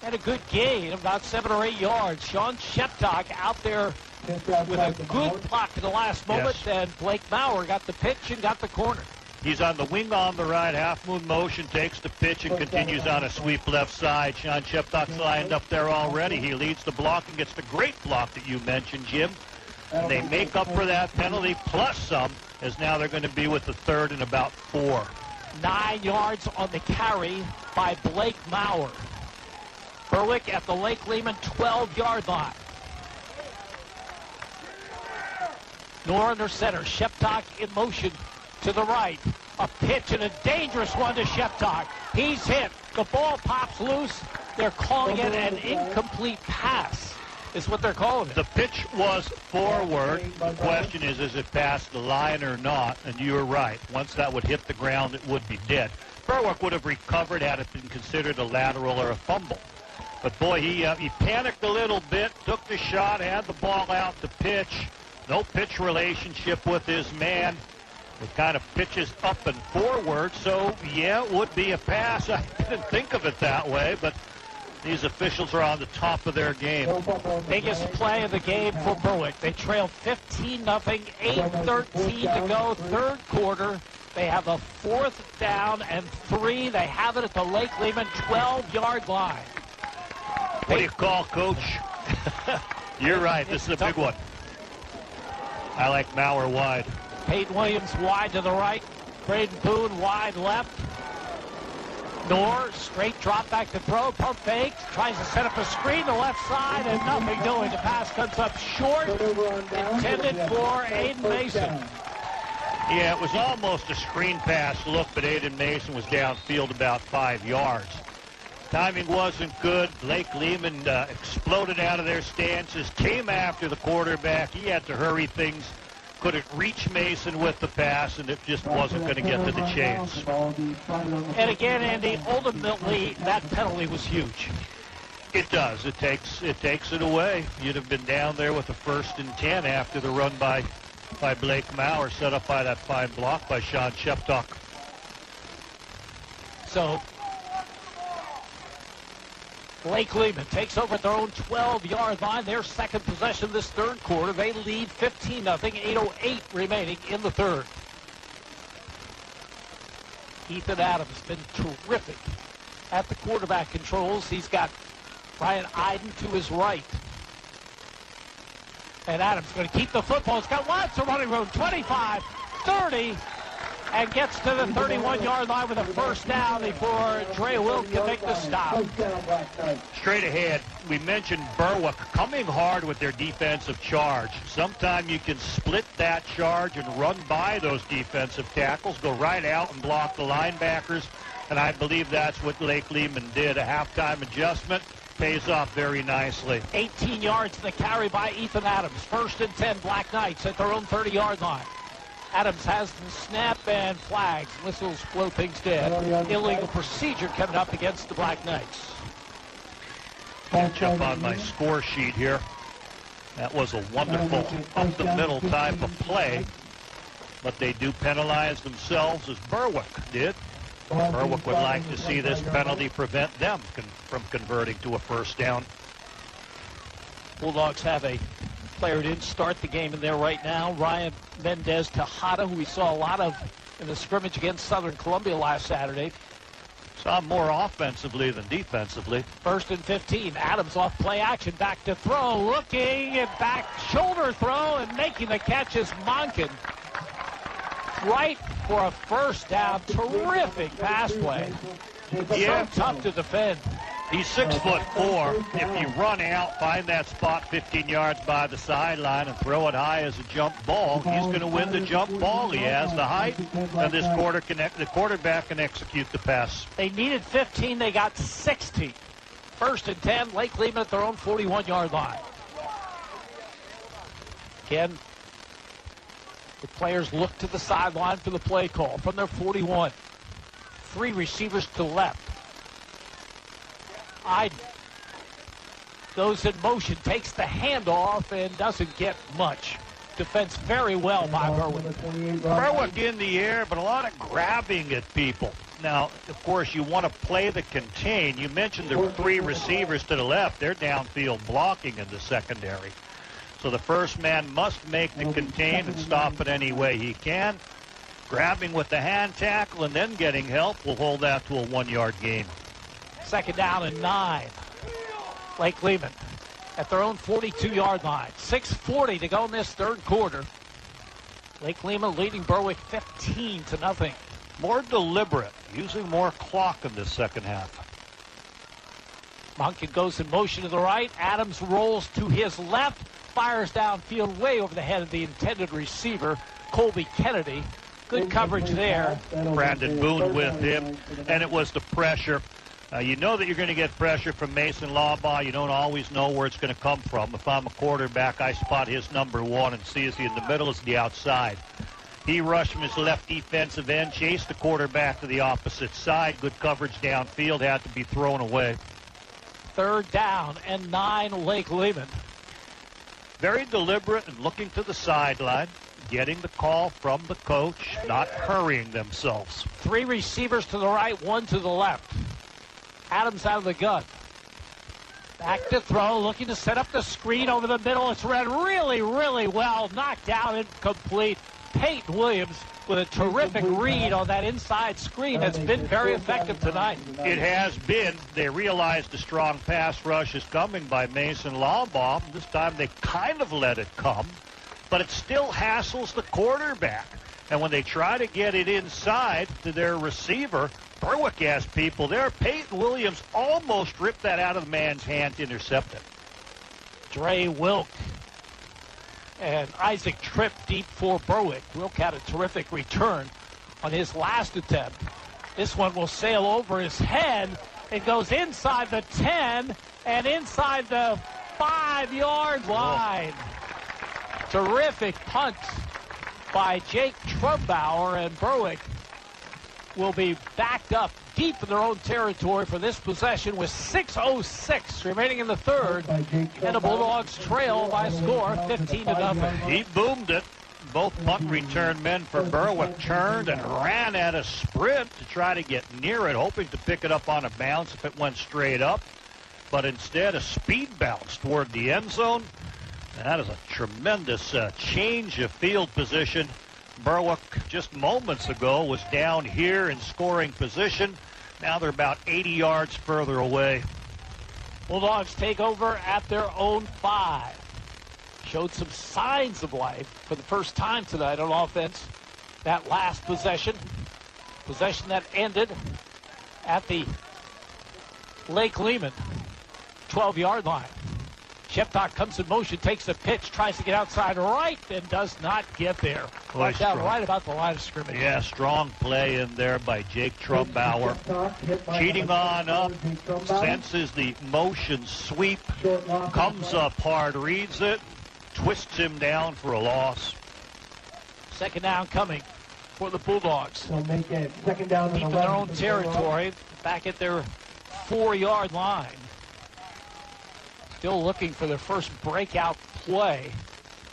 And a good gain, about 7 or 8 yards. Sean Sheptock out there with a good block at the last moment. And Blake Bauer got the pitch and got the corner. He's on the wing on the right, half-moon motion, takes the pitch and continues on a sweep left side. Sean Sheptock's lined up there already. He leads the block and gets the great block that you mentioned, Jim. And they make up for that penalty plus some, as now they're going to be with the third and about 4. 9 yards on the carry by Blake Bauer. Berwick at the Lake Lehman 12-yard line. Nor under center. Sheptock in motion to the right. A pitch and a dangerous one to Sheptock. He's hit. The ball pops loose. They're calling it an incomplete pass, is what they're calling it. The pitch was forward. The question is it past the line or not? And you were right. Once that would hit the ground, it would be dead. Berwick would have recovered had it been considered a lateral or a fumble. But, boy, he panicked a little bit, took the shot, had the ball out to pitch. No pitch relationship with his man. It kind of pitches up and forward, so, yeah, it would be a pass. I didn't think of it that way, but these officials are on the top of their game. Biggest play of the game for Berwick. They trail 15-0, 8:13 to go, third quarter. They have a 4th down and 3. They have it at the Lake Lehman 12-yard line. What do you call, Coach? You're right. This is a big one. I like Maurer wide. Peyton Williams wide to the right. Braden Boone wide left. Knorr, straight drop back to throw. Pump fake. Tries to set up a screen to the left side and nothing doing. The pass comes up short. Intended for Eiden Mason. Yeah, it was almost a screen pass look, but Eiden Mason was downfield about 5 yards. Timing wasn't good. Lake Lehman exploded out of their stances, came after the quarterback. He had to hurry things. Couldn't reach Mason with the pass, and it just wasn't going to get to the chains. And again, Andy, ultimately, that penalty was huge. It does. It takes it away. You'd have been down there with a 1st and 10 after the run by Blake Maurer, set up by that fine block by Sean Sheptock. So Lake Lehman takes over at their own 12-yard line. Their second possession this third quarter. They lead 15-0, 8:08 remaining in the third. Ethan Adams has been terrific at the quarterback controls. He's got Brian Eiden to his right. And Adams going to keep the football. He's got lots of running room. 25, 30, and gets to the 31-yard line with a 1st down before Dre Wilk can make the stop. Straight ahead, we mentioned Berwick coming hard with their defensive charge. Sometime you can split that charge and run by those defensive tackles, go right out and block the linebackers, and I believe that's what Lake Lehman did. A halftime adjustment pays off very nicely. 18 yards to the carry by Ethan Adams. 1st and 10, Black Knights at their own 30-yard line. Adams has the snap and flags. Whistles blow things dead. Illegal procedure coming up against the Black Knights. Catch up on my score sheet here. That was a wonderful up-the-middle type of play. But they do penalize themselves as Berwick did. Berwick would like to see this penalty prevent them from converting to a 1st down. Bulldogs have a player who didn't start the game in there right now. Ryan Mendes Tejada, who we saw a lot of in the scrimmage against Southern Columbia last Saturday. Saw him more offensively than defensively. 1st and 15. Adams off play action. Back to throw. Looking and back shoulder throw and making the catch is Monken. Right for a 1st down. Terrific pass play. Yeah. So tough to defend. He's 6'4". If you run out, find that spot 15 yards by the sideline and throw it high as a jump ball, he's going to win the jump ball. He has the height, and this the quarterback can execute the pass. They needed 15. They got 16. 1st and 10. Lake Lehman at their own 41-yard line. Again, the players look to the sideline for the play call from their 41. 3 receivers to the left. Eiden goes in motion, takes the handoff, and doesn't get much. Defense very well by Berwick. Berwick in the air, but a lot of grabbing at people. Now, of course, you want to play the contain. You mentioned there were 3 receivers to the left. They're downfield blocking in the secondary. So the first man must make the contain and stop it any way he can. Grabbing with the hand tackle and then getting help will hold that to a 1-yard gain. 2nd down and 9. Lake Lehman at their own 42-yard line. 6:40 to go in this third quarter. Lake Lehman leading Berwick 15-0. More deliberate, using more clock in this second half. Monken goes in motion to the right. Adams rolls to his left. fires downfield way over the head of the intended receiver, Colby Kennedy. Good coverage there. Brandon Boone with him, and it was the pressure. You know that you're going to get pressure from Mason Lawbaugh. You don't always know where it's going to come from. If I'm a quarterback, I spot his number one and see is he in the middle, is he outside. He rushed from his left defensive end, chased the quarterback to the opposite side. Good coverage downfield, had to be thrown away. 3rd down and 9, Lake Lehman. Very deliberate and looking to the sideline, getting the call from the coach, not hurrying themselves. 3 receivers to the right, 1 to the left. Adams out of the gun. Back to throw, looking to set up the screen over the middle. It's read really, really well. Knocked out, incomplete. Peyton Williams with a terrific read on that inside screen. That's been very effective tonight. It has been. They realized the strong pass rush is coming by Mason Lawbaugh. This time they kind of let it come, but it still hassles the quarterback. And when they try to get it inside to their receiver, Berwick has people there. Peyton Williams almost ripped that out of the man's hand to intercept it. Dre Wilk and Isaac Tripp deep for Berwick. Wilk had a terrific return on his last attempt. This one will sail over his head. It goes inside the 10 and inside the 5-yard line. Terrific punt by Jake Trumbauer, and Berwick will be backed up deep in their own territory for this possession with 6:06 remaining in the 3rd, and the Bulldogs trail by a score 15-0. He boomed it. Both punt return men for Berwick turned and ran at a sprint to try to get near it, hoping to pick it up on a bounce if it went straight up, but instead a speed bounce toward the end zone. And that is a tremendous change of field position. Berwick just moments ago was down here in scoring position. Now they're about 80 yards further away. Bulldogs take over at their own 5. Showed some signs of life for the first time tonight on offense. That last possession that ended at the Lake Lehman 12-yard line. Sheptock comes in motion, takes the pitch, tries to get outside right, and does not get there. Watch out right about the line of scrimmage. Yeah, strong play in there by Jake Trumbauer. Cheating on up, senses the motion sweep, comes up hard, reads it, twists him down for a loss. 2nd down coming for the Bulldogs. They'll make it 2nd down deep in their own territory, back at their 4-yard line. Still looking for their first breakout play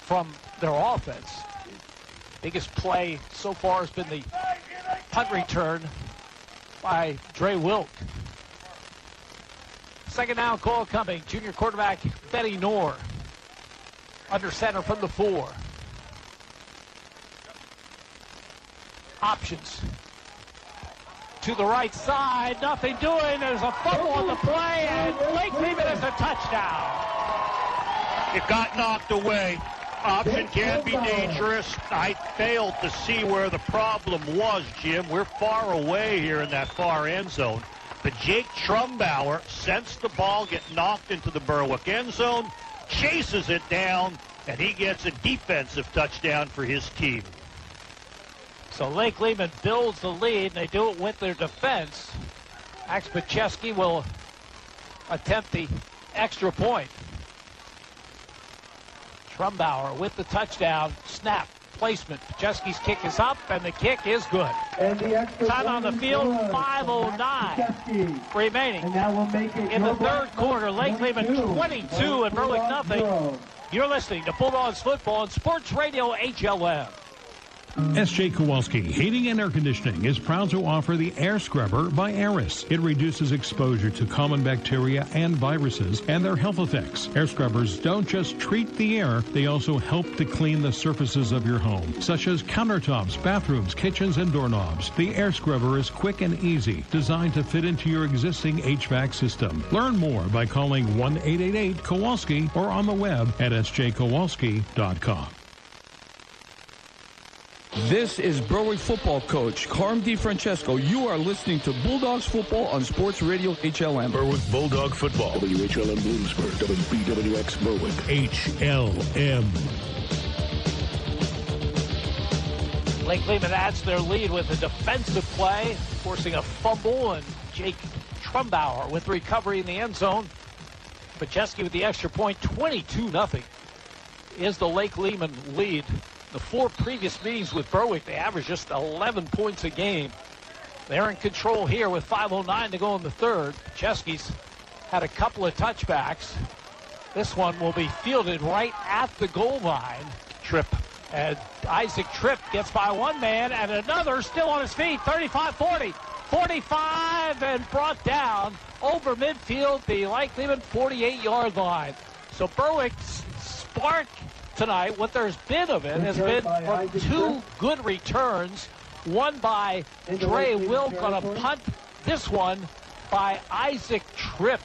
from their offense. Biggest play so far has been the punt return by Dre Wilk. 2nd down call coming. Junior quarterback Betty Knorr under center from the 4. Options to the right side, nothing doing. There's a fumble on the play, and Lake Lehman has a touchdown. It got knocked away. Option can be dangerous. I failed to see where the problem was, Jim. We're far away here in that far end zone. But Jake Trumbauer sensed the ball get knocked into the Berwick end zone, chases it down, and he gets a defensive touchdown for his team. So Lake Lehman builds the lead, and they do it with their defense. Max Pacheski will attempt the extra point. Trumbauer with the touchdown. Snap, placement. Pacheski's kick is up, and the kick is good. Time on the field, 5:09 remaining. And that will make it in the 3rd quarter. Lake Lehman 22 and Berwick nothing. You're listening to Bulldogs Football on Sports Radio HLM. S.J. Kowalski Heating and Air Conditioning is proud to offer the Air Scrubber by Aris. It reduces exposure to common bacteria and viruses and their health effects. Air Scrubbers don't just treat the air, they also help to clean the surfaces of your home, such as countertops, bathrooms, kitchens, and doorknobs. The Air Scrubber is quick and easy, designed to fit into your existing HVAC system. Learn more by calling 1-888-KOWALSKI or on the web at sjkowalski.com. This is Berwick football coach Carm DiFrancesco. You are listening to Bulldogs football on Sports Radio HLM. Berwick Bulldog football. WHLM Bloomsburg, WBWX Berwick. HLM. Lake Lehman adds their lead with a defensive play, forcing a fumble, and Jake Trumbauer with recovery in the end zone. Majeski with the extra point, 22-0 is the Lake Lehman lead. The 4 previous meetings with Berwick, they averaged just 11 points a game. They're in control here with 5:09 to go in the third. Majeski's had a couple of touchbacks. This one will be fielded right at the goal line. Tripp. And Isaac Tripp gets by one man and another still on his feet. 35-40. 45 and brought down over midfield, the Lake Lehman 48-yard line. So Berwick's spark tonight, what there's been of it, has been from 2 good returns. One by Dre Wilk on a punt. This one by Isaac Tripp.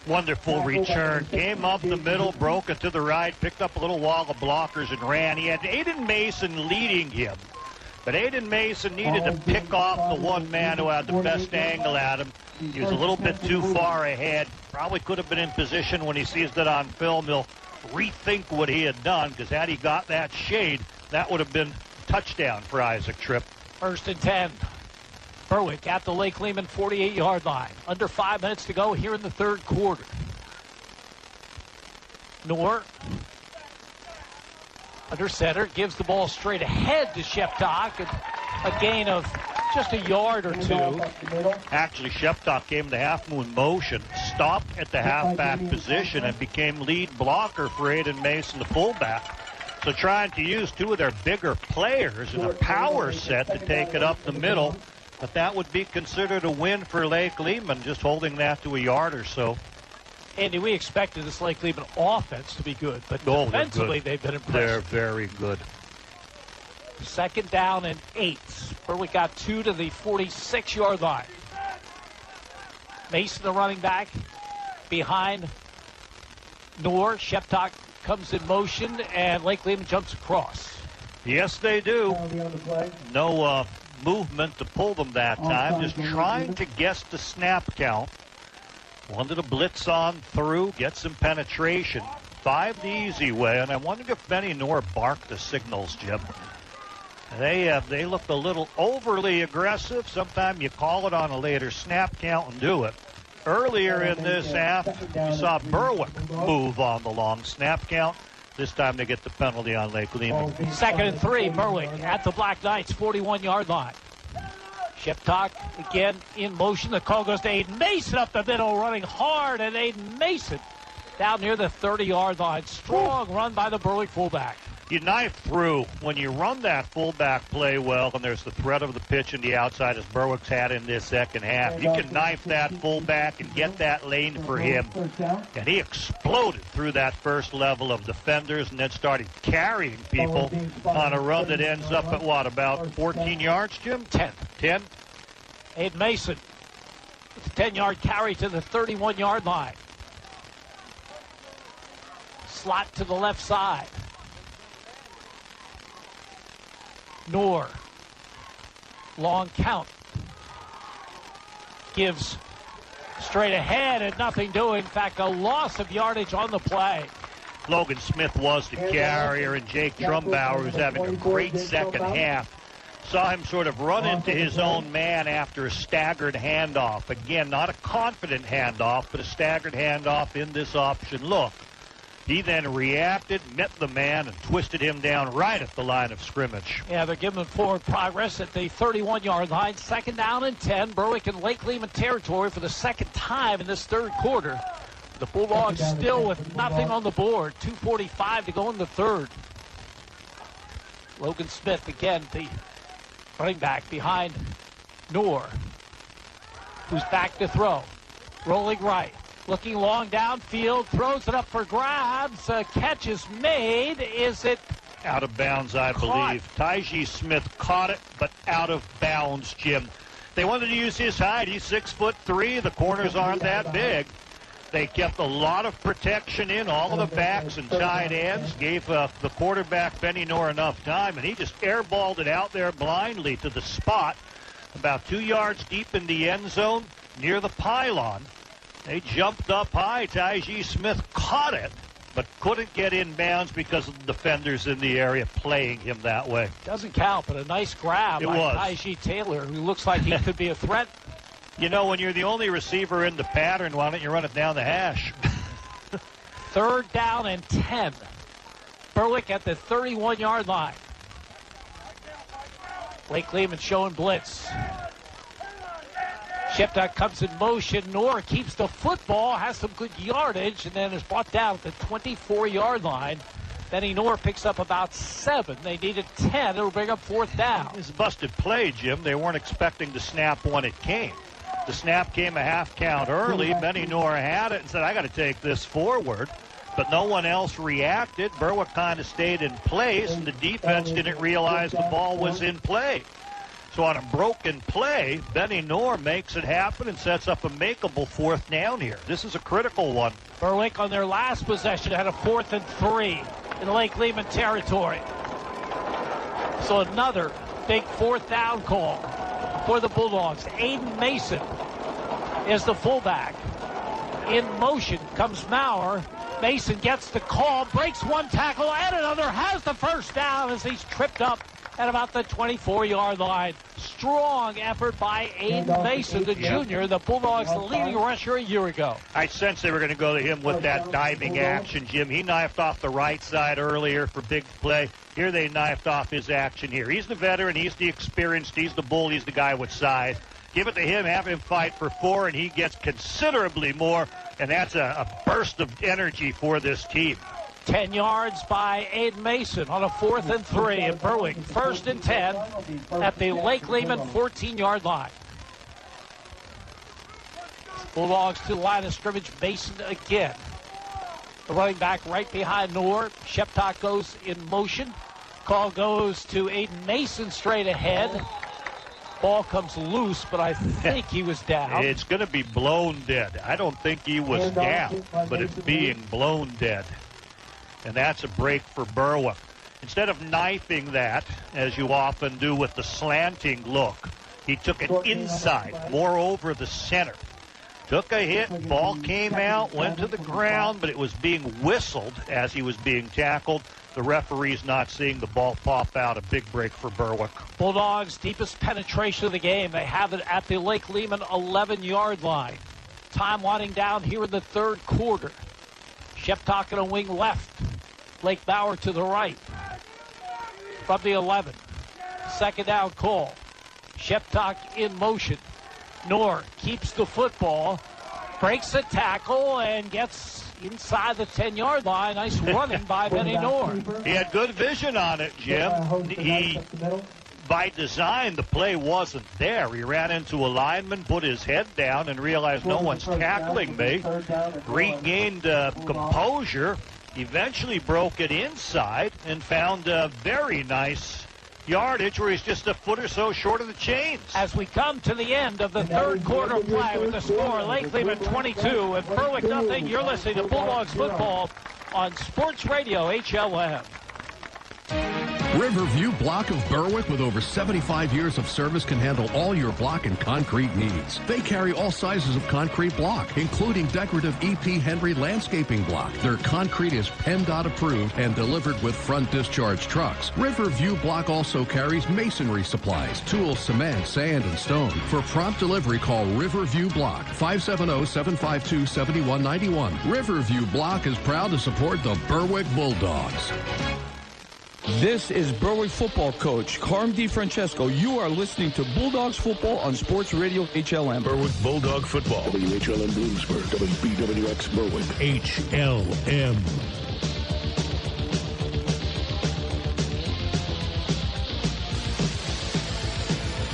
Wonderful return. Came up the middle, broke it to the right, picked up a little wall of blockers and ran. He had Eiden Mason leading him. But Eiden Mason needed to pick off the one man who had the best angle at him. He was a little bit too far ahead. Probably could have been in position when he sees that on film. He'll rethink what he had done, because had he got that shade, that would have been touchdown for Isaac Tripp. 1st and 10. Berwick at the Lake Lehman 48-yard line. Under 5 minutes to go here in the third quarter. Noor, under center, gives the ball straight ahead to Sheptock, and a gain of just a yard or 2. Actually, Sheptock came to half-moon motion, stopped at the halfback position, and became lead blocker for Eiden Mason, the fullback. So trying to use 2 of their bigger players in a power set to take it up the middle. But that would be considered a win for Lake Lehman, just holding that to a yard or so. Andy, we expected this Lake Lehman offense to be good, but defensively they've been impressive. They're very good. 2nd down and 8. Berwick got 2 to the 46-yard line. Mason, the running back, behind Noor. Sheptock comes in motion, and Lake Lehman jumps across. Yes, they do. No movement to pull them that time. Just trying to guess the snap count. Wanted to blitz on through, get some penetration. 5 the easy way, and I wondered if Benny Noor barked the signals, Jim. They looked a little overly aggressive. Sometimes you call it on a later snap count and do it. Earlier in this half, you saw Berwick move on the long snap count. This time they get the penalty on Lake Lehman. 2nd and 3, Berwick at the Black Knights 41-yard line. Sheptock again in motion. The call goes to Eiden Mason up the middle, running hard, and Eiden Mason down near the 30-yard line. Strong run by the Berwick fullback. You knife through when you run that fullback play well, and there's the threat of the pitch in the outside as Berwick's had in this second half. You can knife that fullback and get that lane for him. And he exploded through that first level of defenders and then started carrying people on a run that ends up at what, about 14 yards, Jim? 10. 10? Eiden Mason with a 10-yard carry to the 31-yard line. Slot to the left side. Noor, long count, gives straight ahead and nothing doing. In fact, a loss of yardage on the play. Logan Smith was the carrier, and Jake Trumbauer, who's having a great second half, saw him sort of run into his own man after a staggered handoff. Again, not a confident handoff, but a staggered handoff in this option look. He then reacted, met the man, and twisted him down right at the line of scrimmage. Yeah, they're giving forward progress at the 31-yard line. 2nd down and 10. Berwick in Lake Lehman territory for the second time in this third quarter. The Bulldogs still with nothing on the board. 2:45 to go in the third. Logan Smith, again, the running back behind Noor, who's back to throw. Rolling right. Looking long downfield, throws it up for grabs. Catch is made. Is it out of bounds, I believe? Tejada Smith caught it, but out of bounds, Jim. They wanted to use his height. He's 6'3". The corners aren't that big. They kept a lot of protection in, all of the backs and tight ends, gave the quarterback Benny Knorr enough time, and he just airballed it out there blindly to the spot about 2 yards deep in the end zone near the pylon. They jumped up high. Tyjae Smith caught it, but couldn't get in bounds because of the defenders in the area playing him that way. Doesn't count, but a nice grab by Tyjae Taylor, who looks like he could be a threat. You know, when you're the only receiver in the pattern, why don't you run it down the hash? 3rd down and 10. Berwick at the 31-yard line. Blake Lehman showing blitz. Sheptock comes in motion. Knorr keeps the football, has some good yardage, and then is brought down at the 24-yard line. Benny Knorr picks up about 7. They needed 10. It'll bring up 4th down. It's a busted play, Jim. They weren't expecting the snap when it came. The snap came a half count early. Benny Knorr had it and said, I got to take this forward. But no one else reacted. Berwick kind of stayed in place, and the defense didn't realize the ball was in play. So on a broken play, Benny Knorr makes it happen and sets up a makeable 4th down here. This is a critical one. Berwick on their last possession had a 4th and 3 in Lake Lehman territory. So another big 4th down call for the Bulldogs. Eiden Mason is the fullback. In motion comes Maurer. Mason gets the call, breaks one tackle and another, has the 1st down as he's tripped up at about the 24-yard line. Strong effort by Eiden Mason, the junior, the Bulldogs' leading rusher a year ago. I sensed they were going to go to him with that diving action, Jim. He knifed off the right side earlier for big play. Here they knifed off his action here. He's the veteran. He's the experienced. He's the bull. He's the guy with size. Give it to him, have him fight for 4, and he gets considerably more, and that's a burst of energy for this team. 10 yards by Eiden Mason on a 4th and 3 in Berwick. 1st and 10 at the Lake Lehman 14-yard line. Bulldogs to the line of scrimmage. Mason again. The running back right behind Knorr. Sheptock goes in motion. Call goes to Eiden Mason straight ahead. Ball comes loose, but I think he was down. It's going to be blown dead. I don't think he was down, but it's being blown dead. And that's a break for Berwick. Instead of knifing that, as you often do with the slanting look, he took it inside, more over the center. Took a hit, ball came out, went to the ground, but it was being whistled as he was being tackled. The referee's not seeing the ball pop out. A big break for Berwick. Bulldogs' deepest penetration of the game. They have it at the Lake Lehman 11-yard line. Time winding down here in the 3rd quarter. Sheptock in a wing left. Blake Bauer to the right. From the 11. 2nd down call. Sheptock in motion. Knorr keeps the football. Breaks the tackle and gets inside the 10-yard line. Nice running by Benny Knorr. He had good vision on it, Jim. By design, the play wasn't there. He ran into a lineman, put his head down, and realized no one's tackling me. Regained composure, eventually broke it inside, and found a very nice yardage where he's just a foot or so short of the chains. As we come to the end of the 3rd quarter of play with the score, Lake Lehman 22 and Berwick nothing. You're listening to Bulldogs football on Sports Radio HLM. Riverview Block of Berwick, with over 75 years of service, can handle all your block and concrete needs. They carry all sizes of concrete block, including decorative EP Henry landscaping block. Their concrete is PennDOT approved and delivered with front discharge trucks. Riverview Block also carries masonry supplies, tools, cement, sand, and stone. For prompt delivery, call Riverview Block, 570-752-7191. Riverview Block is proud to support the Berwick Bulldogs. This is Berwick football coach Carm DiFrancesco. You are listening to Bulldogs football on Sports Radio HLM. Berwick Bulldog football. WHLM Bloomsburg, WBWX Berwick. HLM.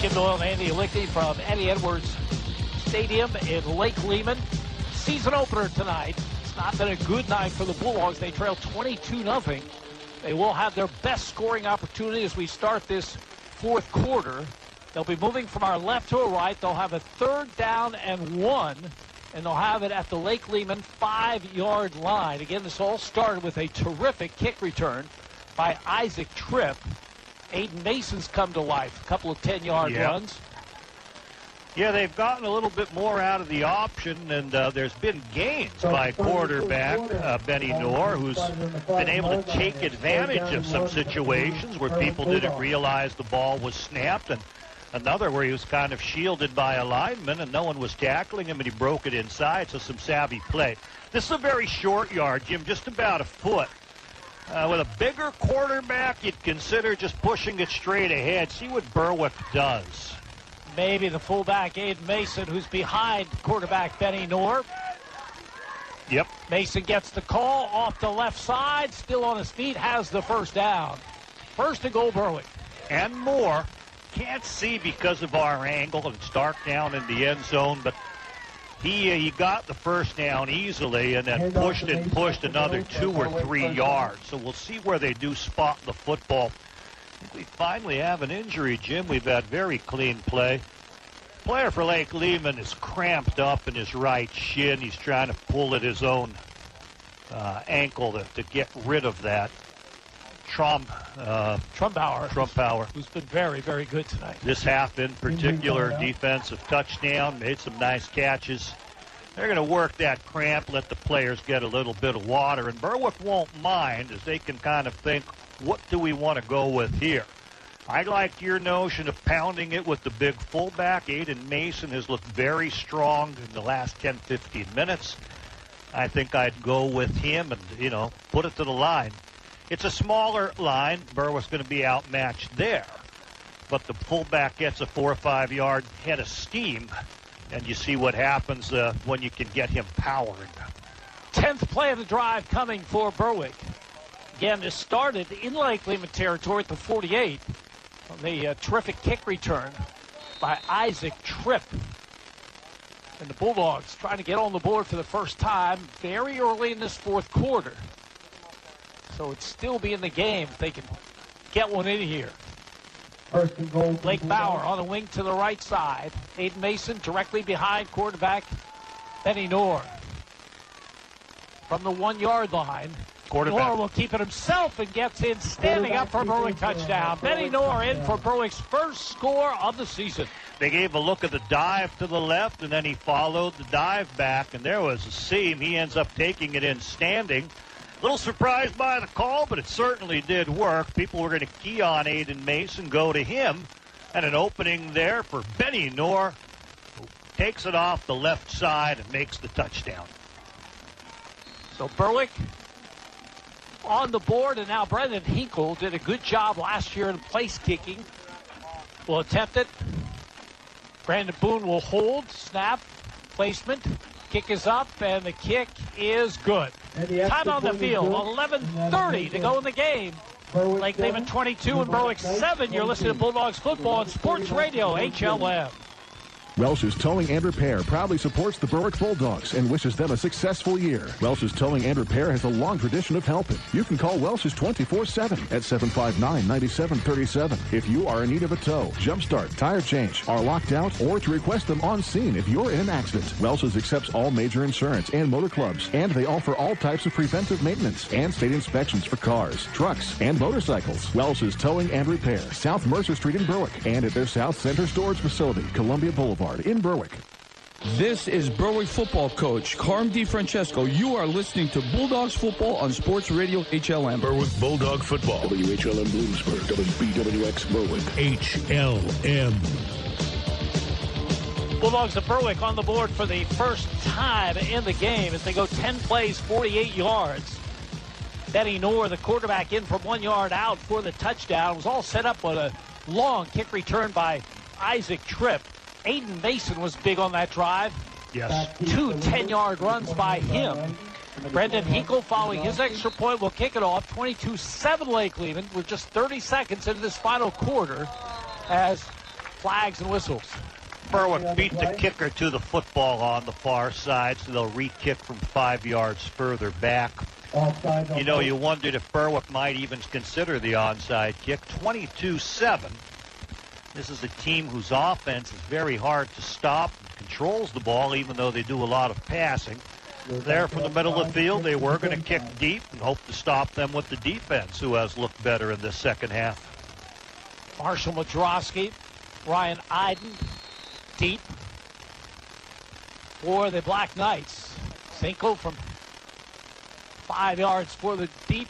Jim Doyle and Andy Lichty from Eddie Edwards Stadium in Lake Lehman. Season opener tonight. It's not been a good night for the Bulldogs. They trail 22-0. They will have their best scoring opportunity as we start this 4th quarter. They'll be moving from our left to our right. They'll have a 3rd down and 1 and they'll have it at the Lake Lehman 5-yard line. Again, this all started with a terrific kick return by Isaac Tripp. Eiden Mason's come to life. A couple of 10-yard runs. Yeah, they've gotten a little bit more out of the option, and there's been gains by quarterback Benny Knorr, who's been able to take advantage of some situations where people didn't realize the ball was snapped, and another where he was kind of shielded by a lineman and no one was tackling him, and he broke it inside, so some savvy play. This is a very short yard, Jim, just about a foot. With a bigger quarterback, you'd consider just pushing it straight ahead. See what Berwick does. Maybe the fullback, Eiden Mason, who's behind quarterback Benny Knorr. Yep. Mason gets the call off the left side, still on his feet, has the first down. First and goal, Berwick. And more. Can't see because of our angle, and it's dark down in the end zone, but he got the first down easily and then pushed another 2 or 3 yards. So we'll see where they do spot the football. I think we finally have an injury, Jim. We've had very clean play. Player for Lake Lehman is cramped up in his right shin. He's trying to pull at his own ankle to get rid of that. Trumpauer, who's been very, very good tonight. This half in particular, defensive touchdown, made some nice catches. They're going to work that cramp, let the players get a little bit of water, and Berwick won't mind as they can kind of think, what do we want to go with here? I like your notion of pounding it with the big fullback. Eiden Mason has looked very strong in the last 10, 15 minutes. I think I'd go with him and, put it to the line. It's a smaller line. Berwick's going to be outmatched there. But the fullback gets a 4 or 5 yard head of steam, and you see what happens when you can get him powering. 10th play of the drive coming for Berwick. Again, this started in Lake Lehman territory at the 48 on the terrific kick return by Isaac Tripp. And the Bulldogs trying to get on the board for the first time very early in this fourth quarter. So it's still be in the game if they can get one in here. First and goal. Blake Bauer on the wing to the right side. Eiden Mason directly behind quarterback Benny Knorr. From the 1 yard line. Knorr will keep it himself and gets in, standing up for a Berwick touchdown. Benny Knorr in for Berwick's first score of the season. They gave a look at the dive to the left, and then he followed the dive back, and there was a seam. He ends up taking it in standing. A little surprised by the call, but it certainly did work. People were going to key on Eiden Mason, go to him, and an opening there for Benny Knorr, who takes it off the left side and makes the touchdown. So Berwick on the board, and now Brendan Hinkle did a good job last year in place kicking. Will attempt it. Brandon Boone will hold, snap, placement. Kick is up, and the kick is good. Time on the field, 11:30 to go in the game. Lake Lehman 22 and Berwick 7. You're listening to Bulldogs football on Sports Radio HLM. Welsh's Towing and Repair proudly supports the Berwick Bulldogs and wishes them a successful year. Welsh's Towing and Repair has a long tradition of helping. You can call Welsh's 24/7 at 759-9737 if you are in need of a tow, jumpstart, tire change, are locked out, or to request them on scene if you're in an accident. Welsh's accepts all major insurance and motor clubs, and they offer all types of preventive maintenance and state inspections for cars, trucks, and motorcycles. Welsh's Towing and Repair, South Mercer Street in Berwick, and at their South Center Storage Facility, Columbia Boulevard in Berwick. This is Berwick football coach Carm DiFrancesco. You are listening to Bulldogs football on Sports Radio HLM. Berwick Bulldog football. WHLM Bloomsburg, WBWX Berwick. HLM. Bulldogs of Berwick on the board for the first time in the game as they go 10 plays, 48 yards. Benny Knorr, the quarterback, in from 1 yard out for the touchdown. It was all set up with a long kick return by Isaac Tripp. Eiden Mason was big on that drive. Yes. 2 10-yard runs by him. Brendan Hinkle, following his extra point, will kick it off. 22-7 Lake Lehman with just 30 seconds into this final quarter as flags and whistles. Berwick beat the kicker to the football on the far side, so they'll re-kick from 5 yards further back. You know, you wondered if Berwick might even consider the onside kick. 22-7. This is a team whose offense is very hard to stop. controls the ball, even though they do a lot of passing. There from the middle of the field, they were going to kick deep and hope to stop them with the defense, who has looked better in this second half. Marshall Radrosky, Ryan Eiden, deep for the Black Knights. Cinco from 5 yards for the deep,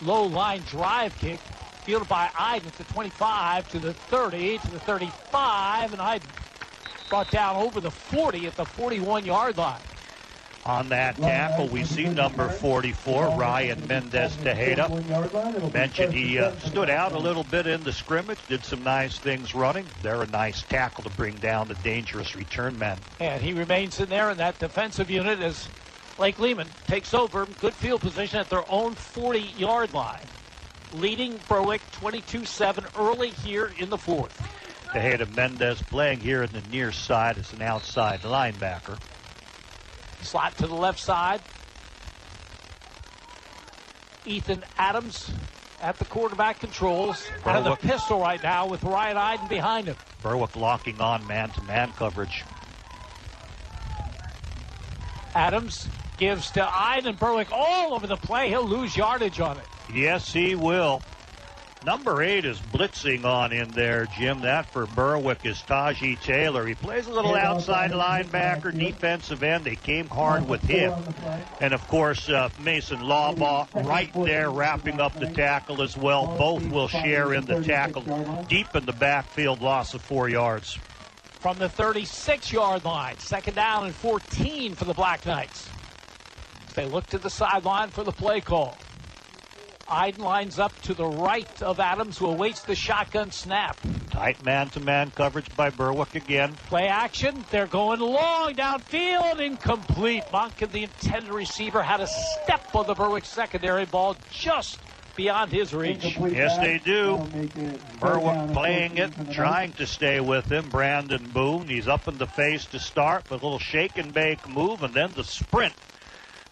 low-line drive kick. Fielded by Eiden at the 25, to the 30, to the 35, and Eiden brought down over the 40 at the 41-yard line. On that tackle, we see number 44, Ryan Mendes Tejada. Mentioned he stood out a little bit in the scrimmage, did some nice things running. They're a nice tackle to bring down the dangerous return man. And he remains in there in that defensive unit as Lake Lehman takes over good field position at their own 40-yard line, leading Berwick 22-7 early here in the fourth. Tejada Mendes playing here in the near side as an outside linebacker. Slot to the left side. Ethan Adams at the quarterback controls. Out of the pistol right now with Ryan Eiden behind him. Berwick locking on man-to-man coverage. Adams gives to Eiden. Berwick all over the play. He'll lose yardage on it. Yes, he will. Number 8 is blitzing on in there, Jim. That for Berwick is Taji Taylor. He plays a little outside linebacker, defensive end. They came hard with him. And, of course, Mason Lawbaugh right there wrapping up the tackle as well. Both will share in the tackle. Deep in the backfield, loss of 4 yards. From the 36-yard line, second down and 14 for the Black Knights. They look to the sideline for the play call. Eiden lines up to the right of Adams, who awaits the shotgun snap. Tight man-to-man coverage by Berwick again. Play action. They're going long downfield. Incomplete. Monk, the intended receiver, had a step on the Berwick secondary. Ball just beyond his reach. Yes, they do. Berwick playing it, trying to stay with him. Brandon Boone, he's up in the face to start with a little shake and bake move, and then the sprint.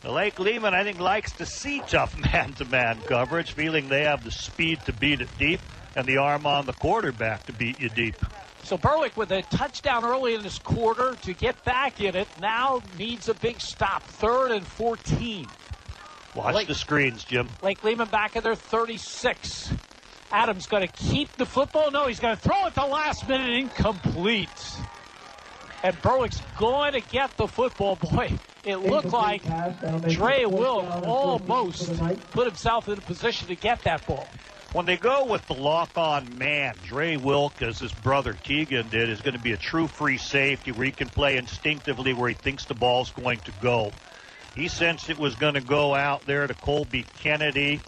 The Lake Lehman, I think, likes to see tough man-to-man coverage, feeling they have the speed to beat it deep and the arm on the quarterback to beat you deep. So Berwick, with a touchdown early in this quarter to get back in it, now needs a big stop. 3rd and 14. Watch the screens, Jim. Lake Lehman back at their 36. Adams going to keep the football. No, he's going to throw it the last minute. Incomplete. And Berwick's going to get the football. Boy, it looked like Dre Wilk almost put himself in a position to get that ball. When they go with the lock-on man, Dre Wilk, as his brother Keegan did, is going to be a true free safety where he can play instinctively where he thinks the ball's going to go. He sensed it was going to go out there to Colby Kennedy.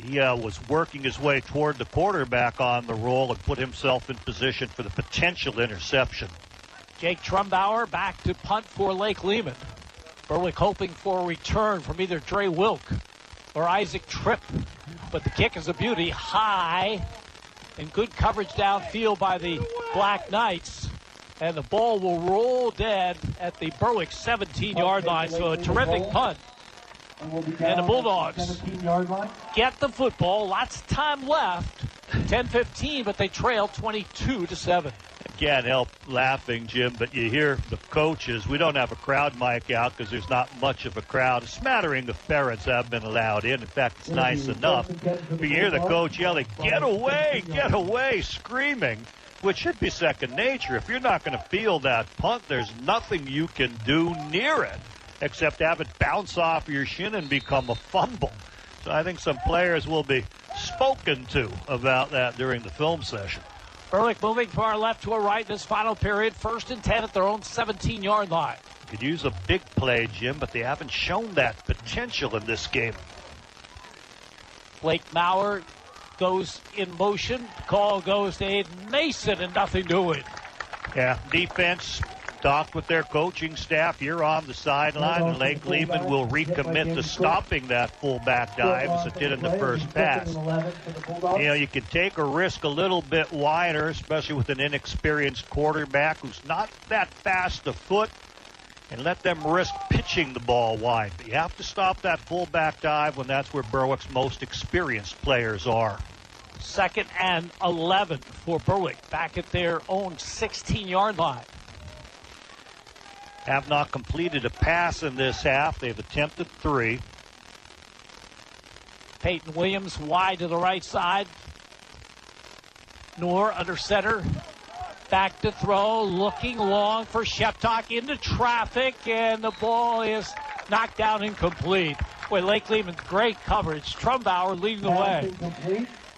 He was working his way toward the quarterback on the roll and put himself in position for the potential interception. Jake Trumbauer back to punt for Lake Lehman. Berwick hoping for a return from either Dre Wilk or Isaac Tripp. But the kick is a beauty, high, and good coverage downfield by the Black Knights. And the ball will roll dead at the Berwick 17-yard line. So a terrific punt. And the Bulldogs get the football. Lots of time left. 10-15, but they trail 22-7. Can't help laughing, Jim, but you hear the coaches. We don't have a crowd mic out because there's not much of a crowd. A smattering of parents have been allowed in. In fact, it's nice enough. But you hear the coach yelling, get away, screaming, which should be second nature. If you're not going to field that punt, there's nothing you can do near it except have it bounce off your shin and become a fumble. So I think some players will be spoken to about that during the film session. Berwick moving from our left to our right in this final period. 1st and 10 at their own 17-yard line. Could use a big play, Jim, but they haven't shown that potential in this game. Blake Maurer goes in motion. Call goes to Aiden Mason, and nothing doing. Yeah, defense talked with their coaching staff here on the sideline, and Lake Lehman will recommit to stopping that fullback dive as it did in the first pass. You know, you can take a risk a little bit wider, especially with an inexperienced quarterback who's not that fast of foot, and let them risk pitching the ball wide. But you have to stop that fullback dive when that's where Berwick's most experienced players are. 2nd and 11 for Berwick, back at their own 16-yard line. have not completed a pass in this half. They've attempted 3. Peyton Williams wide to the right side. Noor under center. Back to throw, looking long for Sheptock into traffic, and the ball is knocked down incomplete. Boy, Lake Lehman, great coverage. Trumbauer leading the way.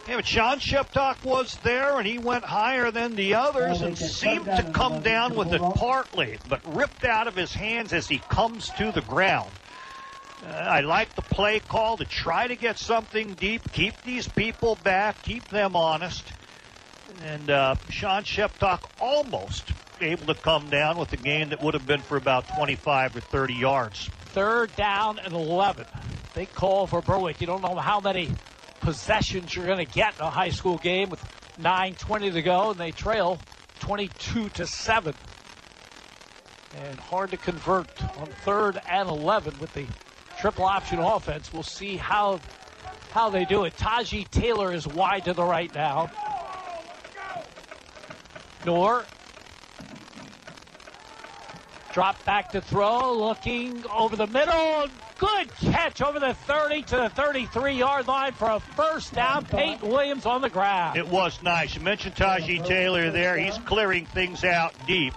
Yeah, but Sean Sheptock was there, and he went higher than the others and seemed to come down with it partly, but ripped out of his hands as he comes to the ground. I like the play call to try to get something deep, keep these people back, keep them honest. And Sean Sheptock almost able to come down with a gain that would have been for about 25 or 30 yards. 3rd down and 11. Big call for Berwick. You don't know how many possessions you're going to get in a high school game with 9:20 to go, and they trail 22-7. And hard to convert on 3rd and 11 with the triple option offense. We'll see how they do it. Taji Taylor is wide to the right now. Noor. Drop back to throw, looking over the middle. Good catch over the 30 to the 33-yard line for a first down. Peyton Williams on the ground. It was nice. You mentioned Taji Taylor there. He's clearing things out deep.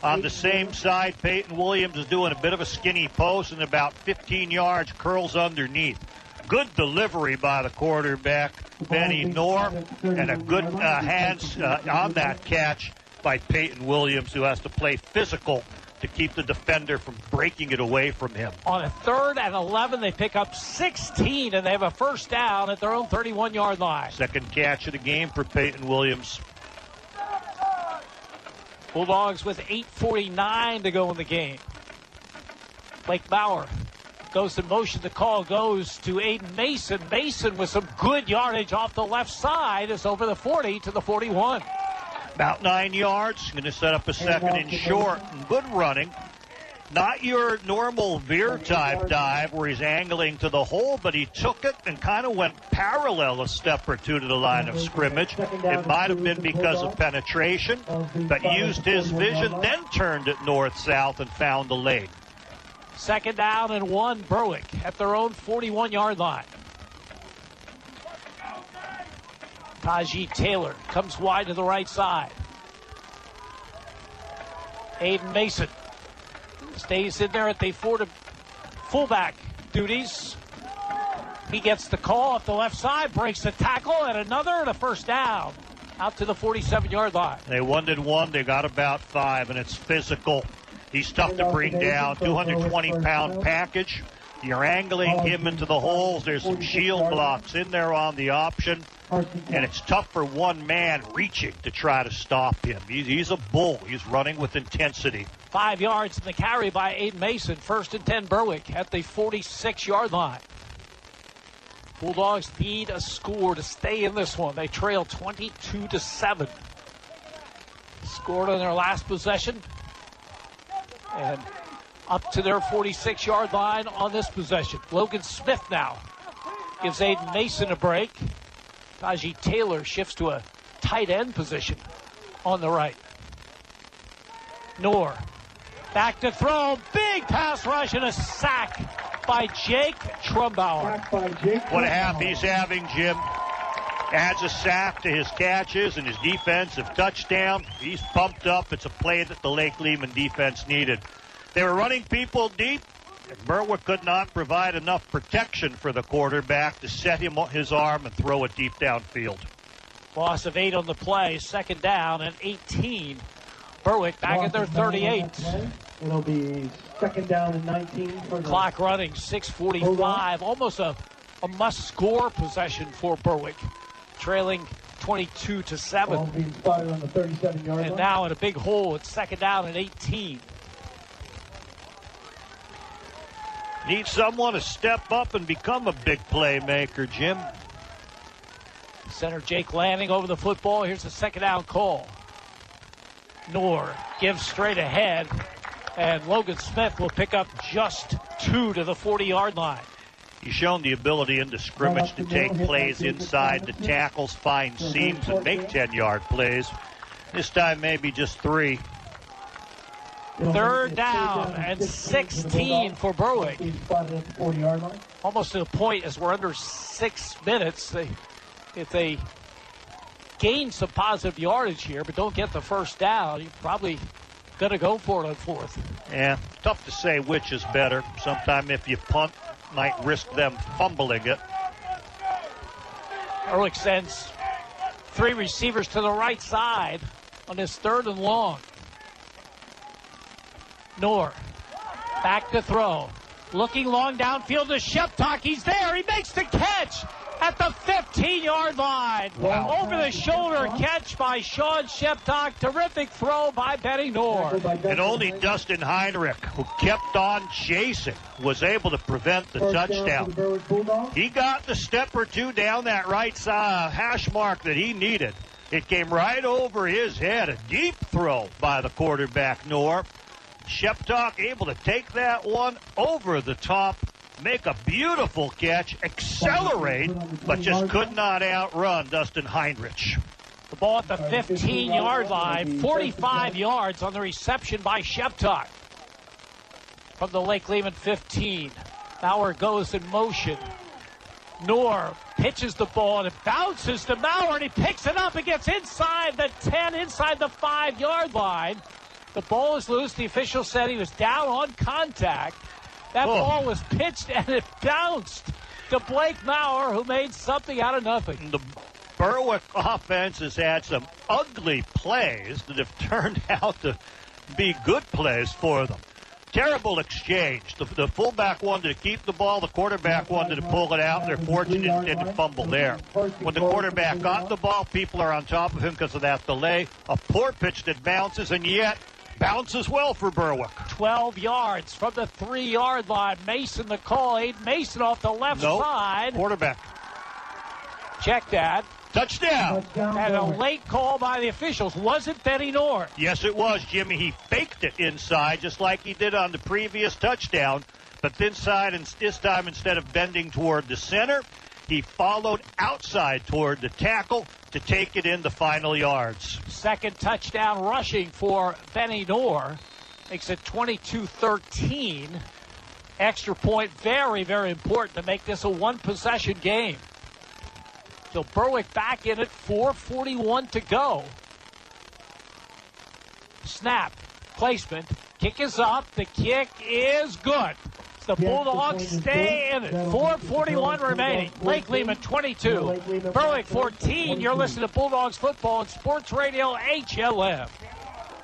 On the same side, Peyton Williams is doing a bit of a skinny post, and about 15 yards curls underneath. Good delivery by the quarterback, Benny Noor, and a good hands on that catch by Peyton Williams, who has to play physical to keep the defender from breaking it away from him. On a 3rd and 11, they pick up 16, and they have a first down at their own 31-yard line. Second catch of the game for Peyton Williams. Bulldogs with 8:49 to go in the game. Blake Bauer goes in motion. The call goes to Eiden Mason. Mason with some good yardage off the left side is over the 40 to the 41. About 9 yards. Going to set up a second and short. Good running. Not your normal Veer type dive where he's angling to the hole, but he took it and kind of went parallel a step or two to the line of scrimmage. It might have been because of penetration, but used his vision, then turned it north-south and found the lane. 2nd down and 1, Berwick at their own 41-yard line. Taji Taylor comes wide to the right side. Eiden Mason stays in there at the fullback duties. He gets the call off the left side, breaks the tackle, and a first down out to the 47-yard line. They wanted 1, they got about 5, and it's physical. He's tough to bring down, 220-pound package. You're angling him into the holes. There's some shield blocks in there on the option, and it's tough for one man reaching to try to stop him. He's a bull. He's running with intensity. 5 yards in the carry by Eiden Mason. 1st and 10, Berwick at the 46-yard line. Bulldogs need a score to stay in this one. They trail 22-7. Scored on their last possession. And up to their 46-yard line on this possession. Logan Smith now gives Eiden Mason a break. Taji Taylor shifts to a tight end position on the right. Noor back to throw. Big pass rush and a sack by Jake Trumbauer. What a half he's having, Jim. Adds a sack to his catches and his defensive touchdown. He's pumped up. It's a play that the Lake Lehman defense needed. They were running people deep, and Berwick could not provide enough protection for the quarterback to set him on his arm and throw it deep downfield. Loss of 8 on the play, 2nd down and 18. Berwick back at their 38. It'll be 2nd down and 19. For the clock running, 6:45. Almost a must-score possession for Berwick, trailing 22-7. Ball being spotted on the 37-yard line. And now in a big hole, it's 2nd down and 18. Need someone to step up and become a big playmaker, Jim. Center Jake Lanning over the football. Here's the 2nd down call. Noor gives straight ahead, and Logan Smith will pick up just 2 to the 40-yard line. He's shown the ability in the scrimmage to take plays inside the tackles, find seams, and make 10-yard plays. This time maybe just 3. Third down and 16 for Berwick. Almost to the point as we're under 6 minutes. If they gain some positive yardage here, but don't get the first down, you're probably going to go for it on fourth. Yeah, tough to say which is better. Sometime if you punt, might risk them fumbling it. Berwick sends 3 receivers to the right side on this 3rd and long. Knorr back to throw. Looking long downfield to Sheptock. He's there. He makes the catch at the 15-yard line. Wow. Over the shoulder catch by Sean Sheptock. Terrific throw by Benny Knorr. And only Dustin Heinrich, who kept on chasing, was able to prevent the touchdown. He got the step or two down that right side hash mark that he needed. It came right over his head. A deep throw by the quarterback, Knorr. Sheptock able to take that one over the top, make a beautiful catch, accelerate, but just could not outrun Dustin Heinrich. The ball at the 15-yard line, 45 yards on the reception by Sheptock. From the Lake Lehman 15, Maurer goes in motion. Knorr pitches the ball, and it bounces to Maurer, and he picks it up and gets inside the 10, inside the 5-yard line. The ball is loose. The official said he was down on contact. That ball was pitched, and it bounced to Blake Maurer, who made something out of nothing. The Berwick offense has had some ugly plays that have turned out to be good plays for them. Terrible exchange. The fullback wanted to keep the ball. The quarterback wanted to pull it out. They're fortunate it didn't fumble there. When the quarterback got the ball, people are on top of him because of that delay. A poor pitch that bounces, and yet bounces well for Berwick. 12 yards from the 3-yard line. Mason the call. Aiden Mason off the left side. Quarterback. Check that. Touchdown. And a late call by the officials. Was it Benny Knorr? Yes, it was, Jimmy. He faked it inside just like he did on the previous touchdown. But this time, instead of bending toward the center, he followed outside toward the tackle to take it in the final yards. Second touchdown rushing for Benny Knorr. Makes it 22-13. Extra point, very, very important to make this a one-possession game. So Berwick back in it, 4:41 to go. Snap, placement, kick is up, the kick is good. The Bulldogs stay in it. 4:41 remaining. Lake Lehman 22. Berwick 14. You're listening to Bulldogs football on Sports Radio HLM.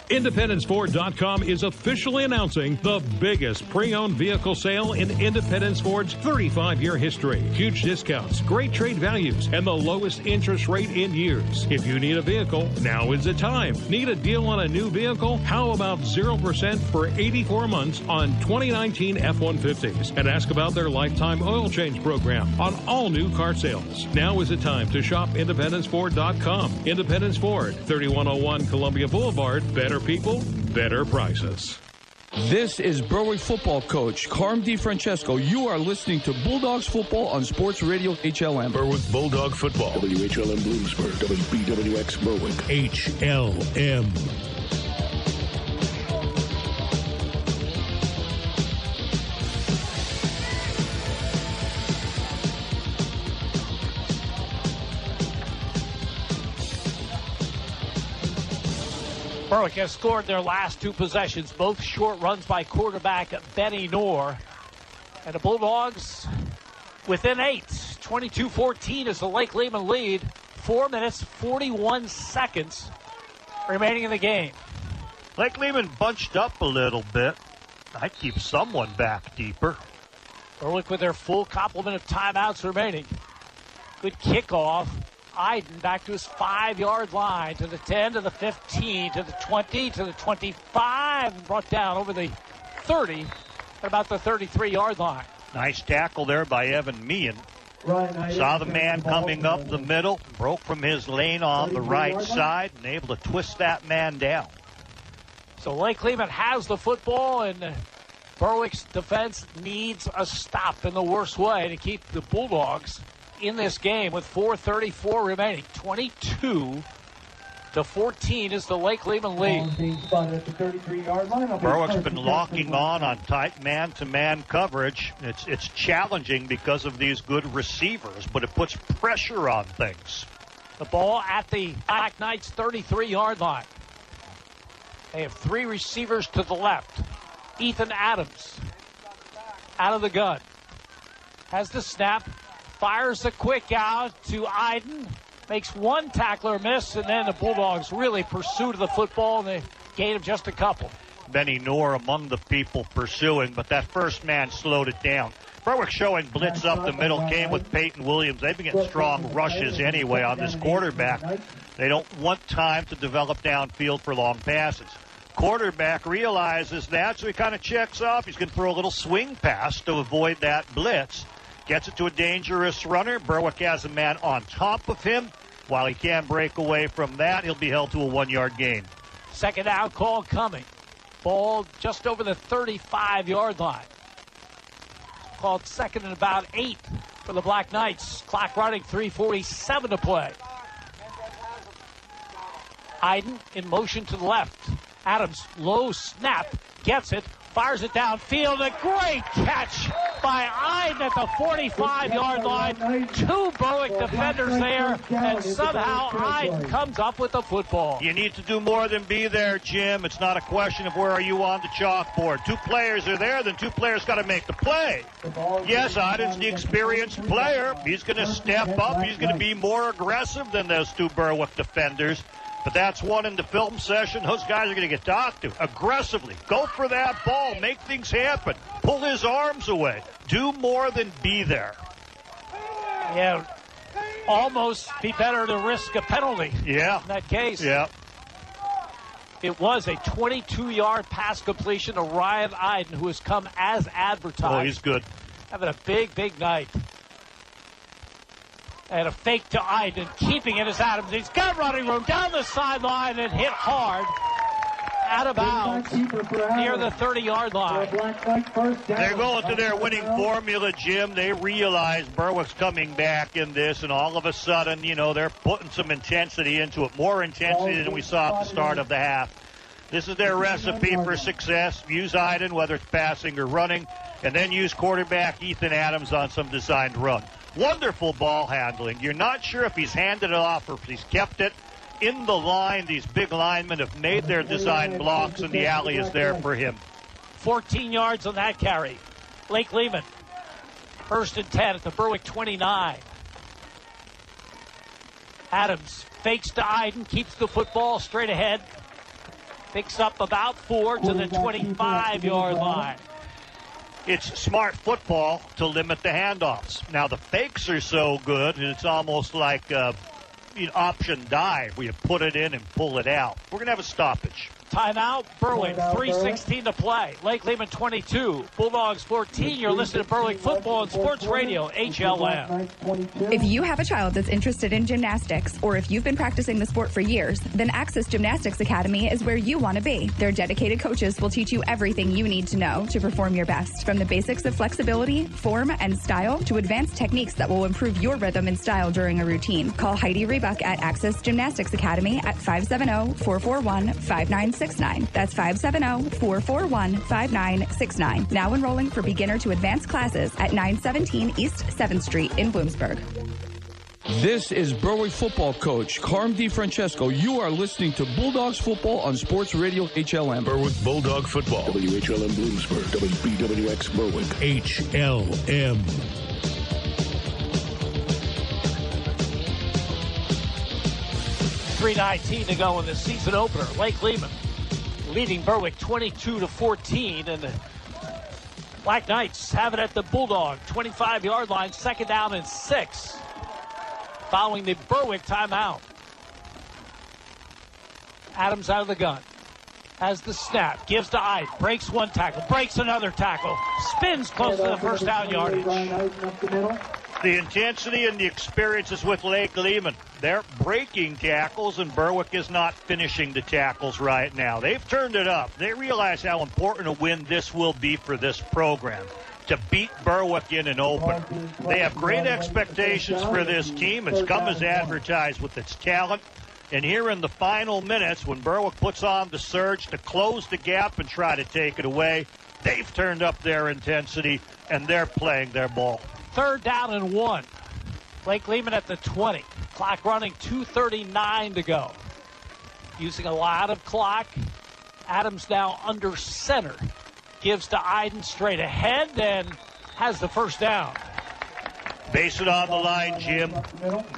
IndependenceFord.com is officially announcing the biggest pre-owned vehicle sale in Independence Ford's 35-year history. Huge discounts, great trade values, and the lowest interest rate in years. If you need a vehicle, now is the time. Need a deal on a new vehicle? How about 0% for 84 months on 2019 F-150s? And ask about their lifetime oil change program on all new car sales. Now is the time to shop IndependenceFord.com. Independence Ford, 3101 Columbia Boulevard. Better people, better prices. This is Berwick football coach Carm DiFrancesco. You are listening to Bulldogs football on Sports Radio HLM. Berwick Bulldog football. WHLM Bloomsburg, WBWX Berwick. HLM. Berwick has scored their last 2 possessions, both short runs by quarterback Benny Knorr. And the Bulldogs within 8. 22-14 is the Lake Lehman lead. 4 minutes, 41 seconds remaining in the game. Lake Lehman bunched up a little bit. I'd keep someone back deeper. Berwick with their full complement of timeouts remaining. Good kickoff. Eiden back to his 5-yard line, to the 10, to the 15, to the 20, to the 25, and brought down over the 30 at about the 33-yard line. Nice tackle there by Evan Meehan. Saw the man coming up the middle, broke from his lane on the right side, and able to twist that man down. So Lake Lehman has the football, and Berwick's defense needs a stop in the worst way to keep the Bulldogs in this game with 4:34 remaining. 22-14 14 is the Lake Lehman lead. Berwick's been locking on tight man-to-man coverage. It's challenging because of these good receivers, but it puts pressure on things. The ball at the Black Knights' 33-yard line. They have 3 receivers to the left. Ethan Adams out of the gun. Has the snap. Fires a quick out to Eiden. Makes one tackler miss, and then the Bulldogs really pursued the football, and they gained him just a couple. Benny Noor among the people pursuing, but that first man slowed it down. Berwick showing blitz up the middle, came with Peyton Williams. They've been getting strong rushes anyway on this quarterback. They don't want time to develop downfield for long passes. Quarterback realizes that, so he kind of checks off. He's going to throw a little swing pass to avoid that blitz. Gets it to a dangerous runner. Berwick has a man on top of him. While he can break away from that, he'll be held to a 1-yard gain. Second down call coming. Ball just over the 35-yard line. Called second and about 8 for the Black Knights. Clock running, 3:47 to play. Eiden in motion to the left. Adams, low snap, gets it, fires it downfield. A great catch by Eiden at the 45-yard line. 2 Berwick defenders there, and somehow Eiden comes up with the football. You need to do more than be there, Jim. It's not a question of where are you on the chalkboard. 2 players are there, then 2 players got to make the play. Yes, Eiden's the experienced player. He's going to step up. He's going to be more aggressive than those 2 Berwick defenders. But that's one in the film session. Those guys are going to get talked to aggressively. Go for that ball. Make things happen. Pull his arms away. Do more than be there. Yeah, almost be better to risk a penalty. Yeah. In that case. Yeah. It was a 22-yard pass completion to Ryan Eiden, who has come as advertised. Oh, he's good. Having a big, big night. And a fake to Eiden, keeping it as Adams. He's got running room down the sideline and hit hard. Out of bounds near the 30-yard line. They're going to their winning formula, Jim. They realize Berwick's coming back in this, and all of a sudden, they're putting some intensity into it. More intensity than we saw at the start of the half. This is their recipe for success. Use Eiden, whether it's passing or running, and then use quarterback Ethan Adams on some designed run. Wonderful ball handling. You're not sure if he's handed it off or if he's kept it. In the line, these big linemen have made their design blocks, and the alley is there for him. 14 yards on that carry. Lake Lehman, 1st and 10 at the Berwick 29. Adams fakes to Eiden, keeps the football straight ahead. Picks up about 4 to the 25-yard line. It's smart football to limit the handoffs. Now, the fakes are so good, and it's almost like option dive where you put it in and pull it out. We're going to have a stoppage. Timeout, Berwick, 3:16 to play. Lake Lehman 22, Bulldogs 14. You're listening to Berwick Football on Sports Radio, HLM. If you have a child that's interested in gymnastics, or if you've been practicing the sport for years, then Access Gymnastics Academy is where you want to be. Their dedicated coaches will teach you everything you need to know to perform your best, from the basics of flexibility, form, and style, to advanced techniques that will improve your rhythm and style during a routine. Call Heidi Rebuck at Access Gymnastics Academy at 570-441-5969. That's 570-441-5969. Now enrolling for beginner to advanced classes at 917 East 7th Street in Bloomsburg. This is Berwick football coach Carm DiFrancesco. You are listening to Bulldogs football on Sports Radio HLM. Berwick Bulldog football. WHLM Bloomsburg. WBWX Berwick. HLM. .319 to go in the season opener. Lake Lehman leading Berwick 22-14, and the Black Knights have it at the Bulldog 25-yard line, 2nd down and 6, following the Berwick timeout. Adams out of the gun, has the snap, gives to Eiden, breaks one tackle, breaks another tackle, spins close to the first down yardage. The intensity and the experiences with Lake Lehman. They're breaking tackles, and Berwick is not finishing the tackles right now. They've turned it up. They realize how important a win this will be for this program, to beat Berwick in an opener. They have great expectations for this team. It's come as advertised with its talent. And here in the final minutes, when Berwick puts on the surge to close the gap and try to take it away, they've turned up their intensity, and they're playing their ball. 3rd down and 1. Lake Lehman at the 20. Clock running, 2:39 to go. Using a lot of clock. Adams now under center. Gives to Eiden straight ahead and has the first down. Base it on the line, Jim.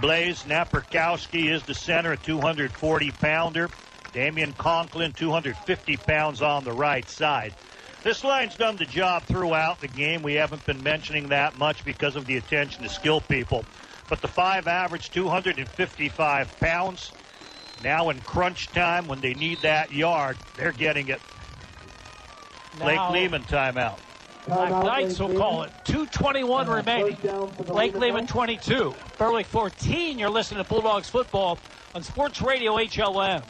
Blaze Naperkowski is the center, a 240-pounder. Damian Conklin, 250 pounds on the right side. This line's done the job throughout the game. We haven't been mentioning that much because of the attention to skill people. But the 5 average 255 pounds. Now in crunch time, when they need that yard, they're getting it. Now, Lake Lehman timeout. Black Knights will call it. 2:21 remaining. Lake Lehman 22. Berwick 14. You're listening to Bulldogs football on Sports Radio HLM.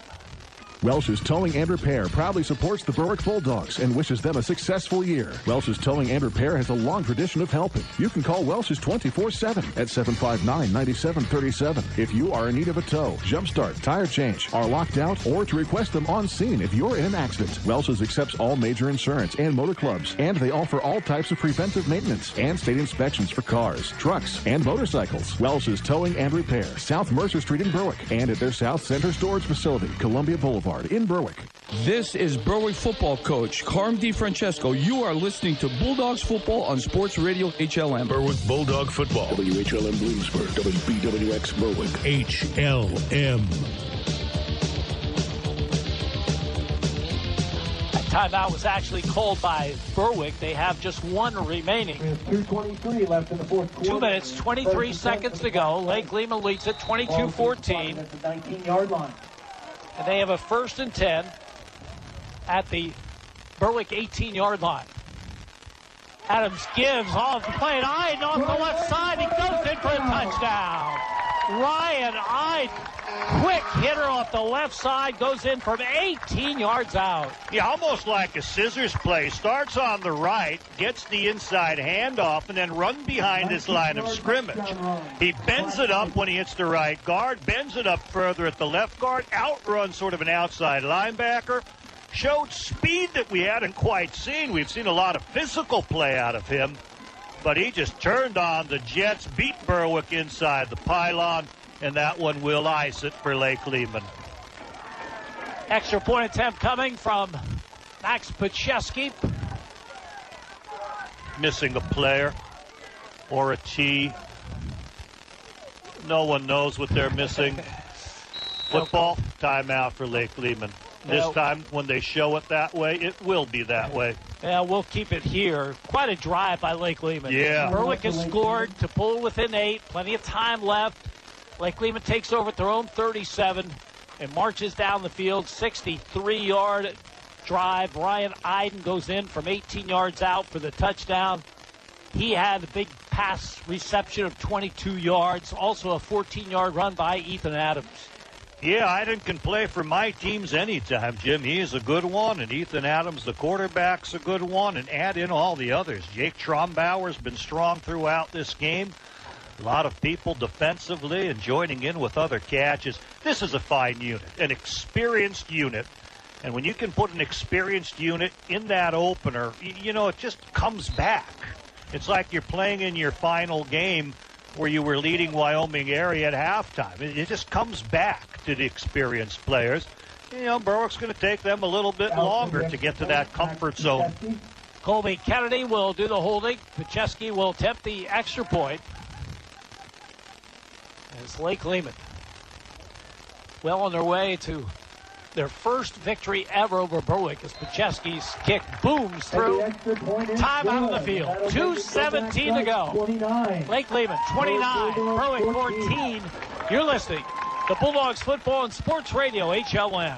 Welsh's Towing and Repair proudly supports the Berwick Bulldogs and wishes them a successful year. Welsh's Towing and Repair has a long tradition of helping. You can call Welsh's 24/7 at 759-9737 if you are in need of a tow, jump start, tire change, are locked out, or to request them on scene if you're in an accident. Welsh's accepts all major insurance and motor clubs, and they offer all types of preventive maintenance and state inspections for cars, trucks, and motorcycles. Welsh's Towing and Repair, South Mercer Street in Berwick, and at their South Center storage facility, Columbia Boulevard in Berwick. This is Berwick football coach Carm DiFrancesco. You are listening to Bulldogs football on Sports Radio HLM. Berwick Bulldog football. WHLM Bloomsburg, WBWX Berwick. HLM. Timeout was actually called by Berwick. They have just 1 remaining. 2:23 left in the fourth quarter. 2 minutes, 23 seconds to go. Lake Lehman leads it 22-14. At the 19-yard line. And they have a 1st and 10 at the Berwick 18-yard line. Adams gives off the play, and Eiden off the left side. He goes in for a touchdown. Ryan Eiden, quick hitter off the left side, goes in from 18 yards out. Yeah, almost like a scissors play. Starts on the right, gets the inside handoff, and then runs behind this line of scrimmage. He bends it up when he hits the right guard, bends it up further at the left guard, outruns sort of an outside linebacker. Showed speed that we hadn't quite seen. We've seen a lot of physical play out of him, but he just turned on the Jets, beat Berwick inside the pylon, and that one will ice it for Lake Lehman. Extra point attempt coming from Max Pacheski. Missing a player or a T. No one knows what they're missing. Football, timeout for Lake Lehman. This time, when they show it that way, it will be that way. Yeah, we'll keep it here. Quite a drive by Lake Lehman. Yeah. Berwick has scored to pull within 8. Plenty of time left. Lake Lehman takes over at their own 37 and marches down the field. 63-yard drive. Ryan Eiden goes in from 18 yards out for the touchdown. He had a big pass reception of 22 yards. Also a 14-yard run by Ethan Adams. Yeah, Eiden can play for my teams anytime, Jim. He is a good one, and Ethan Adams, the quarterback's a good one, and add in all the others. Jake Trombauer's been strong throughout this game. A lot of people defensively and joining in with other catches. This is a fine unit, an experienced unit. And when you can put an experienced unit in that opener, you know, it just comes back. It's like you're playing in your final game where you were leading Wyoming area at halftime. It just comes back to the experienced players. You know, Berwick's going to take them a little bit longer to get to that comfort zone. Colby Kennedy will do the holding. Pacheski will attempt the extra point. As Lake Lehman well on their way to their first victory ever over Berwick as Pacheski's kick booms through. Time out on the field. 2:17 to go. Lake Lehman 29, Berwick 14. You're listening to Bulldogs football and Sports Radio HLM.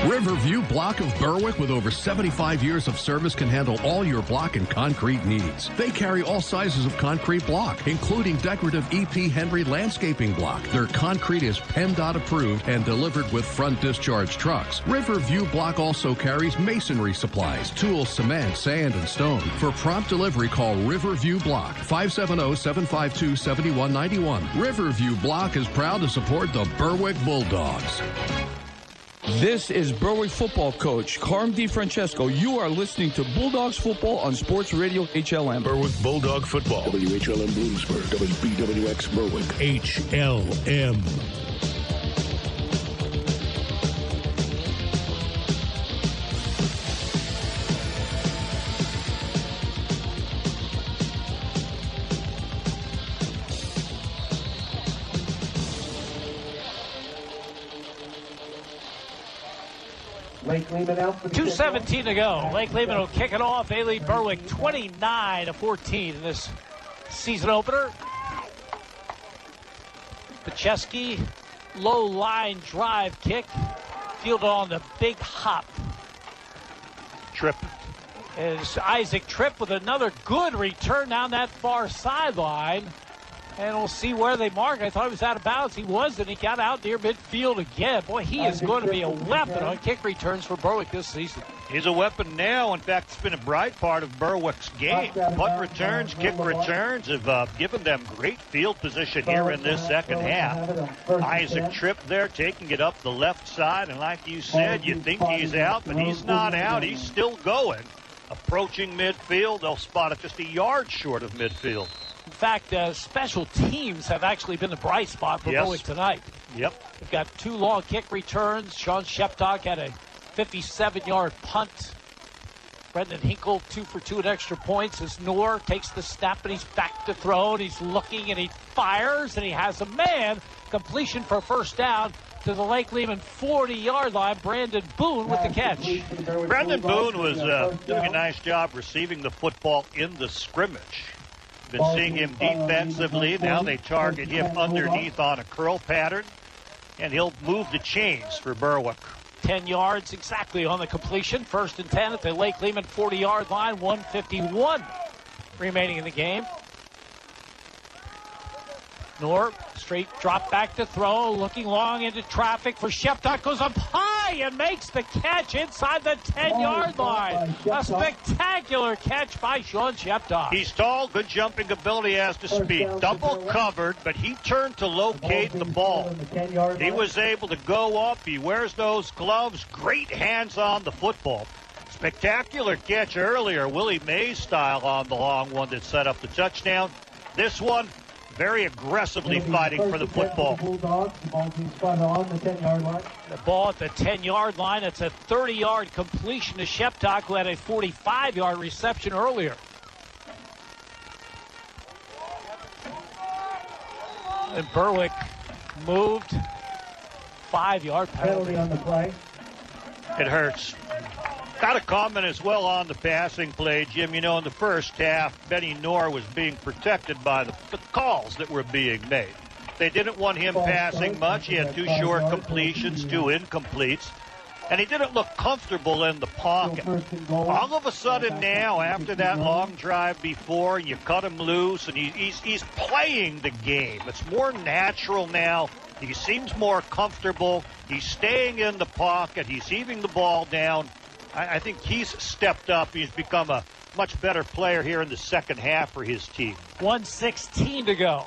Riverview Block of Berwick, with over 75 years of service, can handle all your block and concrete needs. They carry all sizes of concrete block, including decorative EP Henry landscaping block. Their concrete is PennDOT approved and delivered with front discharge trucks. Riverview Block also carries masonry supplies, tools, cement, sand, and stone. For prompt delivery, call Riverview Block, 570-752-7191. Riverview Block is proud to support the Berwick Bulldogs. This is Berwick football coach Carm DiFrancesco. You are listening to Bulldogs football on Sports Radio HLM. Berwick Bulldog football. WHLM Bloomsburg, WBWX Berwick. HLM. Lake Lehman out for the 2:17 to go. Lake Lehman will kick it off. They lead Berwick 29-14 in this season opener. Pacheski, low line drive kick, fielded on the big hop. Tripp. Is Isaac Tripp with another good return down that far sideline. And we'll see where they mark. I thought he was out of bounds. He wasn't. He got out near midfield again. Boy, he is going to be a weapon on kick returns for Berwick this season. He's a weapon now. In fact, it's been a bright part of Berwick's game. Punt returns, kick returns have given them great field position here in this second half. Isaac Tripp there taking it up the left side. And like you said, you think he's out, but he's not out. He's still going. Approaching midfield, they'll spot it just a yard short of midfield. In fact, special teams have actually been the bright spot for Berwick tonight. Yep. We've got two long kick returns. Sean Sheptock had a 57-yard punt. Brendan Hinkle 2 for 2 at extra points as Noor takes the snap and he's back to throw. And he's looking and he fires and he has a man. Completion for first down to the Lake Lehman 40-yard line. Brandon Boone with the catch. Brandon Boone was doing a nice job receiving the football in the scrimmage. Been seeing him defensively. Now they target him underneath on a curl pattern, and he'll move the chains for Berwick. 10 yards exactly on the completion. 1st and 10 at the Lake Lehman 40-yard line. 1:51 remaining in the game. Noor, straight drop back to throw, looking long into traffic for Sheptock, goes up high and makes the catch inside the 10-yard line. A spectacular catch by Sean Sheptock. He's tall, good jumping ability, has the speed. Double covered, but he turned to locate the ball. He was able to go up. He wears those gloves. Great hands on the football. Spectacular catch earlier, Willie Mays style on the long one that set up the touchdown. This one, very aggressively fighting for the football. The ball at the 10-yard line. It's a 30-yard completion to Sheptock, who had a 45-yard reception earlier. And Berwick moved 5-yard penalty on the play. It hurts. Got a comment as well on the passing play, Jim. You know, in the first half, Benny Noor was being protected by the calls that were being made. They didn't want him passing much. He had 2 short completions, 2 incompletes, and he didn't look comfortable in the pocket. All of a sudden now, after that long drive before, you cut him loose, and he's playing the game. It's more natural now. He seems more comfortable. He's staying in the pocket. He's heaving the ball down. I think he's stepped up. He's become a much better player here in the second half for his team. 1:16 to go.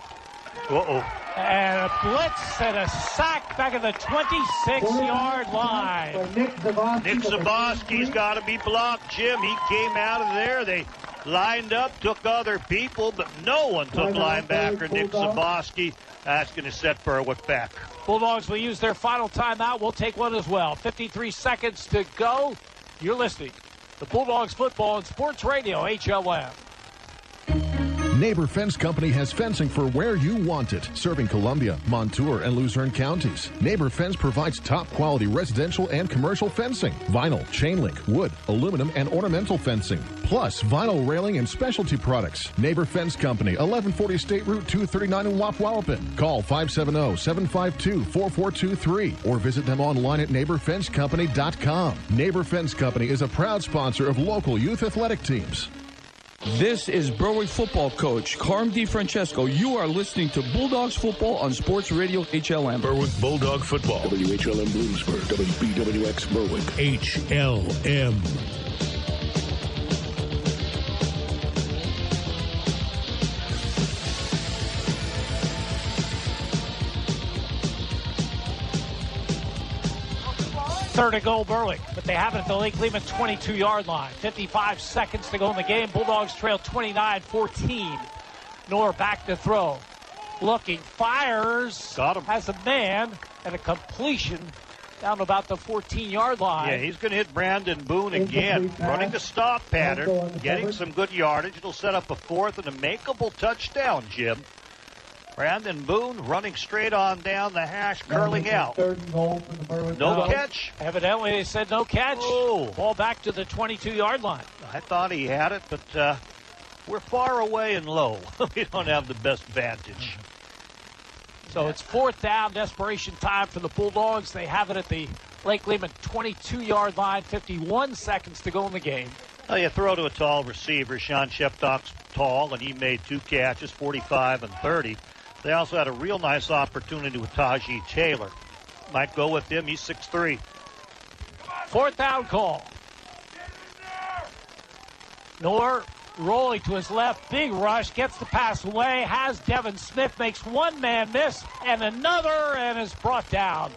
Uh-oh. And a blitz and a sack back at the 26-yard line. Nick Zaboski's got to be blocked, Jim. He came out of there. They lined up, took other people, but no one took linebacker Nick Zaboski. That's going to set Berwick back. Bulldogs will use their final timeout. We'll take one as well. 53 seconds to go. You're listening to Bulldogs Football and Sports Radio, HLM. Neighbor Fence Company has fencing for where you want it, serving Columbia, Montour, and Luzerne counties. Neighbor Fence provides top-quality residential and commercial fencing, vinyl, chain link, wood, aluminum, and ornamental fencing, plus vinyl railing and specialty products. Neighbor Fence Company, 1140 State Route 239 in Wapwallopen. Call 570-752-4423 or visit them online at neighborfencecompany.com. Neighbor Fence Company is a proud sponsor of local youth athletic teams. This is Berwick football coach Carm DiFrancesco. You are listening to Bulldogs football on Sports Radio HLM. Berwick Bulldog football. WHLM Bloomsburg, WBWX Berwick. HLM. Third and goal, Berwick, but they have it at the Lake Lehman 22-yard line. 55 seconds to go in the game. Bulldogs trail 29-14. Knorr back to throw. Looking, fires. Got him. Has a man and a completion down about the 14-yard line. Yeah, he's going to hit Brandon Boone again. Running the stop pattern, getting some good yardage. It'll set up a fourth and a makeable touchdown, Jim. Brandon Boone running straight on down the hash, curling out. No catch. Evidently, they said no catch. Oh. Ball back to the 22-yard line. I thought he had it, but we're far away and low. We don't have the best vantage. So it's fourth down, desperation time for the Bulldogs. They have it at the Lake Lehman 22-yard line, 51 seconds to go in the game. Well, you throw to a tall receiver. Sean Sheptock's tall, and he made 2 catches, 45 and 30. They also had a real nice opportunity with Taji Taylor. Might go with him. He's 6'3". Fourth down call. Knorr rolling to his left. Big rush. Gets the pass away. Has Devin Smith. Makes one man miss. And another. And is brought down.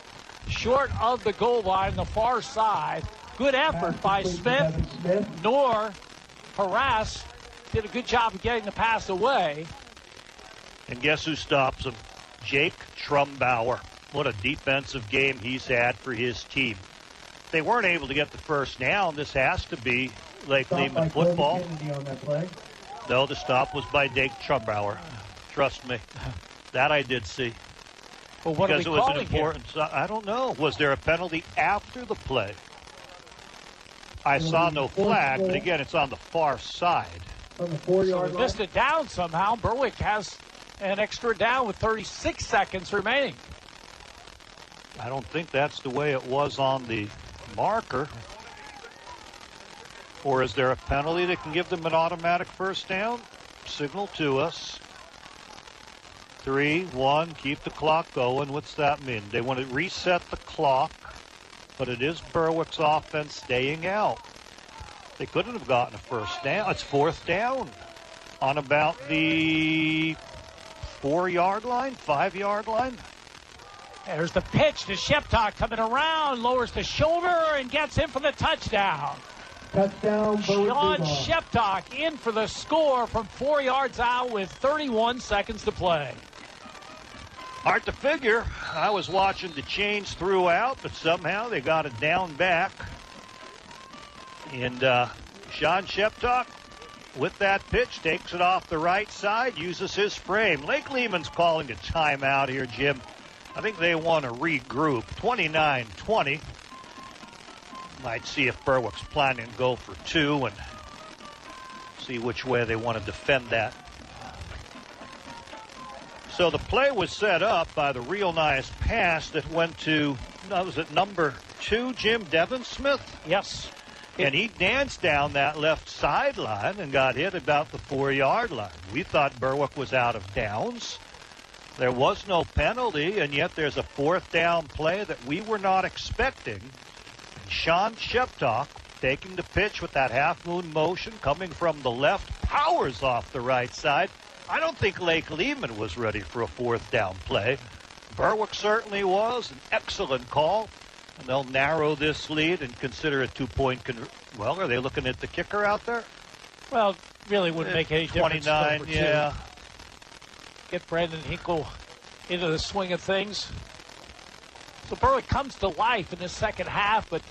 Short of the goal line, the far side. Good effort by Smith. Knorr harassed. Did a good job of getting the pass away. And guess who stops him? Jake Trumbauer. What a defensive game he's had for his team. They weren't able to get the first down. This has to be Lake Lehman football. No, the stop was by Jake Trumbauer. Trust me. That I did see. Well, what because are we it was an calling important. I don't know. Was there a penalty after the play? I saw no flag, but again, it's on the far side. From the 4-yard line. Missed it down somehow. Berwick has an extra down with 36 seconds remaining. I don't think that's the way it was on the marker. Or is there a penalty that can give them an automatic first down? Signal to us. 3-1, keep the clock going. What's that mean? They want to reset the clock, but it is Berwick's offense staying out. They couldn't have gotten a first down. It's fourth down on about the 4-yard line, 5-yard line. There's the pitch to Sheptock coming around, lowers the shoulder and gets in for the touchdown. Touchdown, Sean Sheptock in for the score from 4 yards out with 31 seconds to play. Hard to figure. I was watching the chains throughout, but somehow they got it down back. And Sean Sheptock, with that pitch, takes it off the right side, uses his frame. Lake Lehman's calling a timeout here, Jim. I think they want to regroup. 29-20. Might see if Berwick's planning to go for 2 and see which way they want to defend that. So the play was set up by the real nice pass that went to, was it number 2, Jim, Devin Smith? Yes. And he danced down that left sideline and got hit about the 4-yard line. We thought Berwick was out of downs. There was no penalty, and yet there's a fourth down play that we were not expecting. Sean Sheptock taking the pitch with that half-moon motion coming from the left, powers off the right side. I don't think Lake Lehman was ready for a fourth down play. Berwick certainly was. An excellent call. And they'll narrow this lead and consider a 2-point well, are they looking at the kicker out there? Well, really wouldn't make any difference. 29, yeah. Get Brandon Hinkle into the swing of things. So Berwick comes to life in the second half, but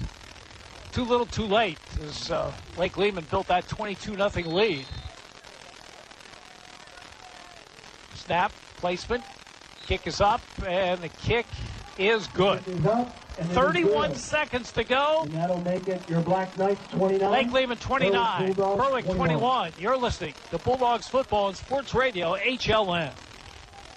too little too late as Lake Lehman built that 22-0 lead. snap, placement. Kick is up, and the kick is good. 31 seconds to go. And that'll make it your Black Knights 29. Lake Lehman 29, Berwick 21. You're listening to Bulldogs Football and Sports Radio, HLN.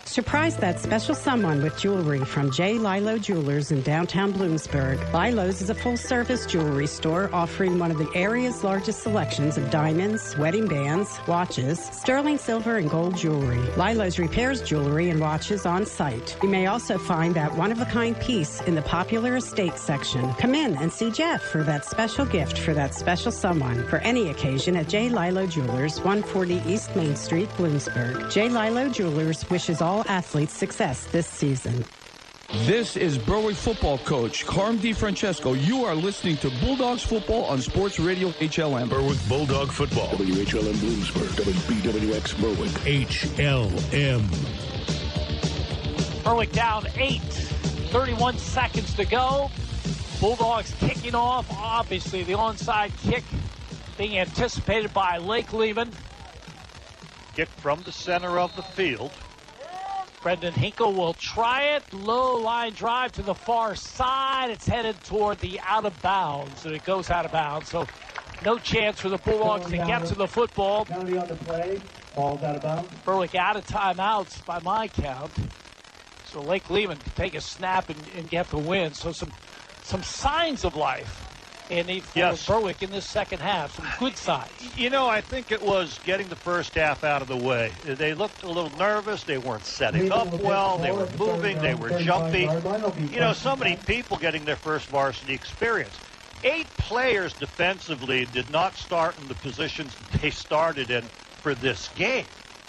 Surprise that special someone with jewelry from J. Lilo Jewelers in downtown Bloomsburg. Lilo's is a full-service jewelry store offering one of the area's largest selections of diamonds, wedding bands, watches, sterling silver, and gold jewelry. Lilo's repairs jewelry and watches on site. You may also find that one-of-a-kind piece in the popular estate section. Come in and see Jeff for that special gift for that special someone for any occasion at J. Lilo Jewelers, 140 East Main Street, Bloomsburg. J. Lilo Jewelers wishes all athletes success this season. This is Berwick football coach Carm DiFrancesco. You are listening to Bulldogs football on Sports Radio HLM. Berwick Bulldog football. WHLM Bloomsburg. WBWX Berwick. HLM. Berwick down 8. 31 seconds to go. Bulldogs kicking off. Obviously, the onside kick being anticipated by Lake Lehman. Kick from the center of the field. Brendan Hinkle will try it. Low line drive to the far side. It's headed toward the out of bounds, and it goes out of bounds. So no chance for the Bulldogs to get to the football. Penalty on the play. Ball's out of bounds. Berwick out of timeouts by my count. So Lake Lehman can take a snap and get the win. So some signs of life. And for Berwick in this second half, some good signs. You know, I think it was getting the first half out of the way. They looked a little nervous. They weren't setting up well. They were moving. They were jumpy. You know, so many people getting their first varsity experience. 8 players defensively did not start in the positions they started in for this game.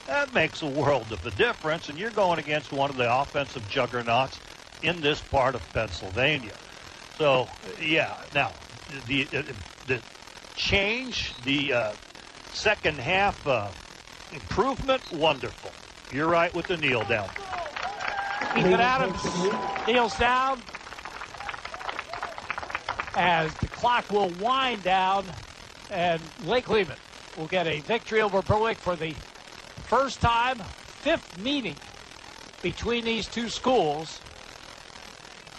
That makes a world of a difference, and you're going against one of the offensive juggernauts in this part of Pennsylvania. So, yeah, now, the change, the second half improvement, wonderful. You're right with the kneel down. Ethan Adams kneels down as the clock will wind down, and Lake Lehman will get a victory over Berwick for the first time, 5th meeting between these two schools.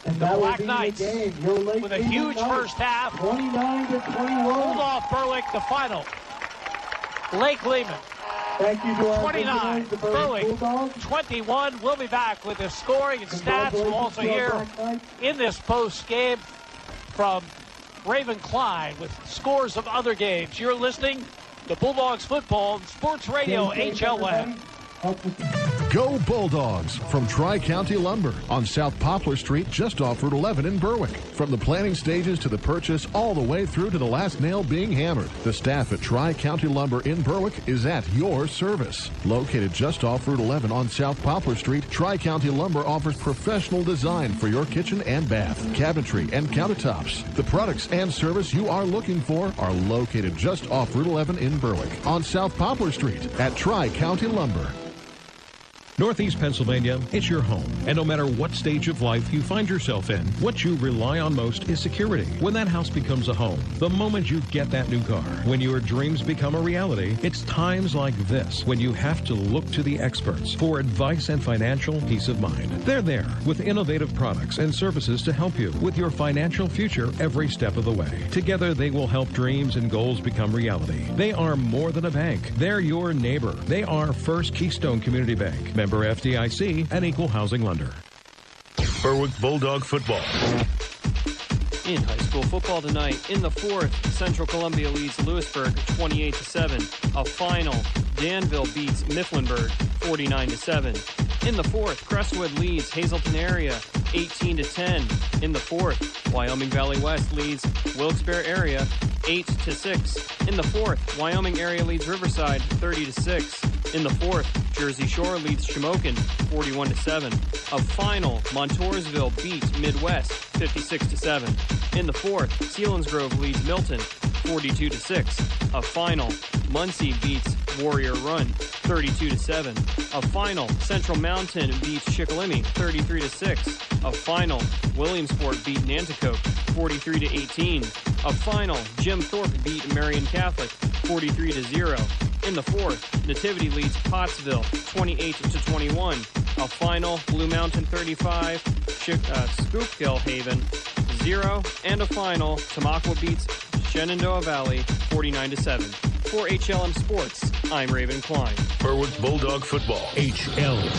And the Black Knights with a huge first half. 29-21. Hold off Berwick, the final. Lake Lehman. Thank you to our 29, Berwick 21. We'll be back with the scoring and stats. We'll also hear in this post game from Raven Klein with scores of other games. You're listening to Bulldogs Football and Sports Radio HLN. Go Bulldogs from Tri-County Lumber on South Poplar Street, just off Route 11 in Berwick. From the planning stages to the purchase, all the way through to the last nail being hammered, the staff at Tri-County Lumber in Berwick is at your service. Located just off Route 11 on South Poplar Street, Tri-County Lumber offers professional design for your kitchen and bath, cabinetry, and countertops. The products and service you are looking for are located just off Route 11 in Berwick on South Poplar Street at Tri-County Lumber. Northeast Pennsylvania, it's your home. And no matter what stage of life you find yourself in, what you rely on most is security. When that house becomes a home, the moment you get that new car, when your dreams become a reality, it's times like this when you have to look to the experts for advice and financial peace of mind. They're there with innovative products and services to help you with your financial future every step of the way. Together, they will help dreams and goals become reality. They are more than a bank. They're your neighbor. They are First Keystone Community Bank. Member FDIC, an equal housing lender. Berwick Bulldog football. In high school football tonight, in the 4th, Central Columbia leads Lewisburg 28-7. A final, Danville beats Mifflinburg 49-7. In the 4th, Crestwood leads Hazleton Area 18-10. In the 4th, Wyoming Valley West leads Wilkes-Barre Area 8-6. In the 4th, Wyoming Area leads Riverside 30-6. In the 4th, Jersey Shore leads Shamokin 41-7. A final, Montoursville beats Midwest 56-7. In the 4th, Selinsgrove leads Milton 42-6. A final, Muncie beats Warrior Run 32-7. A final, Central Mountain beats Shikellamy 33-6. A final, Williamsport beat Nanticoke 43-18. A final, Jim Thorpe beat Marion Catholic 43-0. In the fourth, Nativity leads Pottsville 28-21. A final, Blue Mountain 35, Schuylkill Haven 0, and a final, Tamaqua beats Shenandoah Valley 49-7. For HLM Sports, I'm Raven Klein. Berwick Bulldog Football, HLM.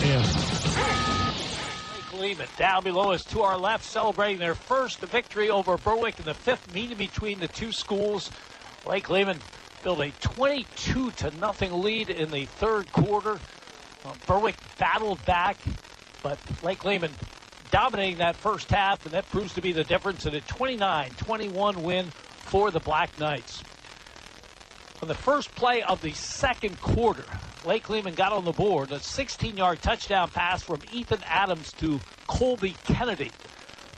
Lehman down below us to our left, celebrating their first victory over Berwick in the fifth meeting between the two schools. Lake Lehman built a 22-0 lead in the third quarter. Berwick battled back, but Lake Lehman dominating that first half, and that proves to be the difference in a 29-21 win for the Black Knights. On the first play of the second quarter, Lake Lehman got on the board. A 16-yard touchdown pass from Ethan Adams to Colby Kennedy.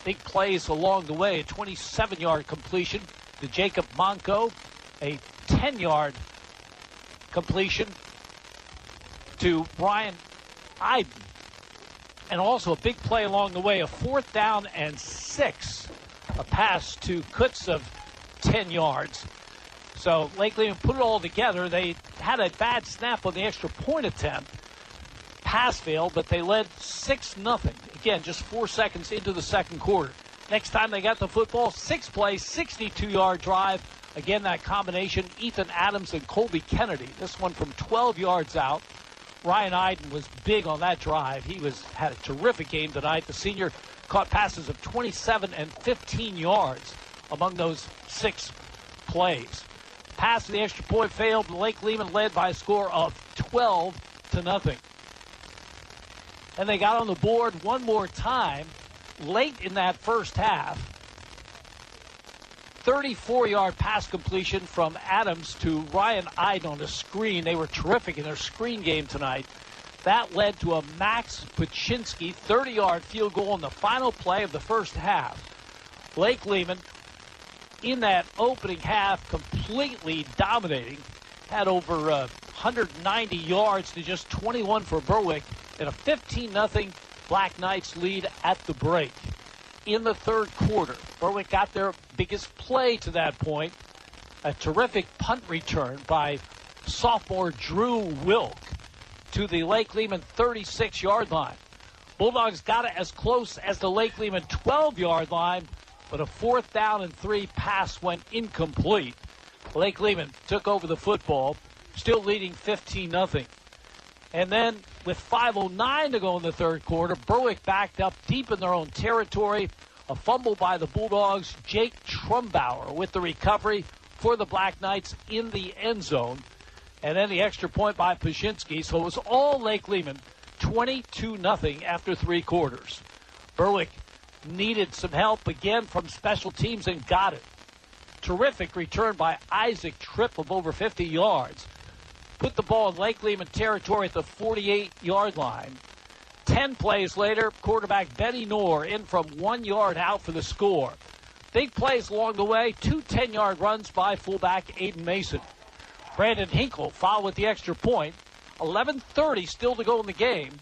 Big plays along the way. A 27-yard completion to Jacob Monco. A 10-yard completion to Brian Eiden. And also a big play along the way. A 4th down and 6. A pass to Kutz of 10 yards. So Lake Lehman put it all together. They had a bad snap on the extra point attempt. Pass failed, but they led 6-0. Again, just 4 seconds into the second quarter. Next time they got the football, 6-play, 62-yard drive. Again, that combination, Ethan Adams and Colby Kennedy. This one from 12 yards out. Ryan Eiden was big on that drive. He had a terrific game tonight. The senior caught passes of 27 and 15 yards among those 6 plays. Pass to the extra point failed. Lake Lehman led by a score of 12-0. And they got on the board one more time late in that first half. 34-yard pass completion from Adams to Ryan Eiden on the screen. They were terrific in their screen game tonight. That led to a Max Paczynski 30-yard field goal in the final play of the first half. Lake Lehman, in that opening half, completely dominating. Had over 190 yards to just 21 for Berwick, and a 15-0 Black Knights lead at the break. In the third quarter, Berwick got their biggest play to that point. A terrific punt return by sophomore Drew Wilk to the Lake Lehman 36-yard line. Bulldogs got it as close as the Lake Lehman 12-yard line, but a 4th down and 3 pass went incomplete. Lake Lehman took over the football, still leading 15-0. And then with 5:09 to go in the third quarter, Berwick backed up deep in their own territory. A fumble by the Bulldogs. Jake Trumbauer with the recovery for the Black Knights in the end zone. And then the extra point by Paczynski. So it was all Lake Lehman, 22-0 after 3 quarters. Berwick needed some help again from special teams and got it. Terrific return by Isaac Tripp of over 50 yards. Put the ball in Lake Lehman territory at the 48-yard line. 10 plays later, quarterback Benny Knorr in from 1 yard out for the score. Big plays along the way, 2 10-yard runs by fullback Aiden Mason. Brandon Hinkle fouled with the extra point. 11:30 still to go in the game.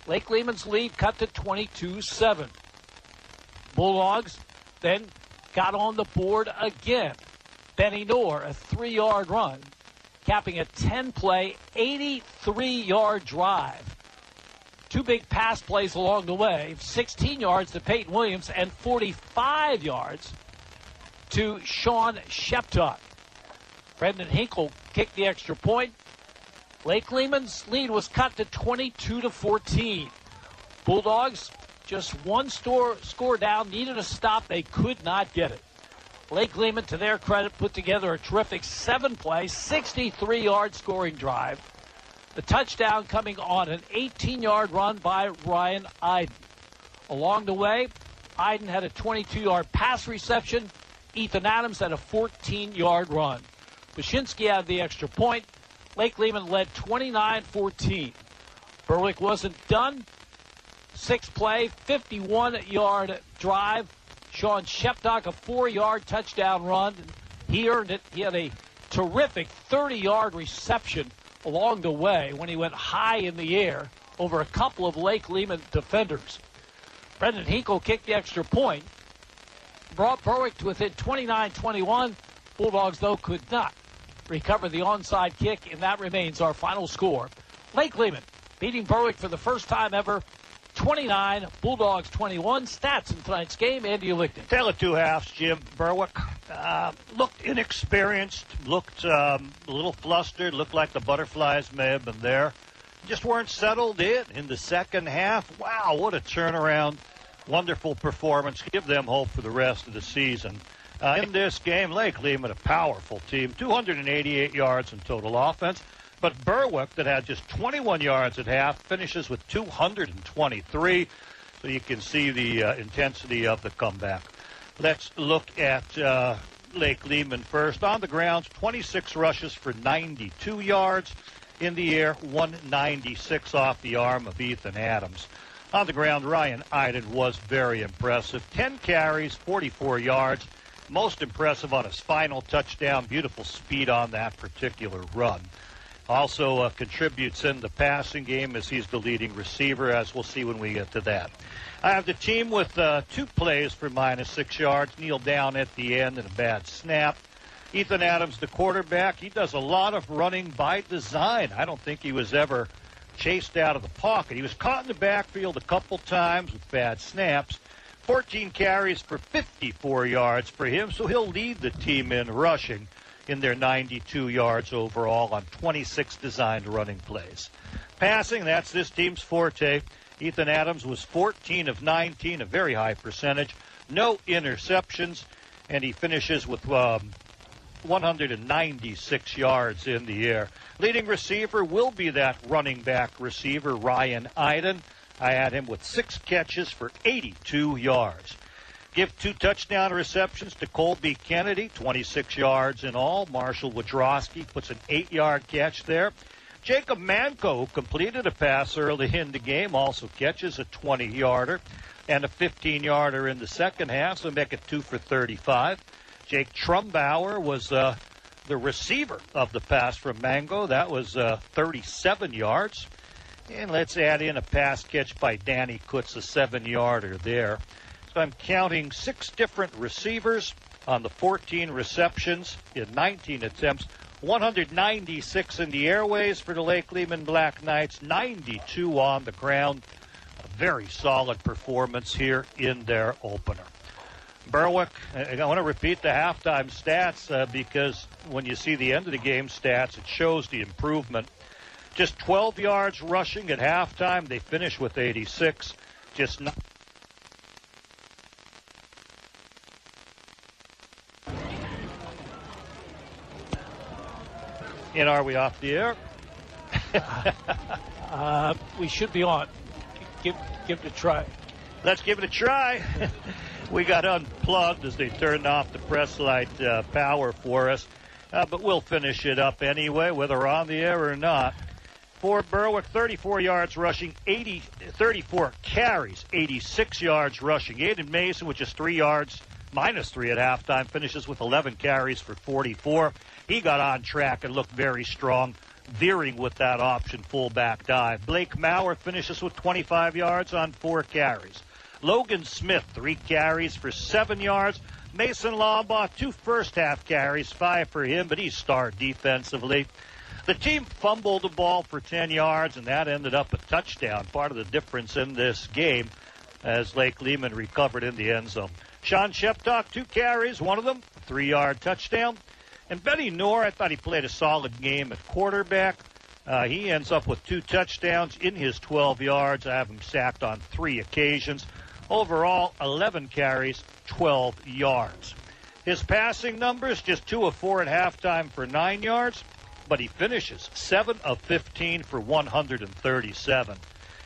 Lake Lehman's lead cut to 22-7. Bulldogs then got on the board again. Benny Knorr, a 3-yard run, capping a 10-play, 83-yard drive. 2 big pass plays along the way, 16 yards to Peyton Williams and 45 yards to Sean Sheptuck. Brendan Hinkle kicked the extra point. Lake Lehman's lead was cut to 22-14. Bulldogs just one score down, needed a stop. They could not get it. Lake Lehman, to their credit, put together a terrific 7-play, 63-yard scoring drive. The touchdown coming on an 18-yard run by Ryan Eiden. Along the way, Eiden had a 22-yard pass reception. Ethan Adams had a 14-yard run. Paczynski had the extra point. Lake Lehman led 29-14. Berwick wasn't done. 6-play, 51-yard drive. Sean Sheptuck, a 4-yard touchdown run. He earned it. He had a terrific 30-yard reception along the way when he went high in the air over a couple of Lake Lehman defenders. Brendan Hinkle kicked the extra point. Brought Berwick to within 29-21. Bulldogs, though, could not recovered the onside kick, and that remains our final score. Lake Lehman beating Berwick for the first time ever, 29, Bulldogs 21. Stats in tonight's game, Andy Lichten. Tale of two halves, Jim. Berwick looked inexperienced, looked a little flustered, looked like the butterflies may have been there. Just weren't settled in the second half. Wow, what a turnaround. Wonderful performance. Give them hope for the rest of the season. In this game, Lake Lehman, a powerful team, 288 yards in total offense. But Berwick, that had just 21 yards at half, finishes with 223. So you can see the intensity of the comeback. Let's look at Lake Lehman first. On the ground, 26 rushes for 92 yards. In the air, 196 off the arm of Ethan Adams. On the ground, Ryan Eiden was very impressive. 10 carries, 44 yards. Most impressive on his final touchdown. Beautiful speed on that particular run. Also contributes in the passing game as he's the leading receiver, as we'll see when we get to that. I have the team with 2 plays for -6 yards. Kneel down at the end and a bad snap. Ethan Adams, the quarterback, he does a lot of running by design. I don't think he was ever chased out of the pocket. He was caught in the backfield a couple times with bad snaps. 14 carries for 54 yards for him, so he'll lead the team in rushing in their 92 yards overall on 26 designed running plays. Passing, that's this team's forte. Ethan Adams was 14 of 19, a very high percentage. No interceptions, and he finishes with 196 yards in the air. Leading receiver will be that running back receiver, Ryan Eiden. I had him with 6 catches for 82 yards. Give 2 touchdown receptions to Colby Kennedy, 26 yards in all. Marshall Radrosky puts an 8-yard catch there. Jacob Manco, who completed a pass early in the game, also catches a 20-yarder and a 15-yarder in the second half, so make it 2 for 35. Jake Trumbauer was the receiver of the pass from Mango. That was 37 yards. And let's add in a pass catch by Danny Kutz, a 7-yarder there. So I'm counting 6 different receivers on the 14 receptions in 19 attempts. 196 in the airways for the Lake Lehman Black Knights, 92 on the ground. A very solid performance here in their opener. Berwick, I want to repeat the halftime stats because when you see the end of the game stats, it shows the improvement. Just 12 yards rushing at halftime. They finish with 86. Just not. And are we off the air? We should be on. Give it a try. Let's give it a try. We got unplugged as they turned off the press light power for us. But we'll finish it up anyway, whether we're on the air or not. For Berwick, 34 yards rushing, 34 carries, 86 yards rushing. Aiden Mason, which is 3 yards, -3 at halftime, finishes with 11 carries for 44. He got on track and looked very strong, veering with that option fullback dive. Blake Maurer finishes with 25 yards on 4 carries. Logan Smith, 3 carries for 7 yards. Mason Lombaugh, 2 first-half carries, 5 for him, but he starred defensively. The team fumbled the ball for 10 yards, and that ended up a touchdown, part of the difference in this game as Lake Lehman recovered in the end zone. Sean Sheptock, 2 carries, one of them, 3-yard touchdown. And Benny Knorr, I thought he played a solid game at quarterback. He ends up with 2 touchdowns in his 12 yards. I have him sacked on 3 occasions. Overall, 11 carries, 12 yards. His passing numbers, just 2 of 4 at halftime for 9 yards, but he finishes 7 of 15 for 137.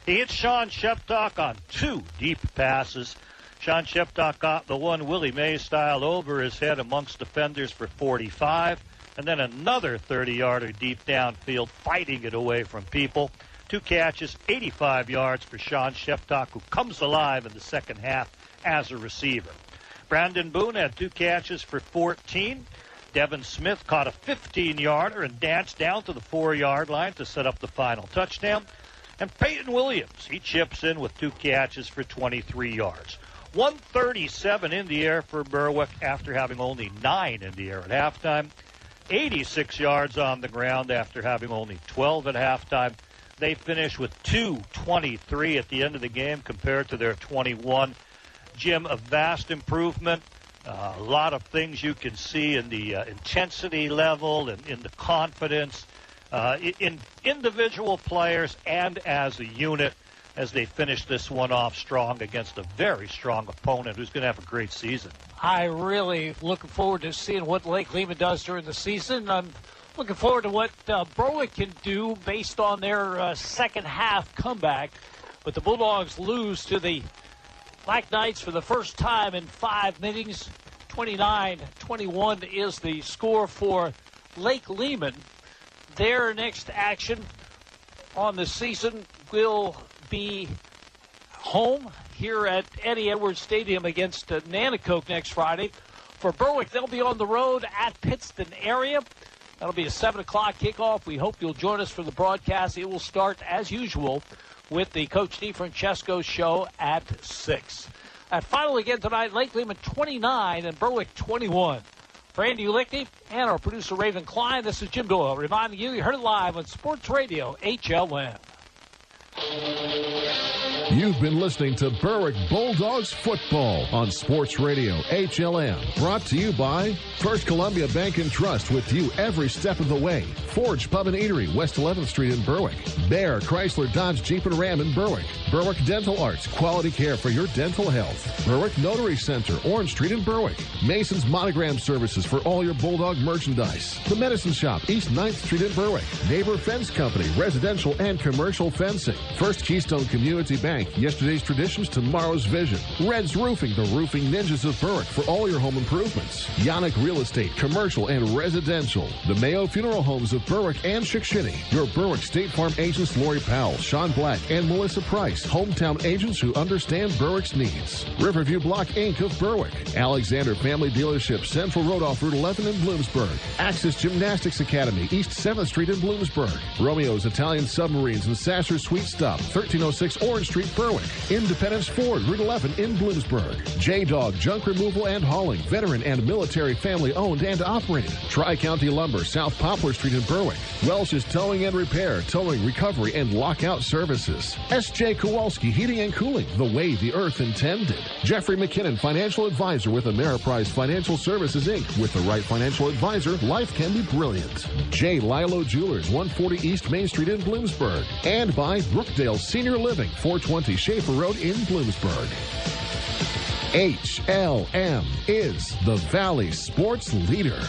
He hits Sean Sheptock on 2 deep passes. Sean Sheptock got the one Willie Mays style over his head amongst defenders for 45, and then another 30-yarder deep downfield, fighting it away from people. 2 catches, 85 yards for Sean Sheptock, who comes alive in the second half as a receiver. Brandon Boone had 2 catches for 14. Devin Smith caught a 15-yarder and danced down to the 4-yard line to set up the final touchdown. And Peyton Williams, he chips in with 2 catches for 23 yards. 137 in the air for Berwick after having only 9 in the air at halftime. 86 yards on the ground after having only 12 at halftime. They finished with 2:23 at the end of the game compared to their 21. Jim, a vast improvement. A lot of things you can see in the intensity level and in the confidence in individual players and as a unit as they finish this one off strong against a very strong opponent who's going to have a great season. I really looking forward to seeing what Lake Lehman does during the season. I'm looking forward to what Berwick can do based on their second half comeback. But the Bulldogs lose to the Black Knights for the first time in 5 meetings. 29-21 is the score for Lake Lehman. Their next action on the season will be home here at Eddie Edwards Stadium against Nanticoke next Friday. For Berwick, they'll be on the road at Pittston area. That'll be a 7 o'clock kickoff. We hope you'll join us for the broadcast. It will start, as usual, with the Coach DeFrancesco show at 6. At final again tonight, Lake Lehman 29 and Berwick 21. For Andy Ulickney and our producer Raven Klein, this is Jim Doyle reminding you heard it live on Sports Radio HLN. You've been listening to Berwick Bulldogs football on Sports Radio HLN. Brought to you by First Columbia Bank and Trust, with you every step of the way. Forge Pub and Eatery, West 11th Street in Berwick. Bear Chrysler Dodge Jeep and Ram in Berwick. Berwick Dental Arts, quality care for your dental health. Berwick Notary Center, Orange Street in Berwick. Mason's Monogram Services for all your Bulldog merchandise. The Medicine Shop, East 9th Street in Berwick. Neighbor Fence Company, residential and commercial fencing. First Keystone Community Bank, yesterday's traditions, tomorrow's vision. Red's Roofing, the roofing ninjas of Berwick for all your home improvements. Yannick Real Estate, commercial and residential. The Mayo Funeral Homes of Berwick and Chickasha. Your Berwick State Farm agents Lori Powell, Sean Black, and Melissa Price. Hometown agents who understand Berwick's needs. Riverview Block Inc. of Berwick. Alexander Family Dealership, Central Road off Route 11 in Bloomsburg. Axis Gymnastics Academy, East 7th Street in Bloomsburg. Romeo's Italian Submarines and Sasser Sweet Stop, 1306 Orange Street, Berwick. Independence Ford, Route 11 in Bloomsburg. J-Dog Junk Removal and Hauling, veteran and military family owned and operated. Tri-County Lumber, South Poplar Street in Berwick. Welsh's Towing and Repair, towing, recovery, and lockout services. S.J. Kowalski Heating and Cooling, the way the earth intended. Jeffrey McKinnon, financial advisor with Ameriprise Financial Services, Inc. With the right financial advisor, life can be brilliant. J. Lilo Jewelers, 140 East Main Street in Bloomsburg. And by Brookdale Senior Living, 420 Schaefer Road in Bloomsburg. HLM is the Valley Sports Leader.